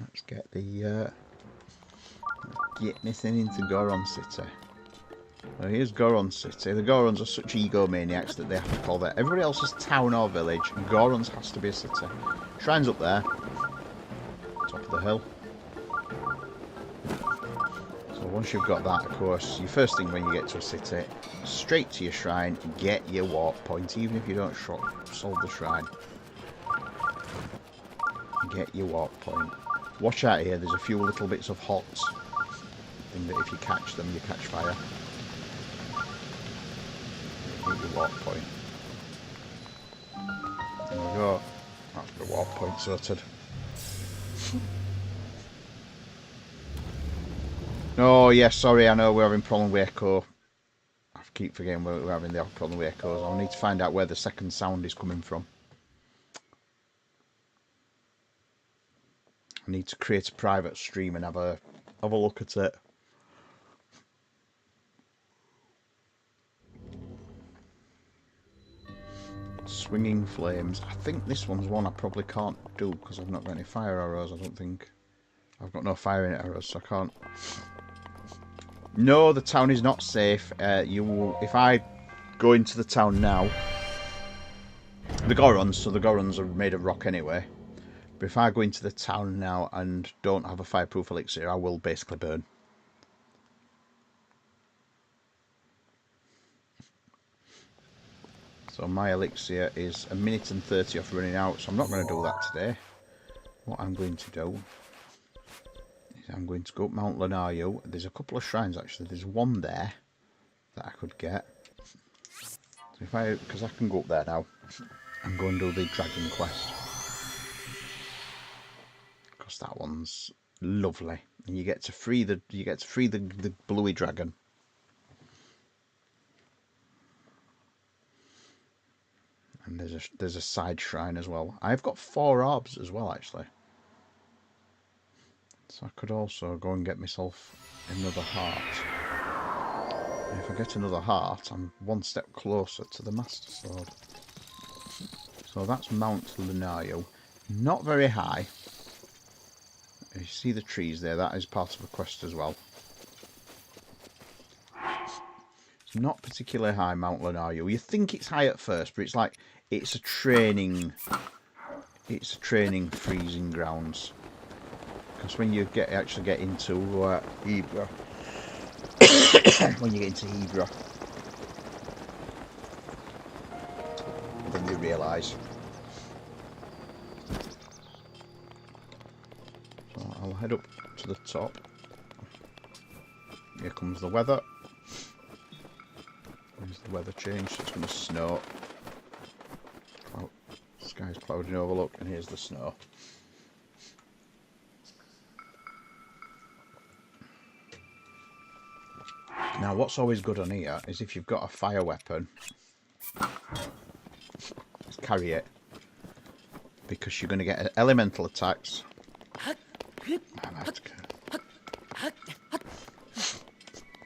Speaker 1: Let's get the get this thing into Goron City. So here's Goron City. The Gorons are such egomaniacs that they have to call that. Everybody else is town or village. Goron's has to be a city. Shrine's up there. Top of the hill. So once you've got that, of course, your first thing when you get to a city, straight to your shrine, get your warp point, even if you don't solve the shrine. Get your warp point. Watch out here, there's a few little bits of hots. And that if you catch them, you catch fire. Get your warp point. There we go. That's the warp point sorted. Oh, yeah, sorry, I know we're having problem with echo. I keep forgetting we're having the problem with echoes. I'll need to find out where the second sound is coming from. I need to create a private stream and have a look at it. Swinging flames. I think this one's one I probably can't do because I've not got any fire arrows. I don't think I've got no fire in arrows, so I can't. No, the town is not safe. If I go into the town now, the Gorons. So the Gorons are made of rock anyway. But if I go into the town now and don't have a fireproof elixir, I will basically burn. So my elixir is 1 minute and 30 off running out, so I'm not going to do that today. What I'm going to do is I'm going to go up Mount Lanaryu. There's a couple of shrines actually. There's one there that I could get. So because I can go up there now and go and do the dragon quest. Because that one's lovely, and you get to free the bluey dragon. And there's a side shrine as well. I've got 4 orbs as well actually, so I could also go and get myself another heart. And if I get another heart, I'm 1 step closer to the Master Sword. So that's Mount Lanaryu. Not very high. You see the trees there, that is part of a quest as well. It's not particularly high, Mount Lanaryu. You think it's high at first, but it's like, it's a training freezing grounds. Because when you actually get into Hebra, when you get into Hebra, then you realise. So I'll head up to the top. Here comes the weather. There's the weather change, so it's going to snow. Oh, the sky's clouding over, look, and here's the snow. Now, what's always good on here is if you've got a fire weapon, just carry it, because you're going to get elemental attacks.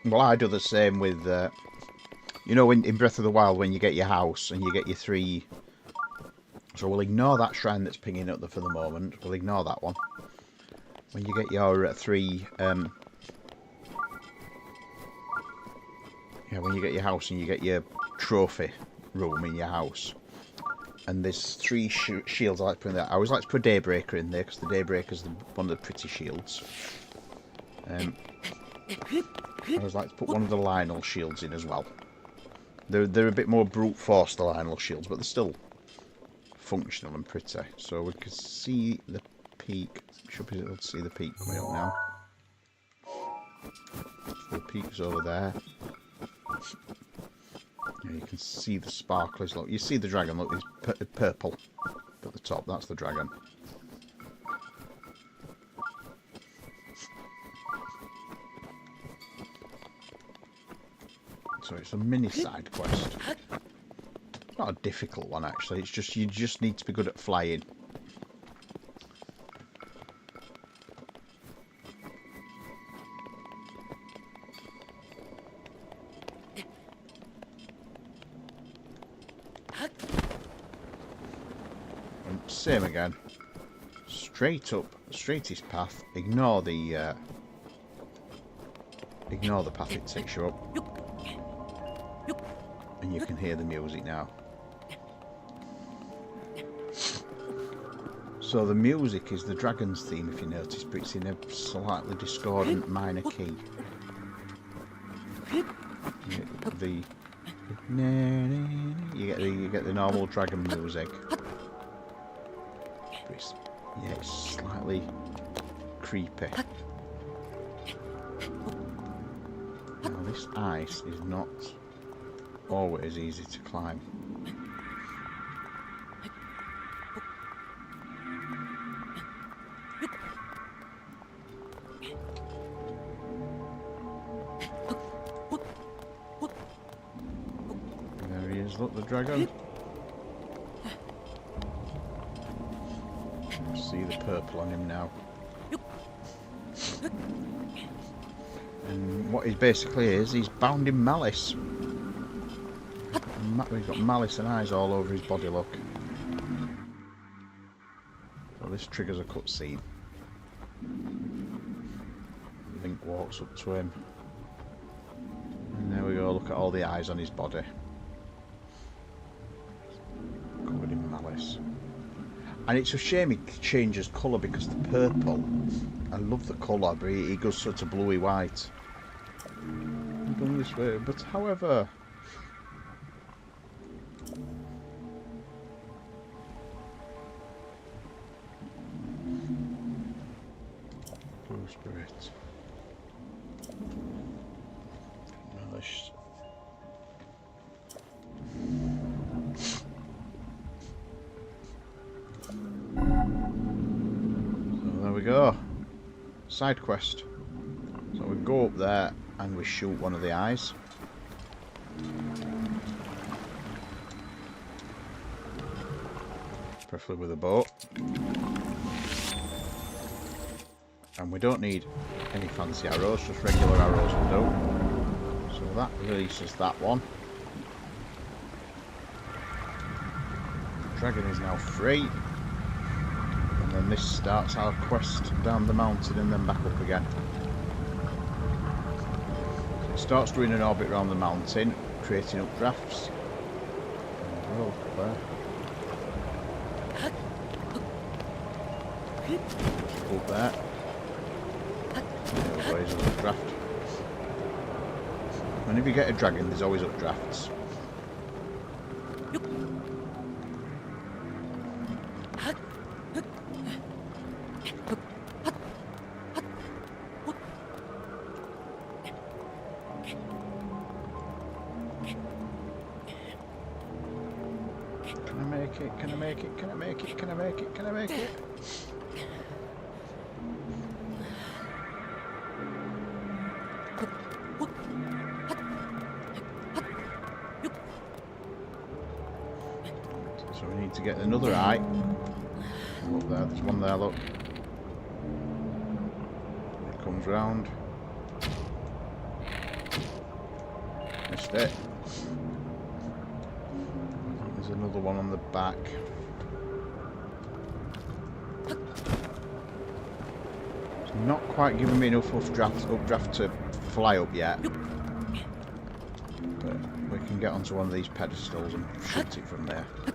Speaker 1: Well, I do the same with, you know, in Breath of the Wild, when you get your house and you get your 3... So we'll ignore that shrine that's pinging up there for the moment. We'll ignore that one. When you get your 3... yeah, when you get your house and you get your trophy room in your house. And there's 3 shields I like to put in there. I always like to put Daybreaker in there, because the Daybreaker's one of the pretty shields. I always like to put one of the Lionel shields in as well. They're a bit more brute force, the Lionel shields, but they're still functional and pretty. So we can see the peak. Should be able to see the peak coming up now. So the peak's over there. Yeah, you can see the sparklers. Look, you see the dragon. Look, it's purple at the top. That's the dragon. So it's a mini side quest. It's not a difficult one actually. It's just you just need to be good at flying. And same again. Straight up, straightest path. Ignore the path it takes you up. And you can hear the music now. So the music is the dragon's theme, if you notice, but it's in a slightly discordant minor key. You get the normal dragon music. But it's slightly creepy. Now this ice is not always easy to climb. There he is, look, the dragon. See the purple on him now. And what he basically is, he's bound in malice. He's got malice and eyes all over his body, look. So this triggers a cutscene. Link walks up to him. And there we go, look at all the eyes on his body. Covered in malice. And it's a shame he changes colour because the purple, I love the colour, but he goes sort of bluey white. Going this way, but however, blue spirit, relish. So there we go. Side quest. So we go up there and we shoot one of the eyes. Preferably with a bow. And we don't need any fancy arrows, just regular arrows will do. So that releases that one. The dragon is now free. And then this starts our quest down the mountain and then back up again. Starts doing an orbit around the mountain, creating updrafts. Oh, look there. Up there. There always an updraft. Whenever you get a dragon, there's always updrafts. Can I make it? Can I make it? Can I make it? Can I make it? Can I make it? So we need to get another eye. Look there, there's one there, look. It comes round. Missed it. There's another one on the back. It's not quite giving me enough updraft to fly up yet. But we can get onto one of these pedestals and shoot it from there. If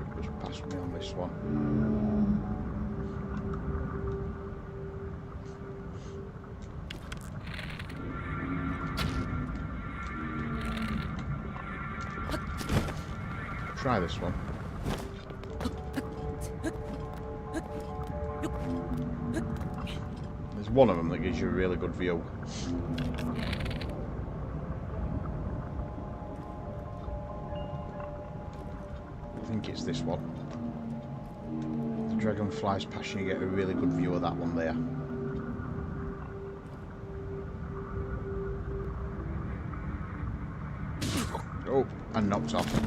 Speaker 1: it goes past me on this one. Try this one. There's one of them that gives you a really good view. I think it's this one. The dragon flies past you, you get a really good view of that one there. Oh, and knocked off.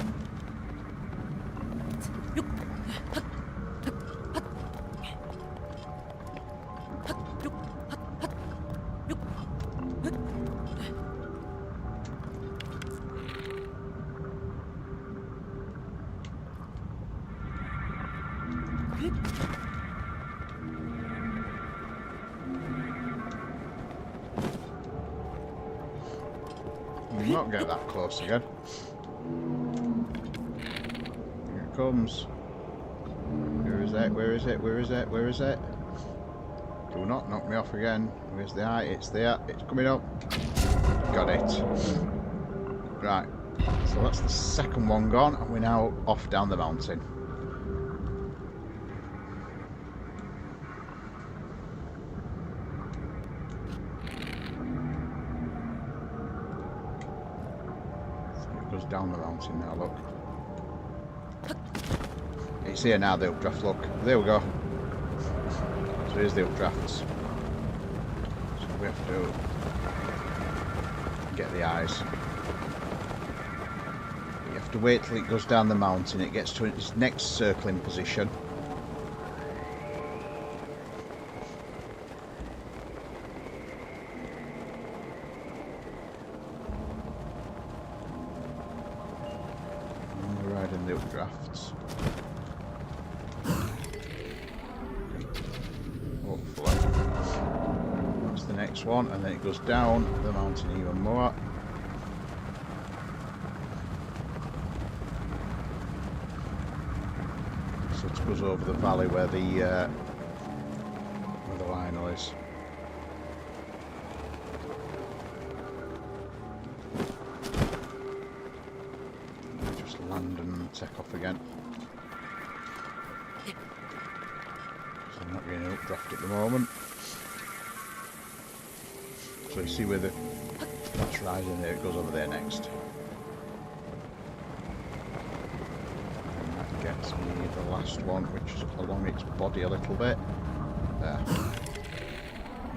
Speaker 1: not get that close again. Here it comes. Where is it? Where is it? Where is it? Where is it? Do not knock me off again. Where's the eye? It's there. It's coming up. Got it. Right. So that's the second one gone, and we're now off down the mountain. Down the mountain now, look. It's here now, the updraft, look. There we go. So here's the updrafts. So we have to get the eyes. You have to wait till it goes down the mountain, it gets to its next circling position. The updrafts. Hopefully. That's the next one, and then it goes down the mountain even more. So it goes over the valley where the Lionel is. Land and take off again. So I'm not getting an updraft at the moment. So you see where that's rising there, it goes over there next. And that gets me the last one, which is along its body a little bit. There.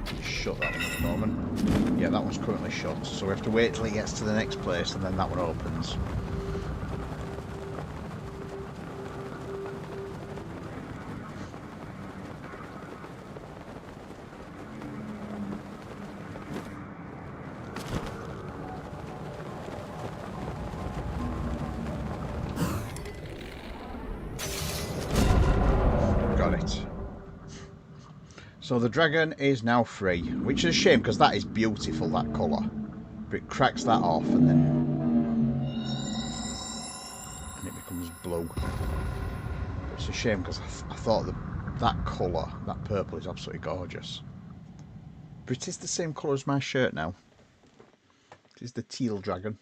Speaker 1: Just shut that one at the moment. Yeah, that one's currently shut, so we have to wait till it gets to the next place and then that one opens. So the dragon is now free, which is a shame because that is beautiful, that colour. But it cracks that off and it becomes blue. But it's a shame because I thought that colour, that purple, is absolutely gorgeous. But it is the same colour as my shirt now. It is the teal dragon.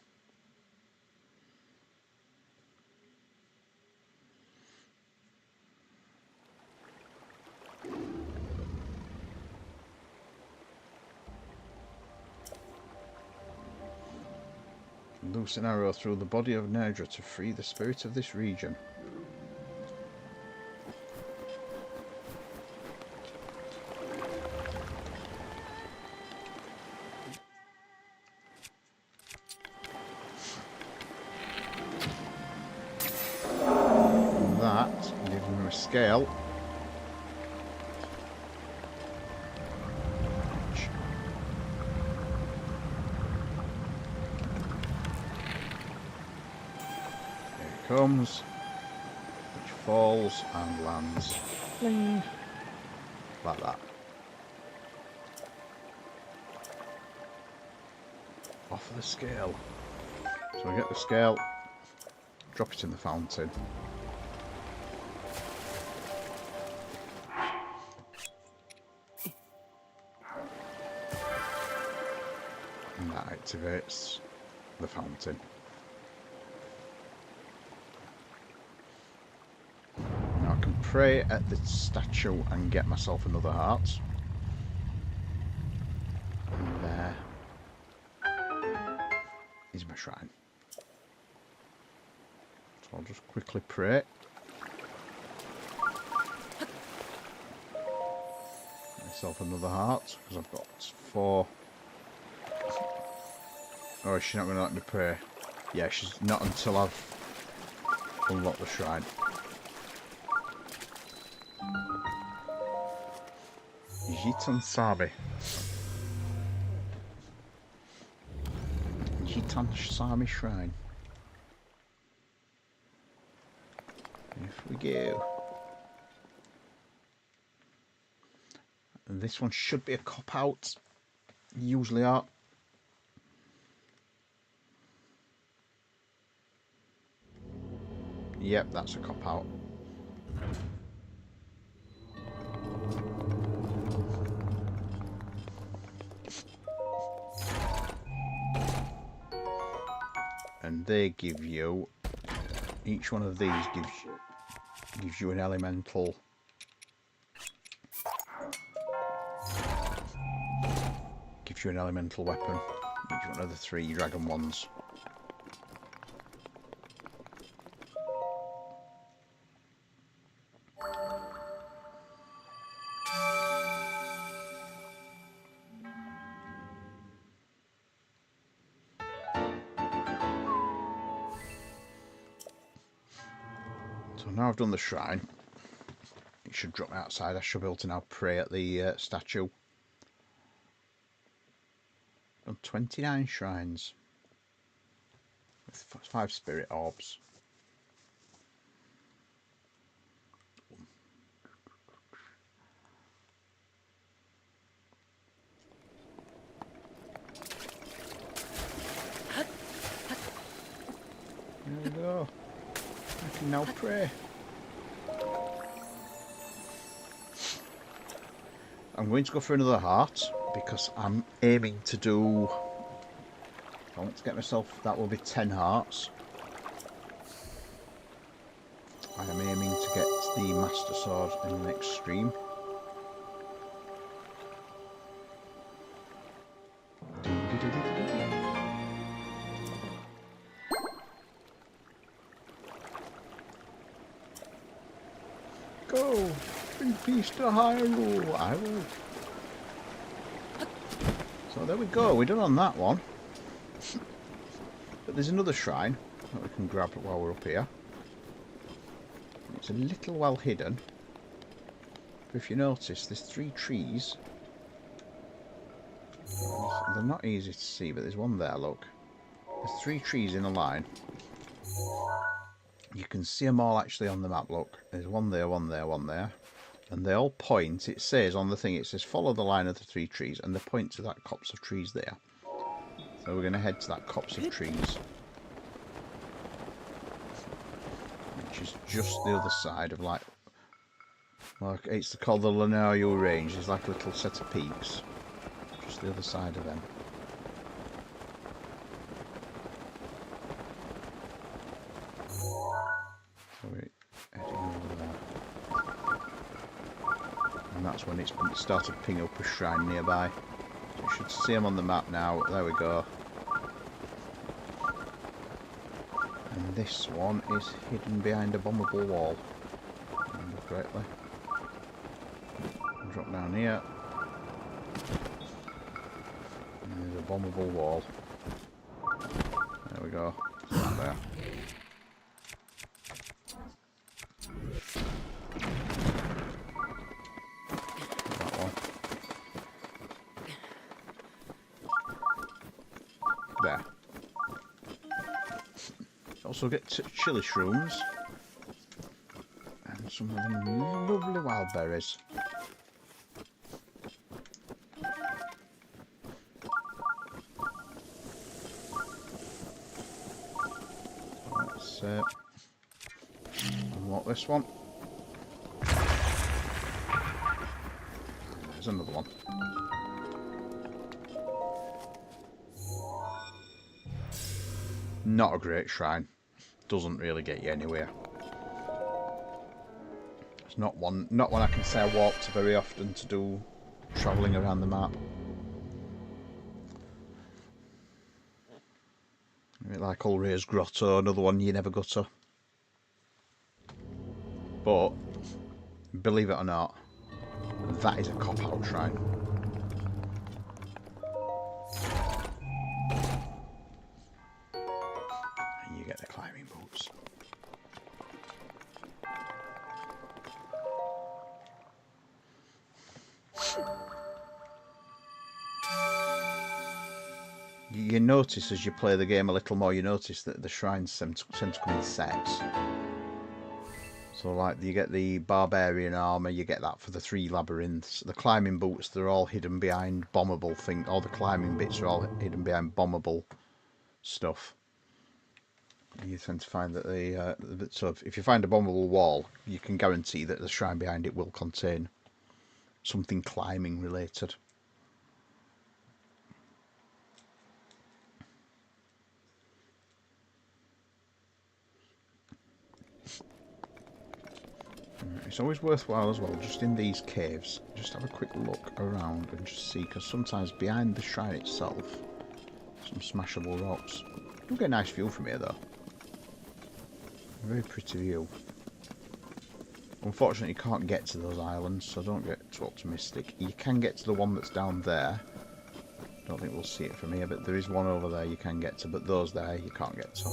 Speaker 1: Loose an arrow through the body of Nerdra to free the spirit of this region. And that gives him a scale. Comes, which falls and lands fling, like that. Off the scale. So I get the scale, drop it in the fountain. And that activates the fountain. Pray at the statue and get myself another heart. And there is my shrine. So I'll just quickly pray. Get myself another heart because I've got 4. Oh, is she not going to let me pray? Yeah, she's not until I've unlocked the shrine. Jitan Sabi. Jitan Sami Shrine. If we go. And this one should be a cop out. Usually are. Yep, that's a cop-out. And they give you... Each one of these gives you an elemental... Gives you an elemental weapon. Each one of the 3 dragon ones. So now I've done the shrine, it should drop outside. I should be able to now pray at the statue. Done 29 shrines with 5 spirit orbs. There we go. I can now pray. I'm going to go for another heart because I'm aiming to do... I want to get myself... That will be 10 hearts. I am aiming to get the Master Sword in the next stream. Go! Bring peace to Hyrule! I will. So there we go, we're done on that one. But there's another shrine that we can grab while we're up here. It's a little well hidden. But if you notice, there's 3 trees. They're not easy to see, but there's one there, look. There's 3 trees in a line. You can see them all actually on the map, look. There's one there, one there, one there. And they all point, it says on the thing, it says follow the line of the 3 trees, and they point to that copse of trees there. So we're going to head to that copse of trees, which is just the other side of, like it's called the Lanayru Range. There's like a little set of peaks, just the other side of them. So we're heading over there. And that's when it started pinging up a shrine nearby. So you should see them on the map now. There we go. And this one is hidden behind a bombable wall, if I remember correctly. I'll drop down here. And there's a bombable wall. There we go. Right there. That one. There. Also get chili shrooms and some of them lovely wild berries. Let's unlock this one. There's another one. Not a great shrine. Doesn't really get you anywhere. It's not one I can say I walk to very often to do travelling around the map. A bit like Ulray's Grotto, another one you never go to. But believe it or not, that is a cop-out shrine. And you get the climbing boots. You notice as you play the game a little more, you notice that the shrines tend to come in sets. So like you get the barbarian armour, you get that for the 3 labyrinths. The climbing boots, they're all hidden behind bombable things. All the climbing bits are all hidden behind bombable stuff. You tend to find that so if you find a bombable wall, you can guarantee that the shrine behind it will contain something climbing related. It's always worthwhile as well, just in these caves, just have a quick look around and just see, because sometimes behind the shrine itself, some smashable rocks. You'll get a nice view from here though. A very pretty view. Unfortunately, you can't get to those islands, so don't get too optimistic. You can get to the one that's down there. Don't think we'll see it from here, but there is one over there you can get to, but those there you can't get to.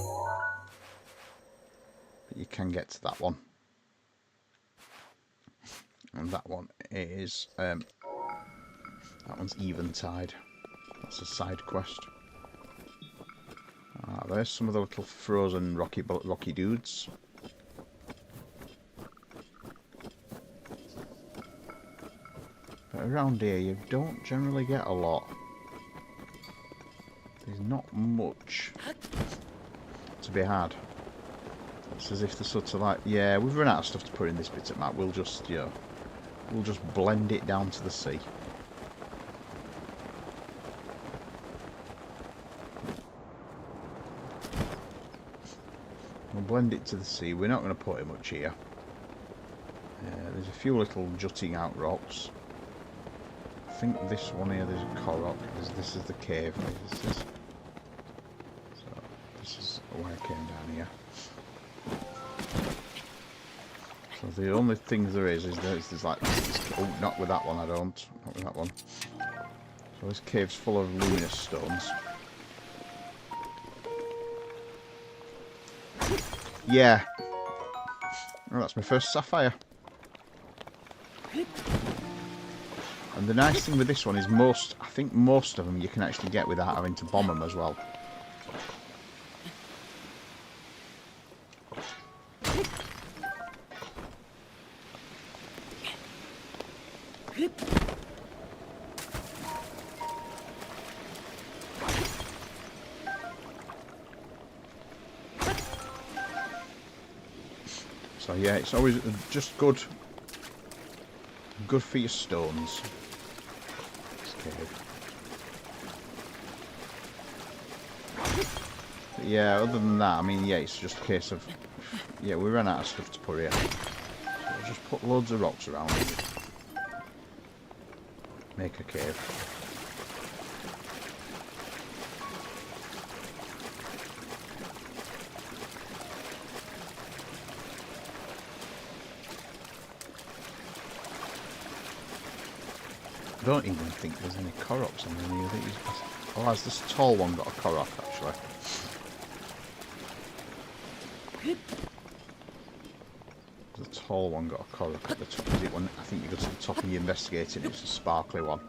Speaker 1: But you can get to that one. And that one is, that one's Eventide. That's a side quest. There's some of the little frozen rocky dudes. But around here you don't generally get a lot. There's not much to be had. It's as if they're sort of like, yeah, we've run out of stuff to put in this bit of map. We'll just, you know, we'll just blend it down to the sea. We'll blend it to the sea. We're not going to put it much here. There's a few little jutting out rocks. I think this one here, there's a Korok. This is the cave. So this is where I came down here. So the only thing there is there's like this, oh, not with that one. I don't. Not with that one. So this cave's full of luminous stones. Yeah. Oh, that's my first sapphire. And the nice thing with this one is I think most of them you can actually get without having to bomb them as well. So yeah, it's always just good for your stones. This cave. But yeah, other than that, I mean, yeah, it's just a case of, yeah, we ran out of stuff to put here. So we'll just put loads of rocks around it. Make a cave. I don't even think there's any Koroks on any of these. Oh, has this tall one got a Korok actually? The tall one got a Korok at the top. Is it one? I think you go to the top and you're investigating. It's a sparkly one.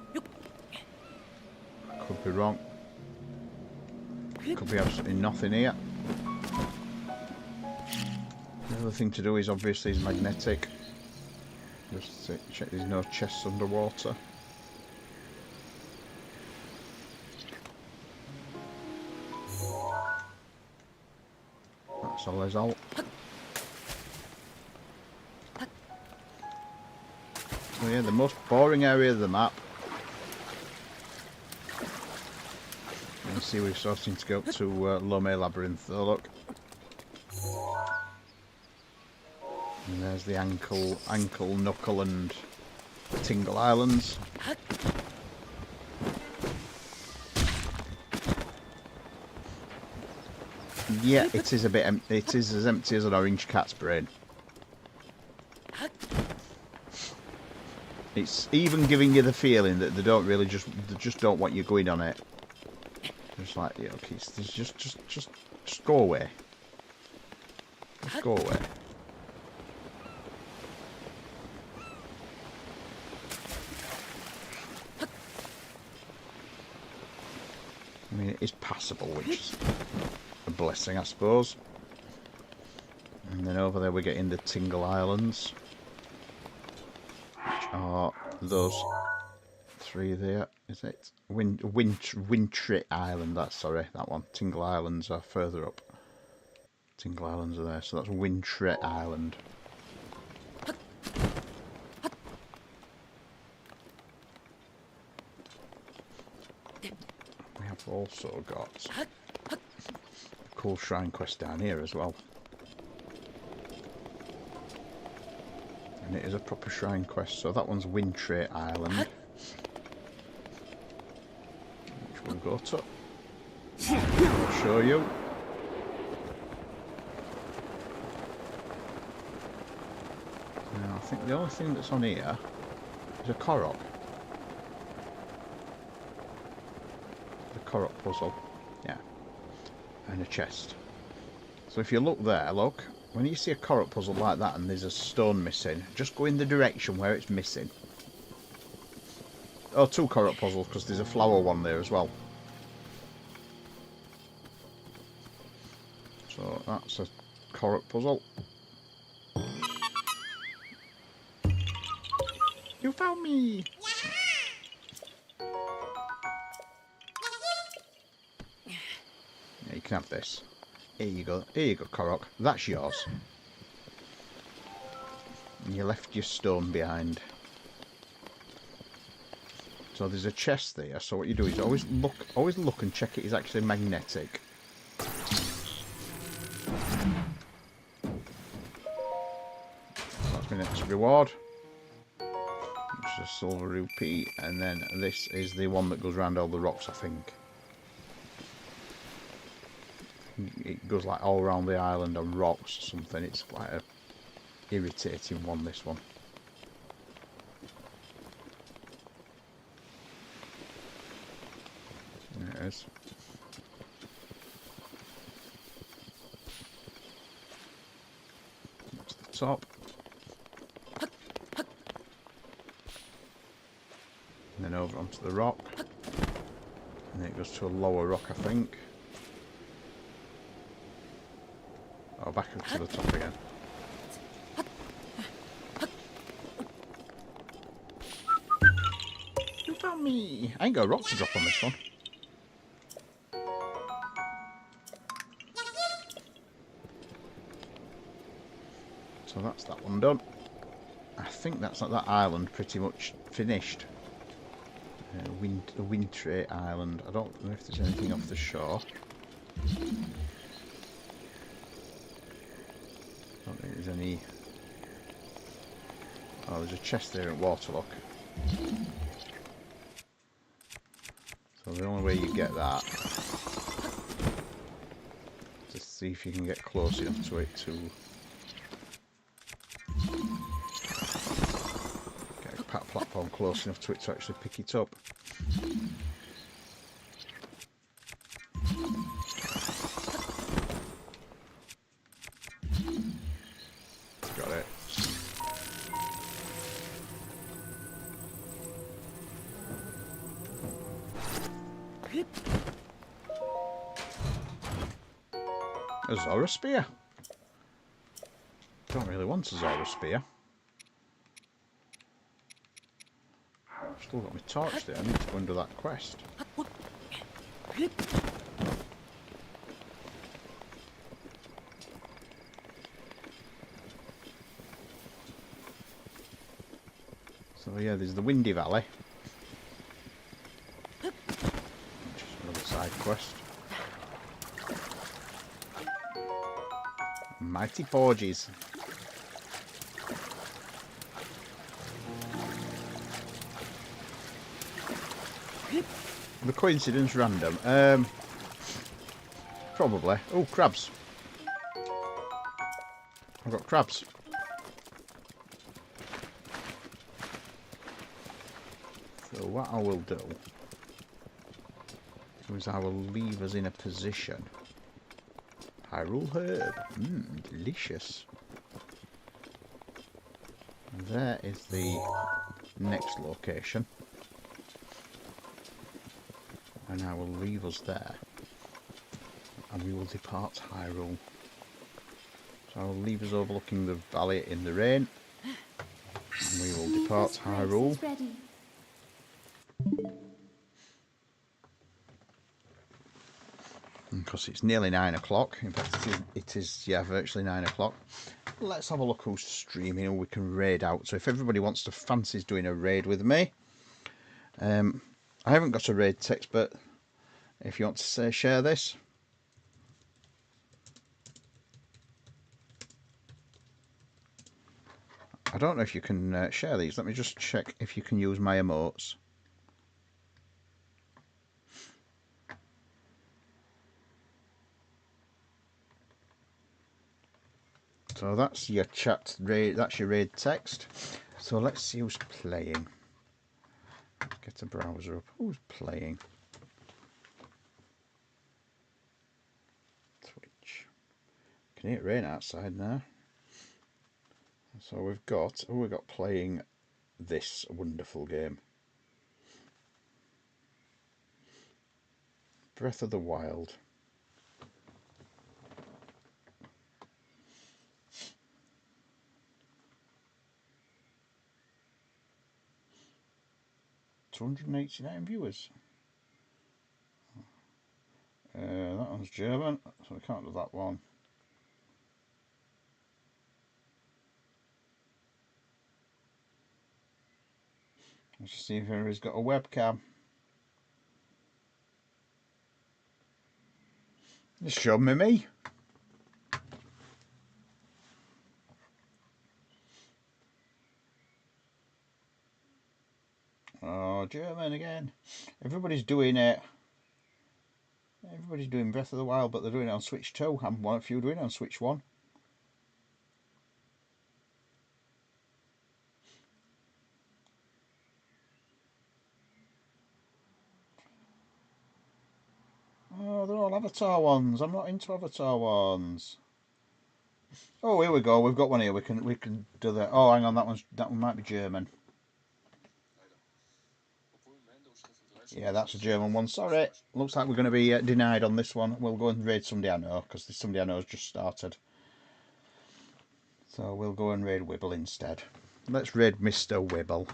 Speaker 1: Could be wrong. Could be absolutely nothing here. The other thing to do is obviously is magnetic. Just to check there's no chests underwater. That's a result. So yeah, the most boring area of the map. You can see we're starting to go up to Lome Labyrinth though, look. And there's the ankle, knuckle and tingle islands. Yeah, it is a bit empty. It is as empty as an orange cat's brain. It's even giving you the feeling that they just don't want you going on it. Just like, yeah, okay, just go away. Just go away. I mean, it is passable, which is a blessing, I suppose. And then over there we're getting the Tingle Islands, which are those three there, is it? Wintry Island, that's, sorry, that one. Tingle Islands are further up. Tingle Islands are there, so that's Wintry Island. We have also got a cool shrine quest down here as well. And it is a proper shrine quest, so that one's Wintry Island. Which we'll go to. I'll show you. Now, I think the only thing that's on here is a Korok. The Korok puzzle. Yeah. And a chest. So if you look there, look. When you see a Korok puzzle like that and there's a stone missing, just go in the direction where it's missing. Oh, 2 Korok puzzles, because there's a flower one there as well. So that's a Korok puzzle. You found me! Yeah, you can have this. Here you go. Here you go, Korok. That's yours. And you left your stone behind. So there's a chest there. So what you do is always look and check it is actually magnetic. That's my next reward. Which is a silver rupee, and then this is the one that goes around all the rocks, I think. It goes like all around the island on rocks or something. It's quite a irritating one, this one. There it is. That's the top. And then over onto the rock. And then it goes to a lower rock, I think. Oh, back up to the top again. You found me! I ain't got a rock to drop on this one. So that's that one done. I think that's like that island pretty much finished. A wintry island. I don't know if there's anything off the shore. I don't think there's any. Oh, there's a chest there at Waterlock. So the only way you get that is to see if you can get close enough to it to get a platform close enough to it to actually pick it up. Got it. A Zora Spear. Don't really want a Zora Spear. Still got my torch there. I need to go and do that quest. So yeah, there's the Windy Valley, which is another side quest. Mighty Porges. The coincidence random. Probably. Oh, crabs. I've got crabs. So what I will do is I will leave us in a position. Hyrule herb. Delicious. And there is the next location. And I will leave us there. And we will depart Hyrule. So I will leave us overlooking the valley in the rain. And we will depart Hyrule. And because it's nearly 9 o'clock. In fact, it is, yeah, virtually 9 o'clock. Let's have a look who's streaming, who we can raid out. So if everybody wants to fancies doing a raid with me, I haven't got a raid text, but if you want to share this, I don't know if you can share these. Let me just check if you can use my emotes. So that's your chat raid, that's your raid text. So let's see who's playing. Get a browser up. Who's playing? Twitch. Can hear it rain outside now. So we've got, who we got playing this wonderful game? Breath of the Wild. $289 viewers. That one's German, so we can't do that one. Let's just see if everybody's got a webcam. Just show me. Oh, German again. Everybody's doing it. Everybody's doing Breath of the Wild, but they're doing it on Switch 2. I'm one of you doing it on Switch 1. Oh, they're all Avatar ones. I'm not into Avatar ones. Oh, here we go. We've got one here. We can do that. Oh, hang on. That one might be German. Yeah, that's a German one. Sorry. Looks like we're going to be denied on this one. We'll go and raid somebody I know, because somebody I know has just started. So we'll go and raid Wibble instead. Let's raid Mr. Wibble.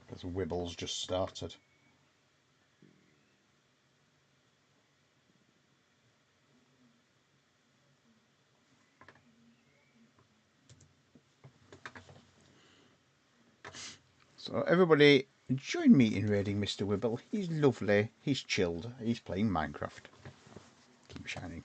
Speaker 1: Because Wibble's just started. So everybody join me in raiding Mr. Wibble. He's lovely, he's chilled, he's playing Minecraft. Keep shining.